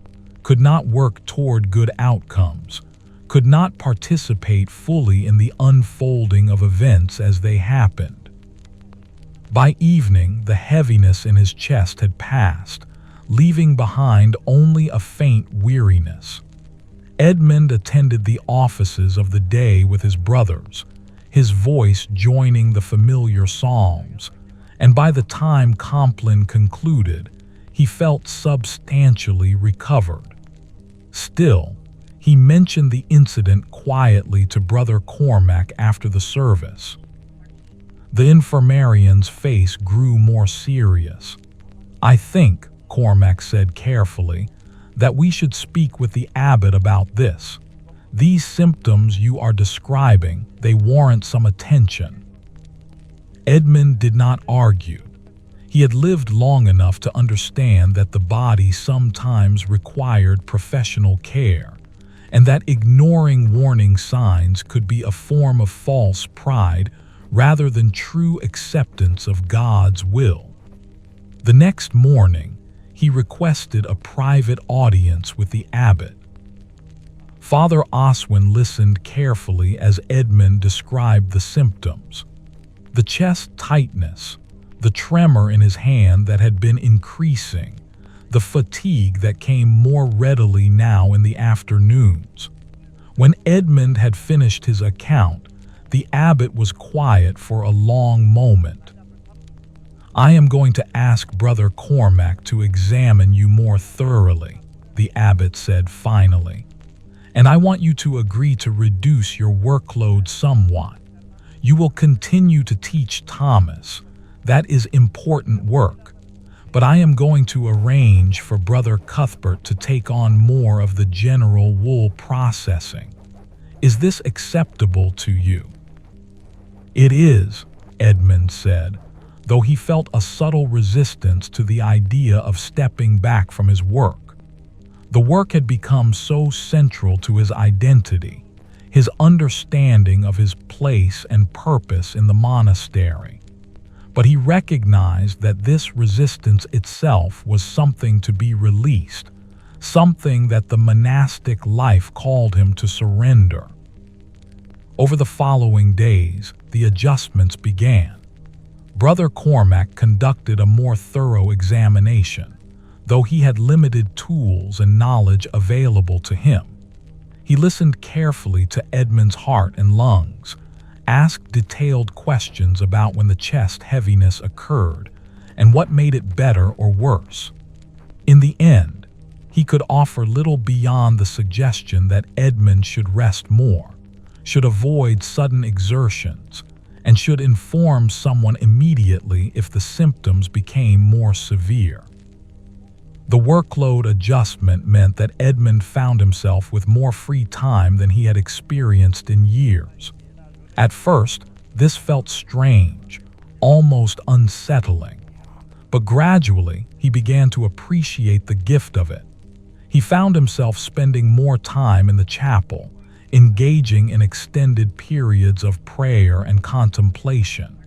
could not work toward good outcomes, could not participate fully in the unfolding of events as they happened. By evening, the heaviness in his chest had passed, leaving behind only a faint weariness. Edmund attended the offices of the day with his brothers, his voice joining the familiar psalms, and by the time Compline concluded, he felt substantially recovered. Still, he mentioned the incident quietly to Brother Cormac after the service. The infirmarian's face grew more serious. "I think," Cormac said carefully, "that we should speak with the abbot about this. These symptoms you are describing, they warrant some attention." Edmund did not argue. He had lived long enough to understand that the body sometimes required professional care, and that ignoring warning signs could be a form of false pride rather than true acceptance of God's will. The next morning, he requested a private audience with the abbot. Father Oswin listened carefully as Edmund described the symptoms. The chest tightness, the tremor in his hand that had been increasing, the fatigue that came more readily now in the afternoons. When Edmund had finished his account, the abbot was quiet for a long moment. "I am going to ask Brother Cormac to examine you more thoroughly," the abbot said finally. "And I want you to agree to reduce your workload somewhat. You will continue to teach Thomas. That is important work. But I am going to arrange for Brother Cuthbert to take on more of the general wool processing. Is this acceptable to you?" "It is," Edmund said, though he felt a subtle resistance to the idea of stepping back from his work. The work had become so central to his identity, his understanding of his place and purpose in the monastery. But he recognized that this resistance itself was something to be released, something that the monastic life called him to surrender. Over the following days, the adjustments began. Brother Cormac conducted a more thorough examination, though he had limited tools and knowledge available to him. He listened carefully to Edmund's heart and lungs, asked detailed questions about when the chest heaviness occurred and what made it better or worse. In the end, he could offer little beyond the suggestion that Edmund should rest more, should avoid sudden exertions, and should inform someone immediately if the symptoms became more severe. The workload adjustment meant that Edmund found himself with more free time than he had experienced in years. At first, this felt strange, almost unsettling. But gradually, he began to appreciate the gift of it. He found himself spending more time in the chapel, engaging in extended periods of prayer and contemplation.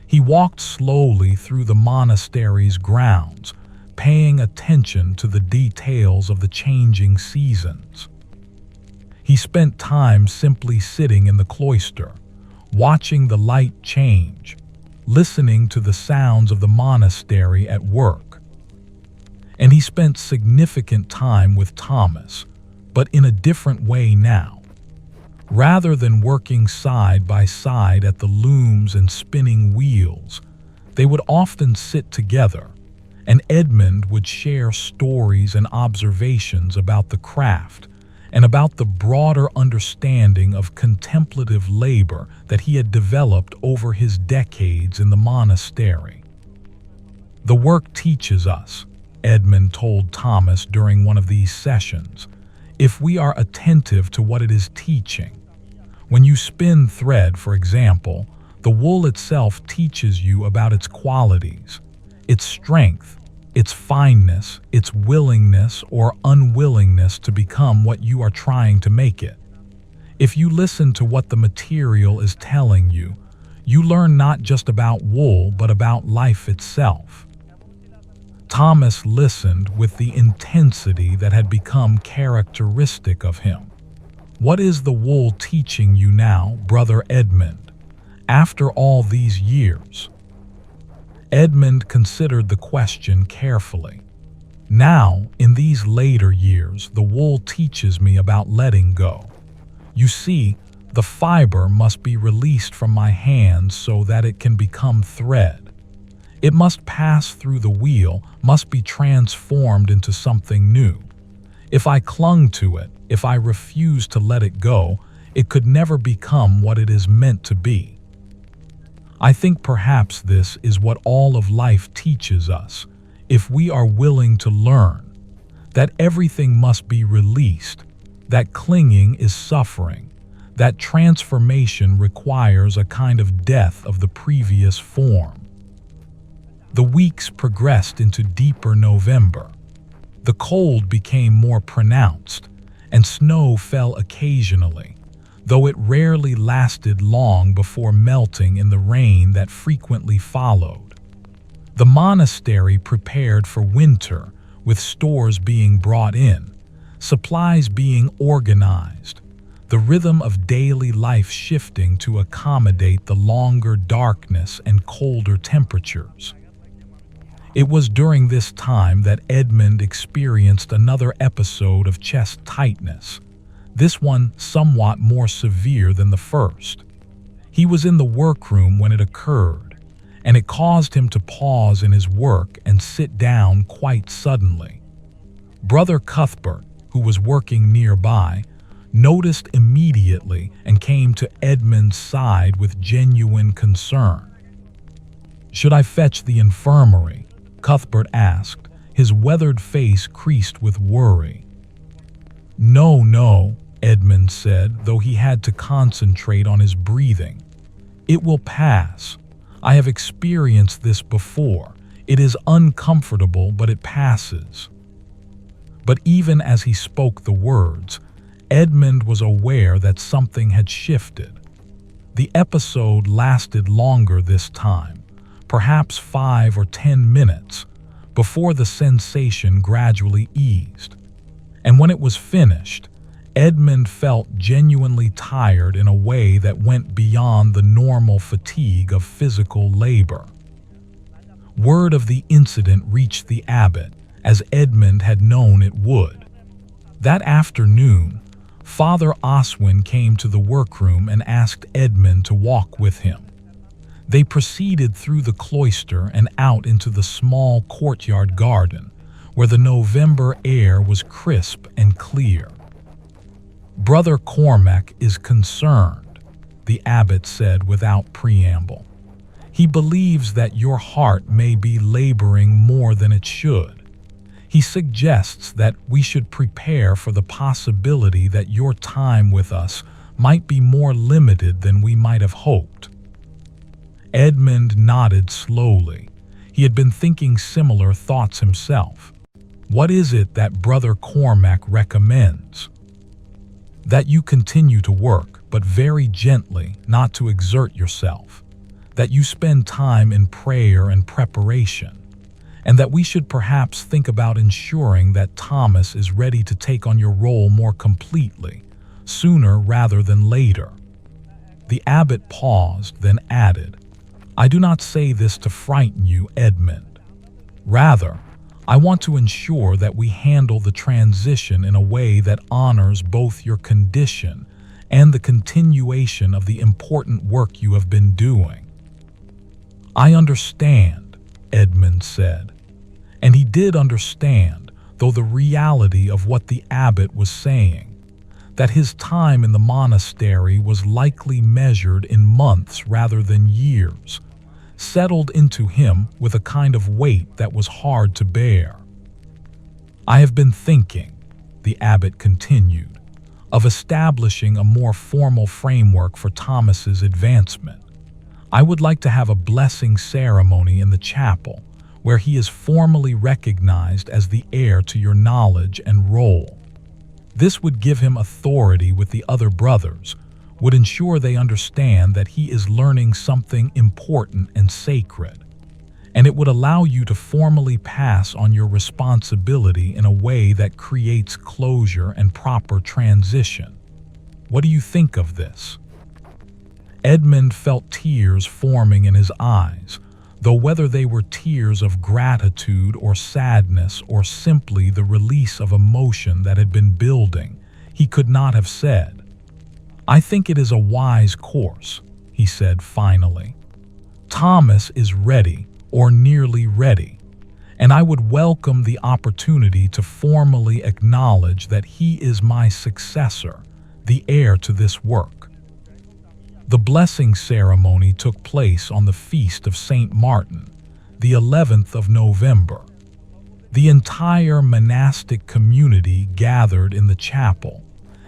He walked slowly through the monastery's grounds, paying attention to the details of the changing seasons. He spent time simply sitting in the cloister, watching the light change, listening to the sounds of the monastery at work. And he spent significant time with Thomas, but in a different way now. Rather than working side by side at the looms and spinning wheels, they would often sit together, and Edmund would share stories and observations about the craft and about the broader understanding of contemplative labor that he had developed over his decades in the monastery. "The work teaches us," Edmund told Thomas during one of these sessions, "if we are attentive to what it is teaching. When you spin thread, for example, the wool itself teaches you about its qualities, its strength, its fineness, its willingness or unwillingness to become what you are trying to make it. If you listen to what the material is telling you, you learn not just about wool but about life itself." Thomas listened with the intensity that had become characteristic of him. "What is the wool teaching you now, Brother Edmund, after all these years?" Edmund considered the question carefully. "Now, in these later years, the wool teaches me about letting go. You see, the fiber must be released from my hands so that it can become thread. It must pass through the wheel, must be transformed into something new. If I clung to it, if I refused to let it go, it could never become what it is meant to be. I think perhaps this is what all of life teaches us, if we are willing to learn, that everything must be released, that clinging is suffering, that transformation requires a kind of death of the previous form." The weeks progressed into deeper November. The cold became more pronounced, and snow fell occasionally, though it rarely lasted long before melting in the rain that frequently followed. The monastery prepared for winter, with stores being brought in, supplies being organized, the rhythm of daily life shifting to accommodate the longer darkness and colder temperatures. It was during this time that Edmund experienced another episode of chest tightness, this one somewhat more severe than the first. He was in the workroom when it occurred, and it caused him to pause in his work and sit down quite suddenly. Brother Cuthbert, who was working nearby, noticed immediately and came to Edmund's side with genuine concern. "Should I fetch the infirmary?" Cuthbert asked, his weathered face creased with worry. "No, no," Edmund said, though he had to concentrate on his breathing. "It will pass. I have experienced this before. It is uncomfortable, but it passes." But even as he spoke the words, Edmund was aware that something had shifted. The episode lasted longer this time, perhaps 5 or 10 minutes, before the sensation gradually eased. And when it was finished, Edmund felt genuinely tired in a way that went beyond the normal fatigue of physical labor. Word of the incident reached the abbot, as Edmund had known it would. That afternoon, Father Oswin came to the workroom and asked Edmund to walk with him. They proceeded through the cloister and out into the small courtyard garden, where the November air was crisp and clear. "Brother Cormac is concerned," the abbot said without preamble. "He believes that your heart may be laboring more than it should. He suggests that we should prepare for the possibility that your time with us might be more limited than we might have hoped." Edmund nodded slowly. He had been thinking similar thoughts himself. "What is it that Brother Cormac recommends?" "That you continue to work, but very gently, not to exert yourself. That you spend time in prayer and preparation. And that we should perhaps think about ensuring that Thomas is ready to take on your role more completely, sooner rather than later." The abbot paused, then added, "I do not say this to frighten you, Edmund. Rather, I want to ensure that we handle the transition in a way that honors both your condition and the continuation of the important work you have been doing." "I understand," Edmund said. And he did understand, though the reality of what the abbot was saying, that his time in the monastery was likely measured in months rather than years, settled into him with a kind of weight that was hard to bear. "I have been thinking," the abbot continued, "of establishing a more formal framework for Thomas's advancement. I would like to have a blessing ceremony in the chapel, where he is formally recognized as the heir to your knowledge and role. This would give him authority with the other brothers, would ensure they understand that he is learning something important and sacred, and it would allow you to formally pass on your responsibility in a way that creates closure and proper transition. What do you think of this?" Edmund felt tears forming in his eyes, though whether they were tears of gratitude or sadness or simply the release of emotion that had been building, he could not have said. "I think it is a wise course," he said finally. "Thomas is ready, or nearly ready, and I would welcome the opportunity to formally acknowledge that he is my successor, the heir to this work." The blessing ceremony took place on the feast of St. Martin, the 11th of November. The entire monastic community gathered in the chapel,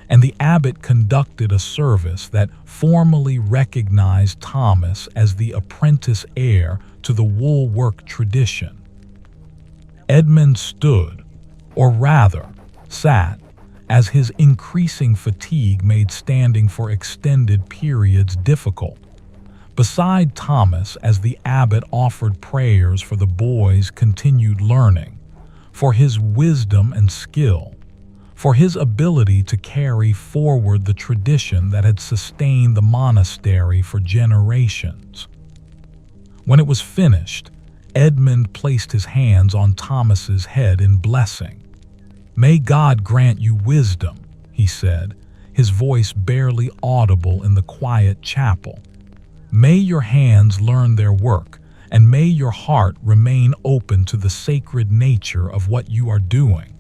and the abbot conducted a service that formally recognized Thomas as the apprentice heir to the wool work tradition. Edmund stood, or rather, sat, as his increasing fatigue made standing for extended periods difficult, beside Thomas as the abbot offered prayers for the boy's continued learning, for his wisdom and skill, for his ability to carry forward the tradition that had sustained the monastery for generations. When it was finished, Edmund placed his hands on Thomas's head in blessing. "May God grant you wisdom," he said, his voice barely audible in the quiet chapel. "May your hands learn their work, and may your heart remain open to the sacred nature of what you are doing.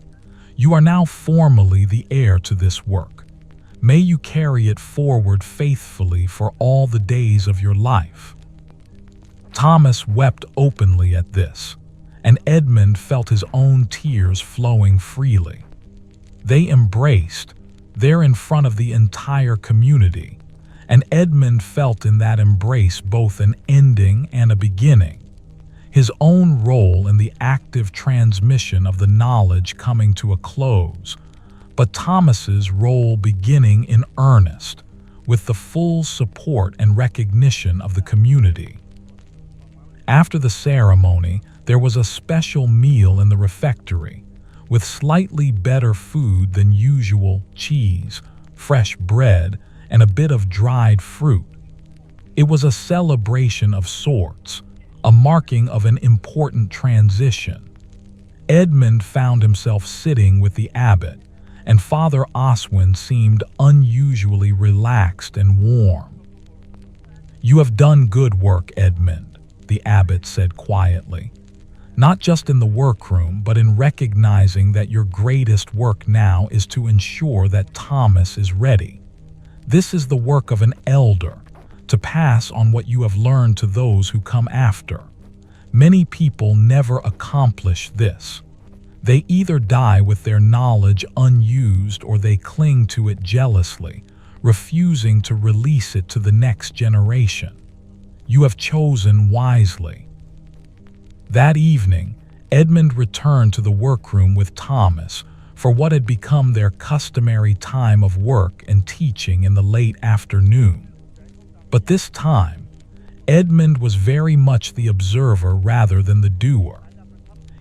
You are now formally the heir to this work. May you carry it forward faithfully for all the days of your life." Thomas wept openly at this, and Edmund felt his own tears flowing freely. They embraced, there in front of the entire community, and Edmund felt in that embrace both an ending and a beginning, his own role in the active transmission of the knowledge coming to a close, but Thomas's role beginning in earnest, with the full support and recognition of the community. After the ceremony, there was a special meal in the refectory, with slightly better food than usual: cheese, fresh bread, and a bit of dried fruit. It was a celebration of sorts, a marking of an important transition. Edmund found himself sitting with the abbot, and Father Oswin seemed unusually relaxed and warm. "You have done good work, Edmund," the abbot said quietly. "Not just in the workroom, but in recognizing that your greatest work now is to ensure that Thomas is ready. This is the work of an elder, to pass on what you have learned to those who come after. Many people never accomplish this. They either die with their knowledge unused or they cling to it jealously, refusing to release it to the next generation. You have chosen wisely. That evening, Edmund returned to the workroom with Thomas for what had become their customary time of work and teaching in the late afternoon. But this time, Edmund was very much the observer rather than the doer.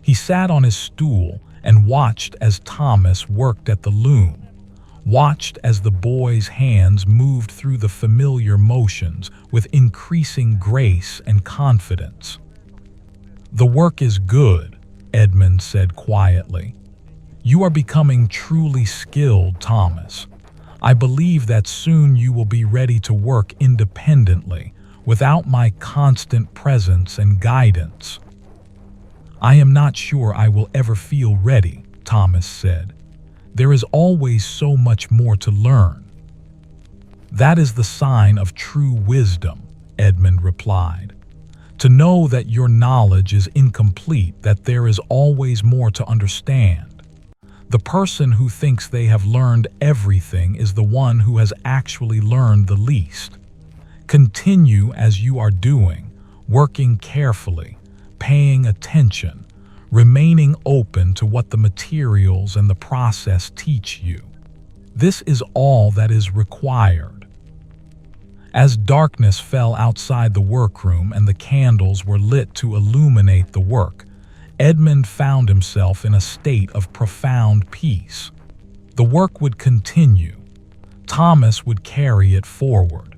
He sat on his stool and watched as Thomas worked at the loom, watched as the boy's hands moved through the familiar motions with increasing grace and confidence. "The work is good," Edmund said quietly. "You are becoming truly skilled, Thomas. I believe that soon you will be ready to work independently, without my constant presence and guidance." "I am not sure I will ever feel ready," Thomas said. "There is always so much more to learn." "That is the sign of true wisdom," Edmund replied. "To know that your knowledge is incomplete, that there is always more to understand. The person who thinks they have learned everything is the one who has actually learned the least. Continue as you are doing, working carefully, paying attention, remaining open to what the materials and the process teach you. This is all that is required." As darkness fell outside the workroom and the candles were lit to illuminate the work, Edmund found himself in a state of profound peace. The work would continue. Thomas would carry it forward.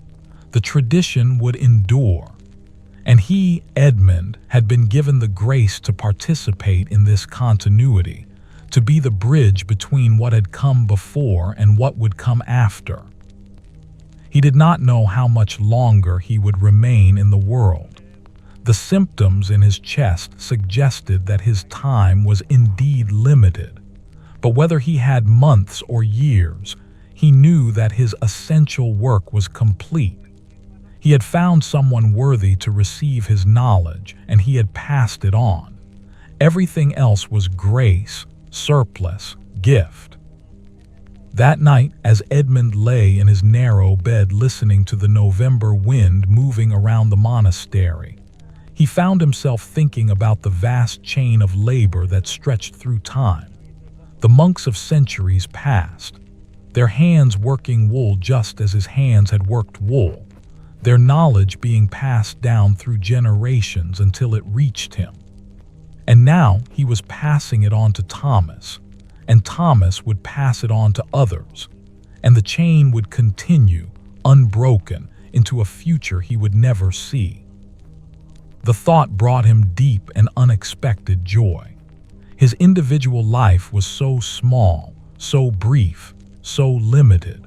The tradition would endure. And he, Edmund, had been given the grace to participate in this continuity, to be the bridge between what had come before and what would come after. He did not know how much longer he would remain in the world. The symptoms in his chest suggested that his time was indeed limited. But whether he had months or years, he knew that his essential work was complete. He had found someone worthy to receive his knowledge, and he had passed it on. Everything else was grace, surplus, gift. That night, as Edmund lay in his narrow bed listening to the November wind moving around the monastery, he found himself thinking about the vast chain of labor that stretched through time. The monks of centuries past, their hands working wool just as his hands had worked wool, their knowledge being passed down through generations until it reached him. And now he was passing it on to Thomas, and Thomas would pass it on to others, and the chain would continue, unbroken, into a future he would never see. The thought brought him deep and unexpected joy. His individual life was so small, so brief, so limited.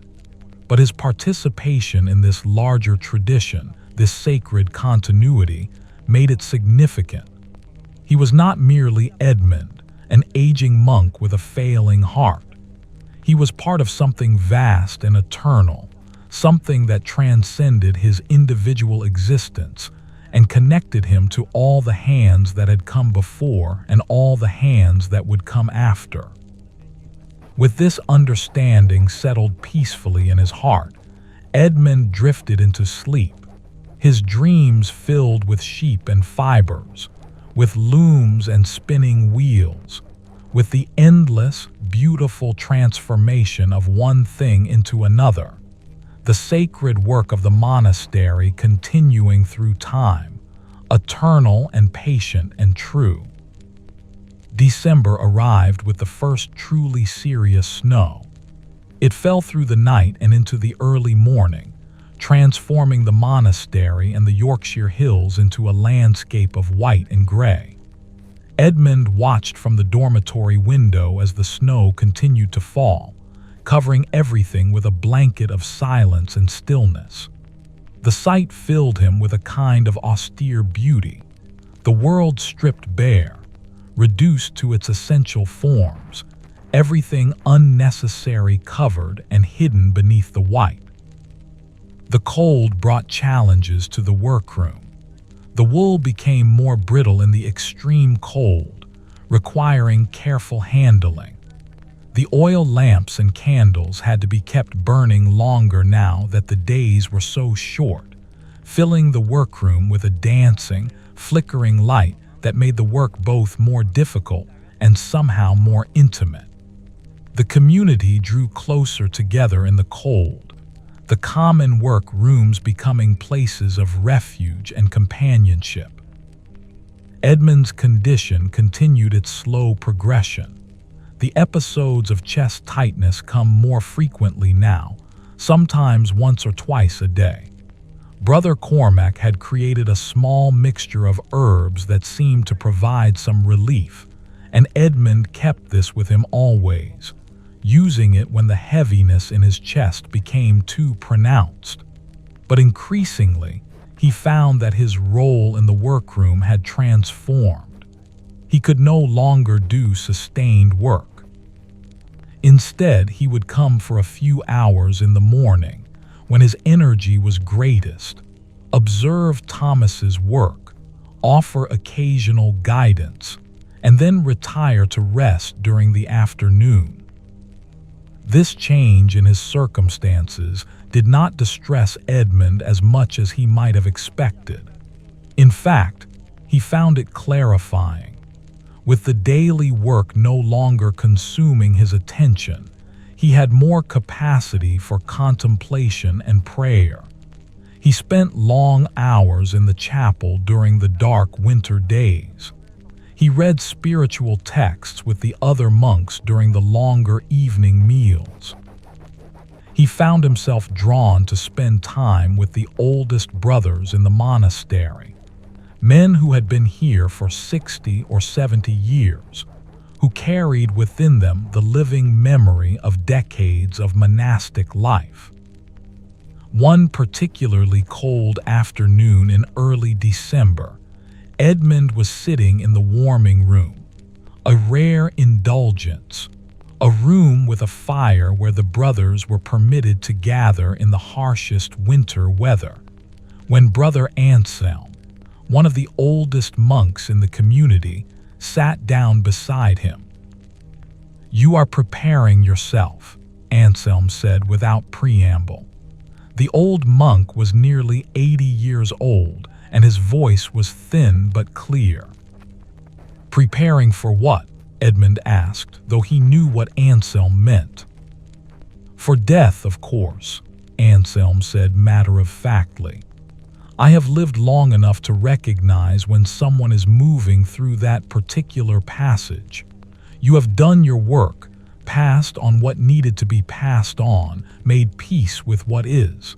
But his participation in this larger tradition, this sacred continuity, made it significant. He was not merely Edmund, an aging monk with a failing heart. He was part of something vast and eternal, something that transcended his individual existence and connected him to all the hands that had come before and all the hands that would come after. With this understanding settled peacefully in his heart, Edmund drifted into sleep, his dreams filled with sheep and fibers, with looms and spinning wheels, with the endless, beautiful transformation of one thing into another, the sacred work of the monastery continuing through time, eternal and patient and true. December arrived with the first truly serious snow. It fell through the night and into the early morning, transforming the monastery and the Yorkshire hills into a landscape of white and gray. Edmund watched from the dormitory window as the snow continued to fall, covering everything with a blanket of silence and stillness. The sight filled him with a kind of austere beauty, the world stripped bare, reduced to its essential forms, everything unnecessary covered and hidden beneath the white. The cold brought challenges to the workroom. The wool became more brittle in the extreme cold, requiring careful handling. The oil lamps and candles had to be kept burning longer now that the days were so short, filling the workroom with a dancing, flickering light that made the work both more difficult and somehow more intimate. The community drew closer together in the cold, the common work rooms becoming places of refuge and companionship. Edmund's condition continued its slow progression. The episodes of chest tightness come more frequently now, sometimes once or twice a day. Brother Cormac had created a small mixture of herbs that seemed to provide some relief, and Edmund kept this with him always, using it when the heaviness in his chest became too pronounced. But increasingly, he found that his role in the workroom had transformed. He could no longer do sustained work. Instead, he would come for a few hours in the morning, when his energy was greatest, observe Thomas's work, offer occasional guidance, and then retire to rest during the afternoon. This change in his circumstances did not distress Edmund as much as he might have expected. In fact, he found it clarifying. With the daily work no longer consuming his attention, he had more capacity for contemplation and prayer. He spent long hours in the chapel during the dark winter days. He read spiritual texts with the other monks during the longer evening meals. He found himself drawn to spend time with the oldest brothers in the monastery, men who had been here for 60 or 70 years, who carried within them the living memory of decades of monastic life. One particularly cold afternoon in early December, Edmund was sitting in the warming room, a rare indulgence, a room with a fire where the brothers were permitted to gather in the harshest winter weather, when Brother Anselm, one of the oldest monks in the community, sat down beside him. "You are preparing yourself," Anselm said without preamble. The old monk was nearly 80 years old, and his voice was thin but clear. "Preparing for what?" Edmund asked, though he knew what Anselm meant. "For death, of course," Anselm said matter-of-factly. "I have lived long enough to recognize when someone is moving through that particular passage. You have done your work, passed on what needed to be passed on, made peace with what is.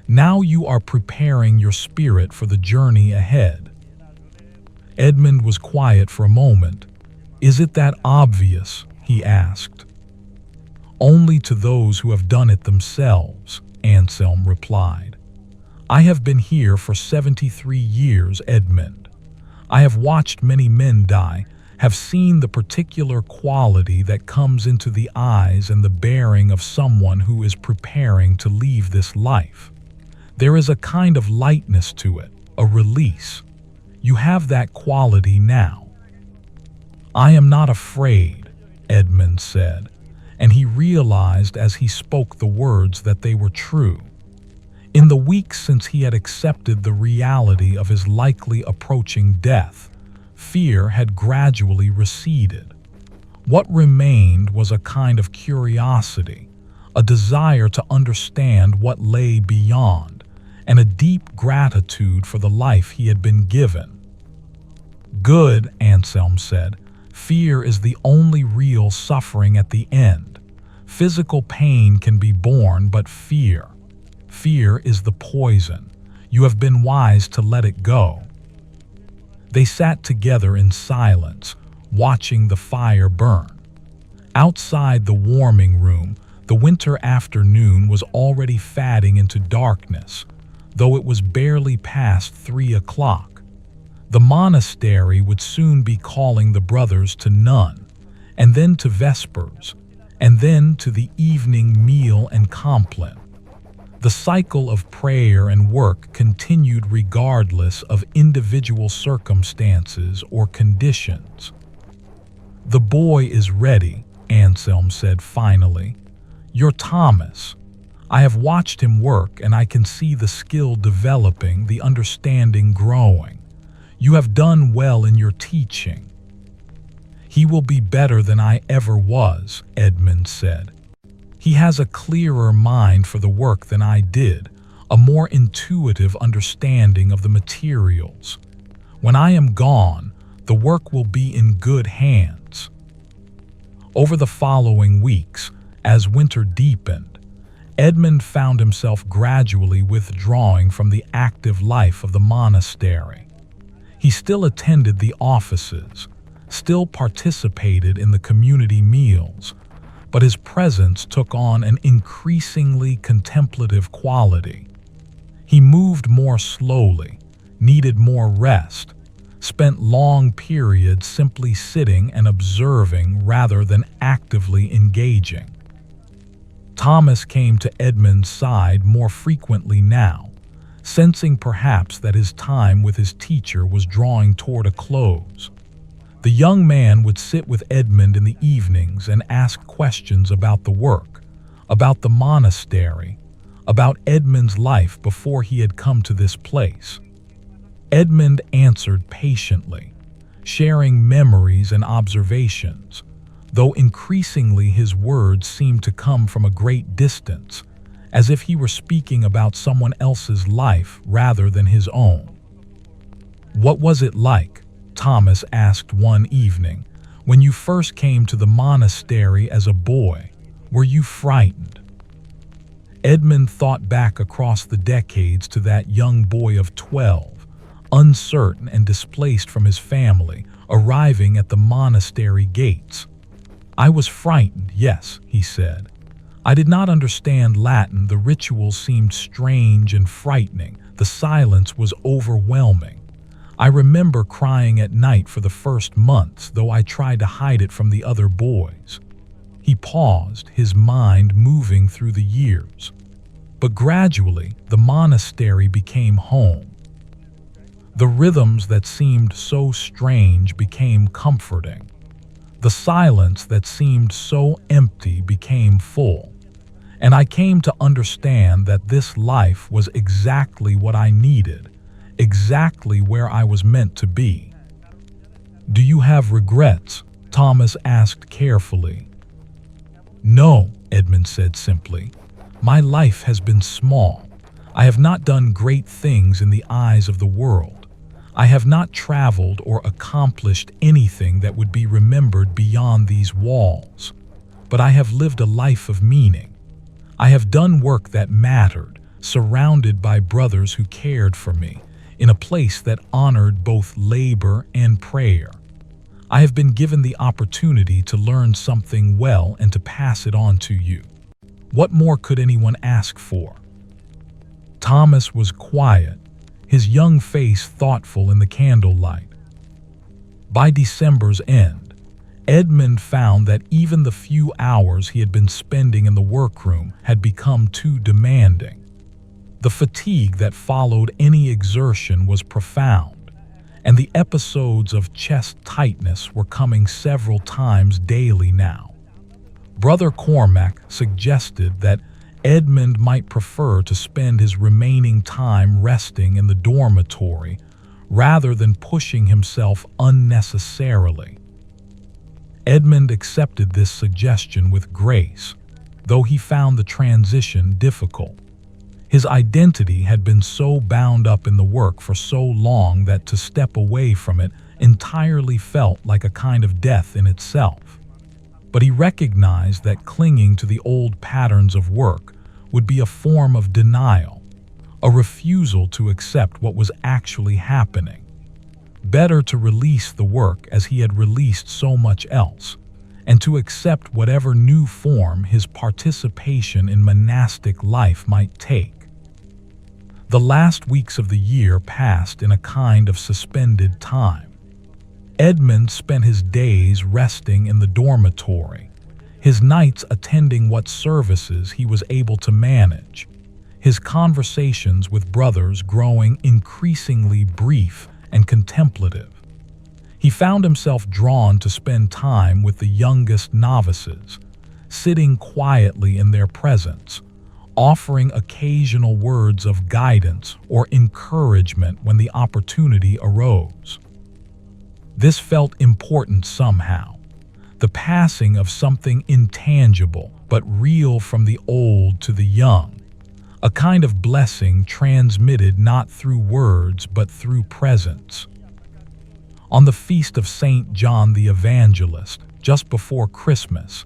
Now you are preparing your spirit for the journey ahead." Edmund was quiet for a moment. "Is it that obvious?" he asked. "Only to those who have done it themselves," Anselm replied. "I have been here for 73 years, Edmund. I have watched many men die, have seen the particular quality that comes into the eyes and the bearing of someone who is preparing to leave this life. There is a kind of lightness to it, a release. You have that quality now." "I am not afraid," Edmund said, and he realized as he spoke the words that they were true. In the weeks since he had accepted the reality of his likely approaching death, fear had gradually receded. What remained was a kind of curiosity, a desire to understand what lay beyond, and a deep gratitude for the life he had been given. "Good," Anselm said. "Fear is the only real suffering at the end. Physical pain can be borne, but fear is the poison. You have been wise to let it go." They sat together in silence, watching the fire burn. Outside the warming room, the winter afternoon was already fading into darkness, though it was barely past 3 o'clock. The monastery would soon be calling the brothers to none, and then to vespers, and then to the evening meal and compline. The cycle of prayer and work continued regardless of individual circumstances or conditions. "The boy is ready," Anselm said finally. "You're Thomas. I have watched him work and I can see the skill developing, the understanding growing. You have done well in your teaching." "He will be better than I ever was," Edmund said. "He has a clearer mind for the work than I did, a more intuitive understanding of the materials. When I am gone, the work will be in good hands." Over the following weeks, as winter deepened, Edmund found himself gradually withdrawing from the active life of the monastery. He still attended the offices, still participated in the community meals, but his presence took on an increasingly contemplative quality. He moved more slowly, needed more rest, spent long periods simply sitting and observing rather than actively engaging. Thomas came to Edmund's side more frequently now, sensing perhaps that his time with his teacher was drawing toward a close. The young man would sit with Edmund in the evenings and ask questions about the work, about the monastery, about Edmund's life before he had come to this place. Edmund answered patiently, sharing memories and observations, though increasingly his words seemed to come from a great distance, as if he were speaking about someone else's life rather than his own. "What was it like," Thomas asked one evening, "when you first came to the monastery as a boy? Were you frightened?" Edmund thought back across the decades to that young boy of 12, uncertain and displaced from his family, arriving at the monastery gates. "I was frightened, yes," he said. "I did not understand Latin, the rituals seemed strange and frightening, the silence was overwhelming. I remember crying at night for the first months, though I tried to hide it from the other boys." He paused, his mind moving through the years. But gradually, the monastery became home. The rhythms that seemed so strange became comforting. The silence that seemed so empty became full. And I came to understand that this life was exactly what I needed, exactly where I was meant to be. "Do you have regrets?" Thomas asked carefully. "No," Edmund said simply. "My life has been small. I have not done great things in the eyes of the world. I have not traveled or accomplished anything that would be remembered beyond these walls. But I have lived a life of meaning. I have done work that mattered, surrounded by brothers who cared for me, in a place that honored both labor and prayer. I have been given the opportunity to learn something well and to pass it on to you. What more could anyone ask for?" Thomas was quiet, his young face thoughtful in the candlelight. By December's end, Edmund found that even the few hours he had been spending in the workroom had become too demanding. The fatigue that followed any exertion was profound, and the episodes of chest tightness were coming several times daily now. Brother Cormac suggested that Edmund might prefer to spend his remaining time resting in the dormitory rather than pushing himself unnecessarily. Edmund accepted this suggestion with grace, though he found the transition difficult. His identity had been so bound up in the work for so long that to step away from it entirely felt like a kind of death in itself. But he recognized that clinging to the old patterns of work would be a form of denial, a refusal to accept what was actually happening. Better to release the work as he had released so much else, and to accept whatever new form his participation in monastic life might take. The last weeks of the year passed in a kind of suspended time. Edmund spent his days resting in the dormitory, his nights attending what services he was able to manage, his conversations with brothers growing increasingly brief and contemplative. He found himself drawn to spend time with the youngest novices, sitting quietly in their presence, offering occasional words of guidance or encouragement when the opportunity arose. This felt important somehow, the passing of something intangible but real from the old to the young, a kind of blessing transmitted not through words but through presence. On the feast of Saint John the Evangelist, just before Christmas,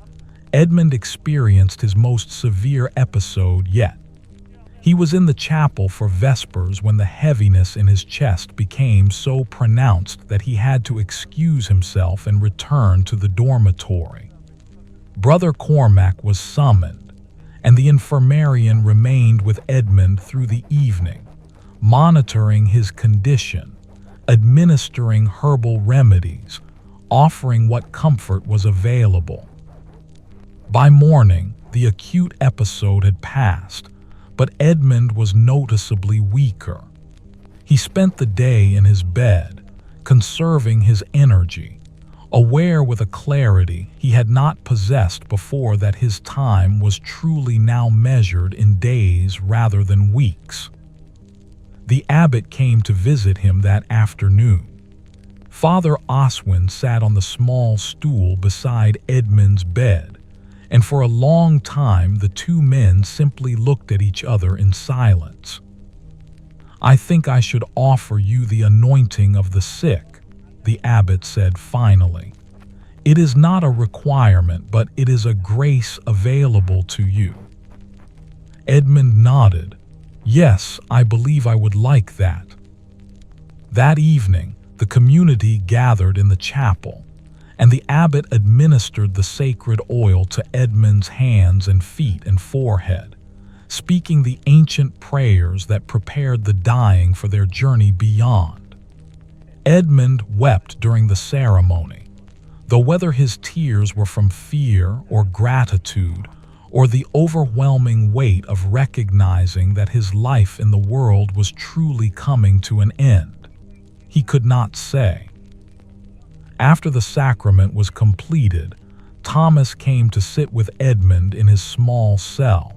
Edmund experienced his most severe episode yet. He was in the chapel for Vespers when the heaviness in his chest became so pronounced that he had to excuse himself and return to the dormitory. Brother Cormac was summoned, and the infirmarian remained with Edmund through the evening, monitoring his condition, administering herbal remedies, offering what comfort was available. By morning, the acute episode had passed, but Edmund was noticeably weaker. He spent the day in his bed, conserving his energy, aware with a clarity he had not possessed before that his time was truly now measured in days rather than weeks. The abbot came to visit him that afternoon. Father Oswin sat on the small stool beside Edmund's bed, and for a long time the two men simply looked at each other in silence. "I think I should offer you the anointing of the sick," the abbot said finally. "It is not a requirement, but it is a grace available to you." Edmund nodded. "Yes, I believe I would like that." That evening, the community gathered in the chapel, and the abbot administered the sacred oil to Edmund's hands and feet and forehead, speaking the ancient prayers that prepared the dying for their journey beyond. Edmund wept during the ceremony, though whether his tears were from fear or gratitude or the overwhelming weight of recognizing that his life in the world was truly coming to an end, he could not say. After the sacrament was completed, Thomas came to sit with Edmund in his small cell.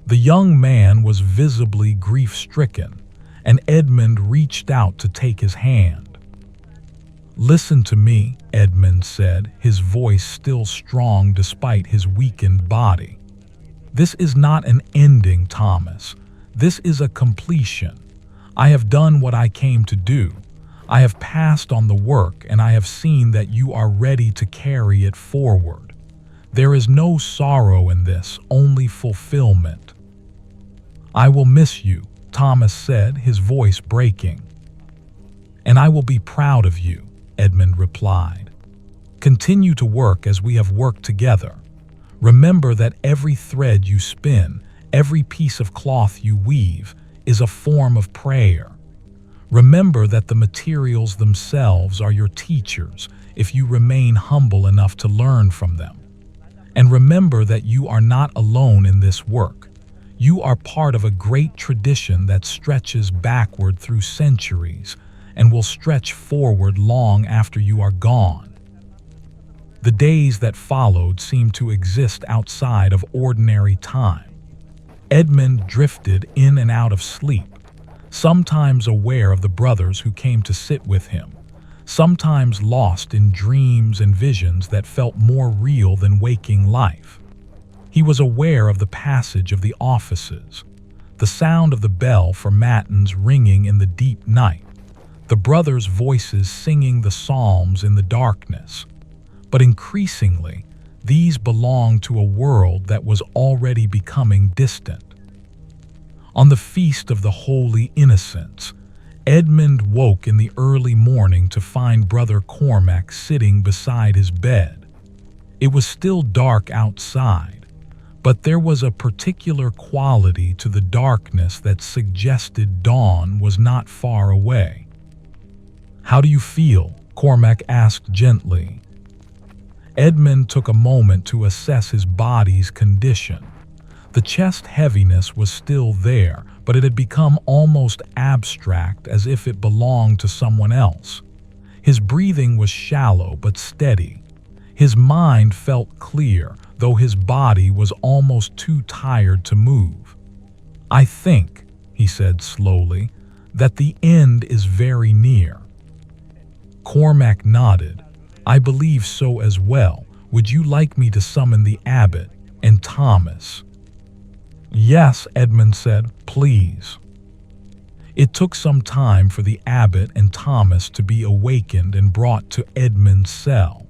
The young man was visibly grief-stricken, and Edmund reached out to take his hand. "Listen to me," Edmund said, his voice still strong despite his weakened body. "This is not an ending, Thomas. This is a completion. I have done what I came to do. I have passed on the work, and I have seen that you are ready to carry it forward. There is no sorrow in this, only fulfillment." "I will miss you," Thomas said, his voice breaking. "And I will be proud of you," Edmund replied. "Continue to work as we have worked together. Remember that every thread you spin, every piece of cloth you weave, is a form of prayer. Remember that the materials themselves are your teachers if you remain humble enough to learn from them. And remember that you are not alone in this work. You are part of a great tradition that stretches backward through centuries and will stretch forward long after you are gone." The days that followed seemed to exist outside of ordinary time. Edmund drifted in and out of sleep, sometimes aware of the brothers who came to sit with him, sometimes lost in dreams and visions that felt more real than waking life. He was aware of the passage of the offices, the sound of the bell for matins ringing in the deep night, the brothers' voices singing the psalms in the darkness. But increasingly, these belonged to a world that was already becoming distant. On the feast of the Holy Innocents, Edmund woke in the early morning to find Brother Cormac sitting beside his bed. It was still dark outside, but there was a particular quality to the darkness that suggested dawn was not far away. "How do you feel?" Cormac asked gently. Edmund took a moment to assess his body's condition. The chest heaviness was still there, but it had become almost abstract, as if it belonged to someone else. His breathing was shallow but steady. His mind felt clear, though his body was almost too tired to move. "I think," he said slowly, "that the end is very near." Cormac nodded. "I believe so as well. Would you like me to summon the abbot and Thomas?" "Yes," Edmund said, "please." It took some time for the abbot and Thomas to be awakened and brought to Edmund's cell.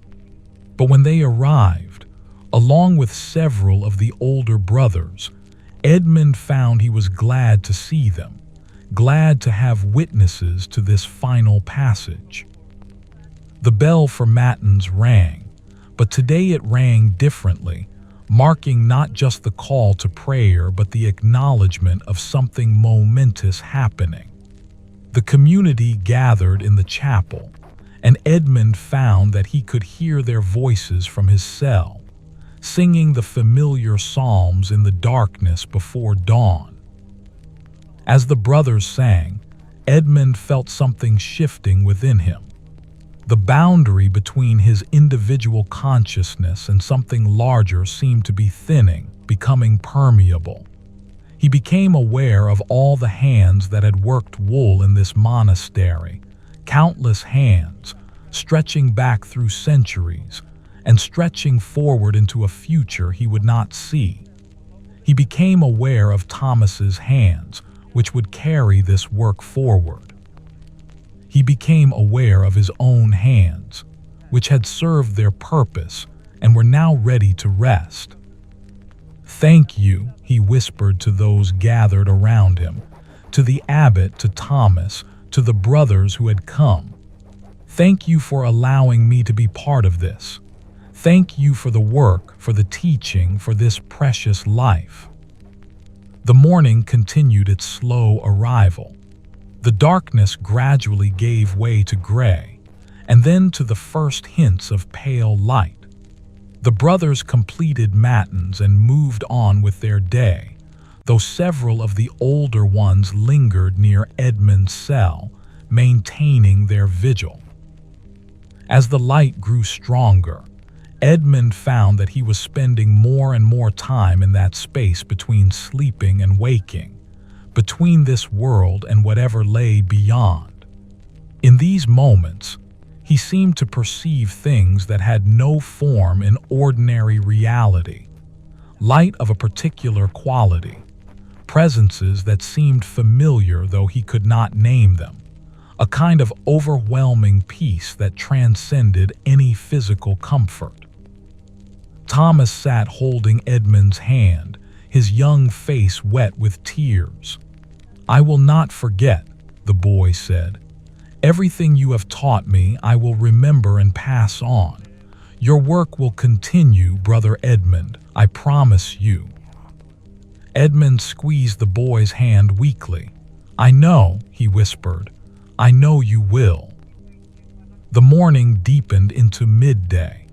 But when they arrived, along with several of the older brothers, Edmund found he was glad to see them, glad to have witnesses to this final passage. The bell for matins rang, but today it rang differently, marking not just the call to prayer but the acknowledgement of something momentous happening. The community gathered in the chapel, and Edmund found that he could hear their voices from his cell, singing the familiar psalms in the darkness before dawn. As the brothers sang, Edmund felt something shifting within him. The boundary between his individual consciousness and something larger seemed to be thinning, becoming permeable. He became aware of all the hands that had worked wool in this monastery, countless hands, stretching back through centuries and stretching forward into a future he would not see. He became aware of Thomas's hands, which would carry this work forward. He became aware of his own hands, which had served their purpose and were now ready to rest. "Thank you," he whispered to those gathered around him, to the abbot, to Thomas, to the brothers who had come. "Thank you for allowing me to be part of this. Thank you for the work, for the teaching, for this precious life." The morning continued its slow arrival. The darkness gradually gave way to gray, and then to the first hints of pale light. The brothers completed matins and moved on with their day, though several of the older ones lingered near Edmund's cell, maintaining their vigil. As the light grew stronger, Edmund found that he was spending more and more time in that space between sleeping and waking, between this world and whatever lay beyond. In these moments, he seemed to perceive things that had no form in ordinary reality, light of a particular quality, presences that seemed familiar though he could not name them, a kind of overwhelming peace that transcended any physical comfort. Thomas sat holding Edmund's hand, his young face wet with tears. "I will not forget," the boy said. "Everything you have taught me I will remember and pass on. Your work will continue, Brother Edmund, I promise you." Edmund squeezed the boy's hand weakly. "I know," he whispered. "I know you will." The morning deepened into midday.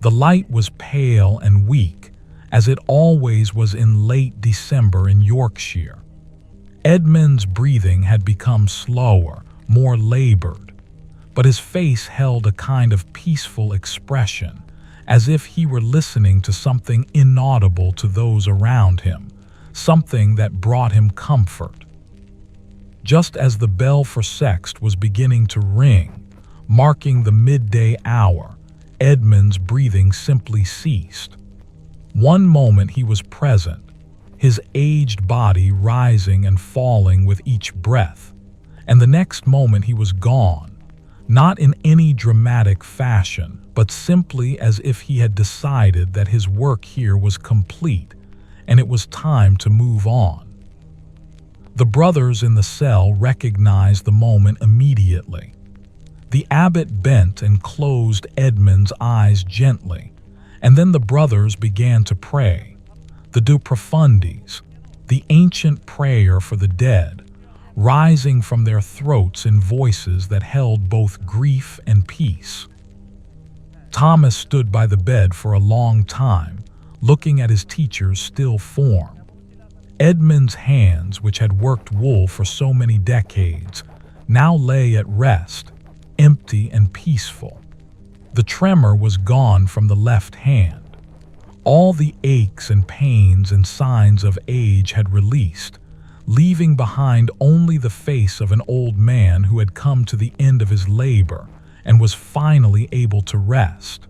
The light was pale and weak, as it always was in late December in Yorkshire. Edmund's breathing had become slower, more labored, but his face held a kind of peaceful expression, as if he were listening to something inaudible to those around him, something that brought him comfort. Just as the bell for sext was beginning to ring, marking the midday hour, Edmund's breathing simply ceased. One moment he was present, his aged body rising and falling with each breath, and the next moment he was gone, not in any dramatic fashion, but simply as if he had decided that his work here was complete and it was time to move on. The brothers in the cell recognized the moment immediately. The abbot bent and closed Edmund's eyes gently, and then the brothers began to pray. The De Profundis, the ancient prayer for the dead, rising from their throats in voices that held both grief and peace. Thomas stood by the bed for a long time, looking at his teacher's still form. Edmund's hands, which had worked wool for so many decades, now lay at rest, empty and peaceful. The tremor was gone from the left hand. All the aches and pains and signs of age had released, leaving behind only the face of an old man who had come to the end of his labor and was finally able to rest.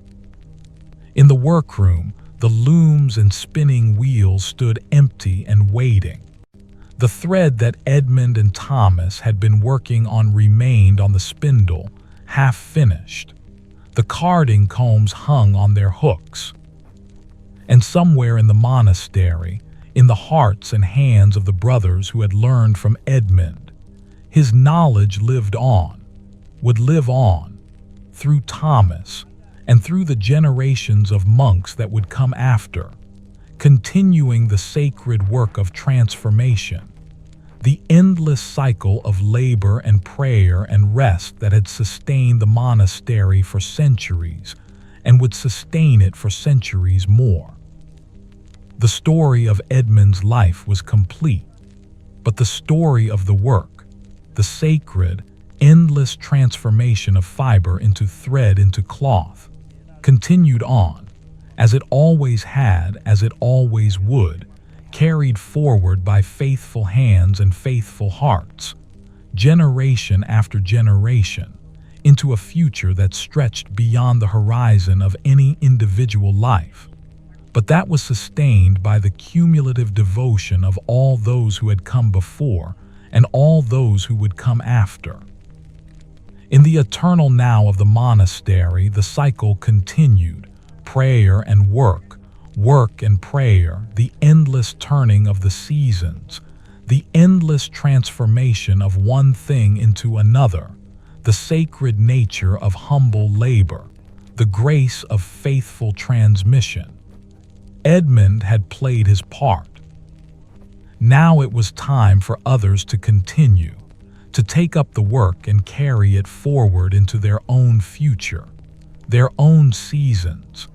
In the workroom, the looms and spinning wheels stood empty and waiting. The thread that Edmund and Thomas had been working on remained on the spindle, half finished. The carding combs hung on their hooks. And somewhere in the monastery, in the hearts and hands of the brothers who had learned from Edmund, his knowledge lived on, would live on, through Thomas and through the generations of monks that would come after, continuing the sacred work of transformation, the endless cycle of labor and prayer and rest that had sustained the monastery for centuries and would sustain it for centuries more. The story of Edmund's life was complete, but the story of the work, the sacred, endless transformation of fiber into thread into cloth, continued on, as it always had, as it always would, carried forward by faithful hands and faithful hearts, generation after generation, into a future that stretched beyond the horizon of any individual life. But that was sustained by the cumulative devotion of all those who had come before and all those who would come after. In the eternal now of the monastery, the cycle continued, prayer and work, work and prayer, the endless turning of the seasons, the endless transformation of one thing into another, the sacred nature of humble labor, the grace of faithful transmission. Edmund had played his part. Now it was time for others to continue, to take up the work and carry it forward into their own future, their own seasons,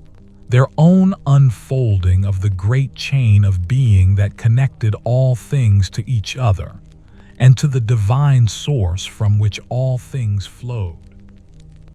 their own unfolding of the great chain of being that connected all things to each other and to the divine source from which all things flowed.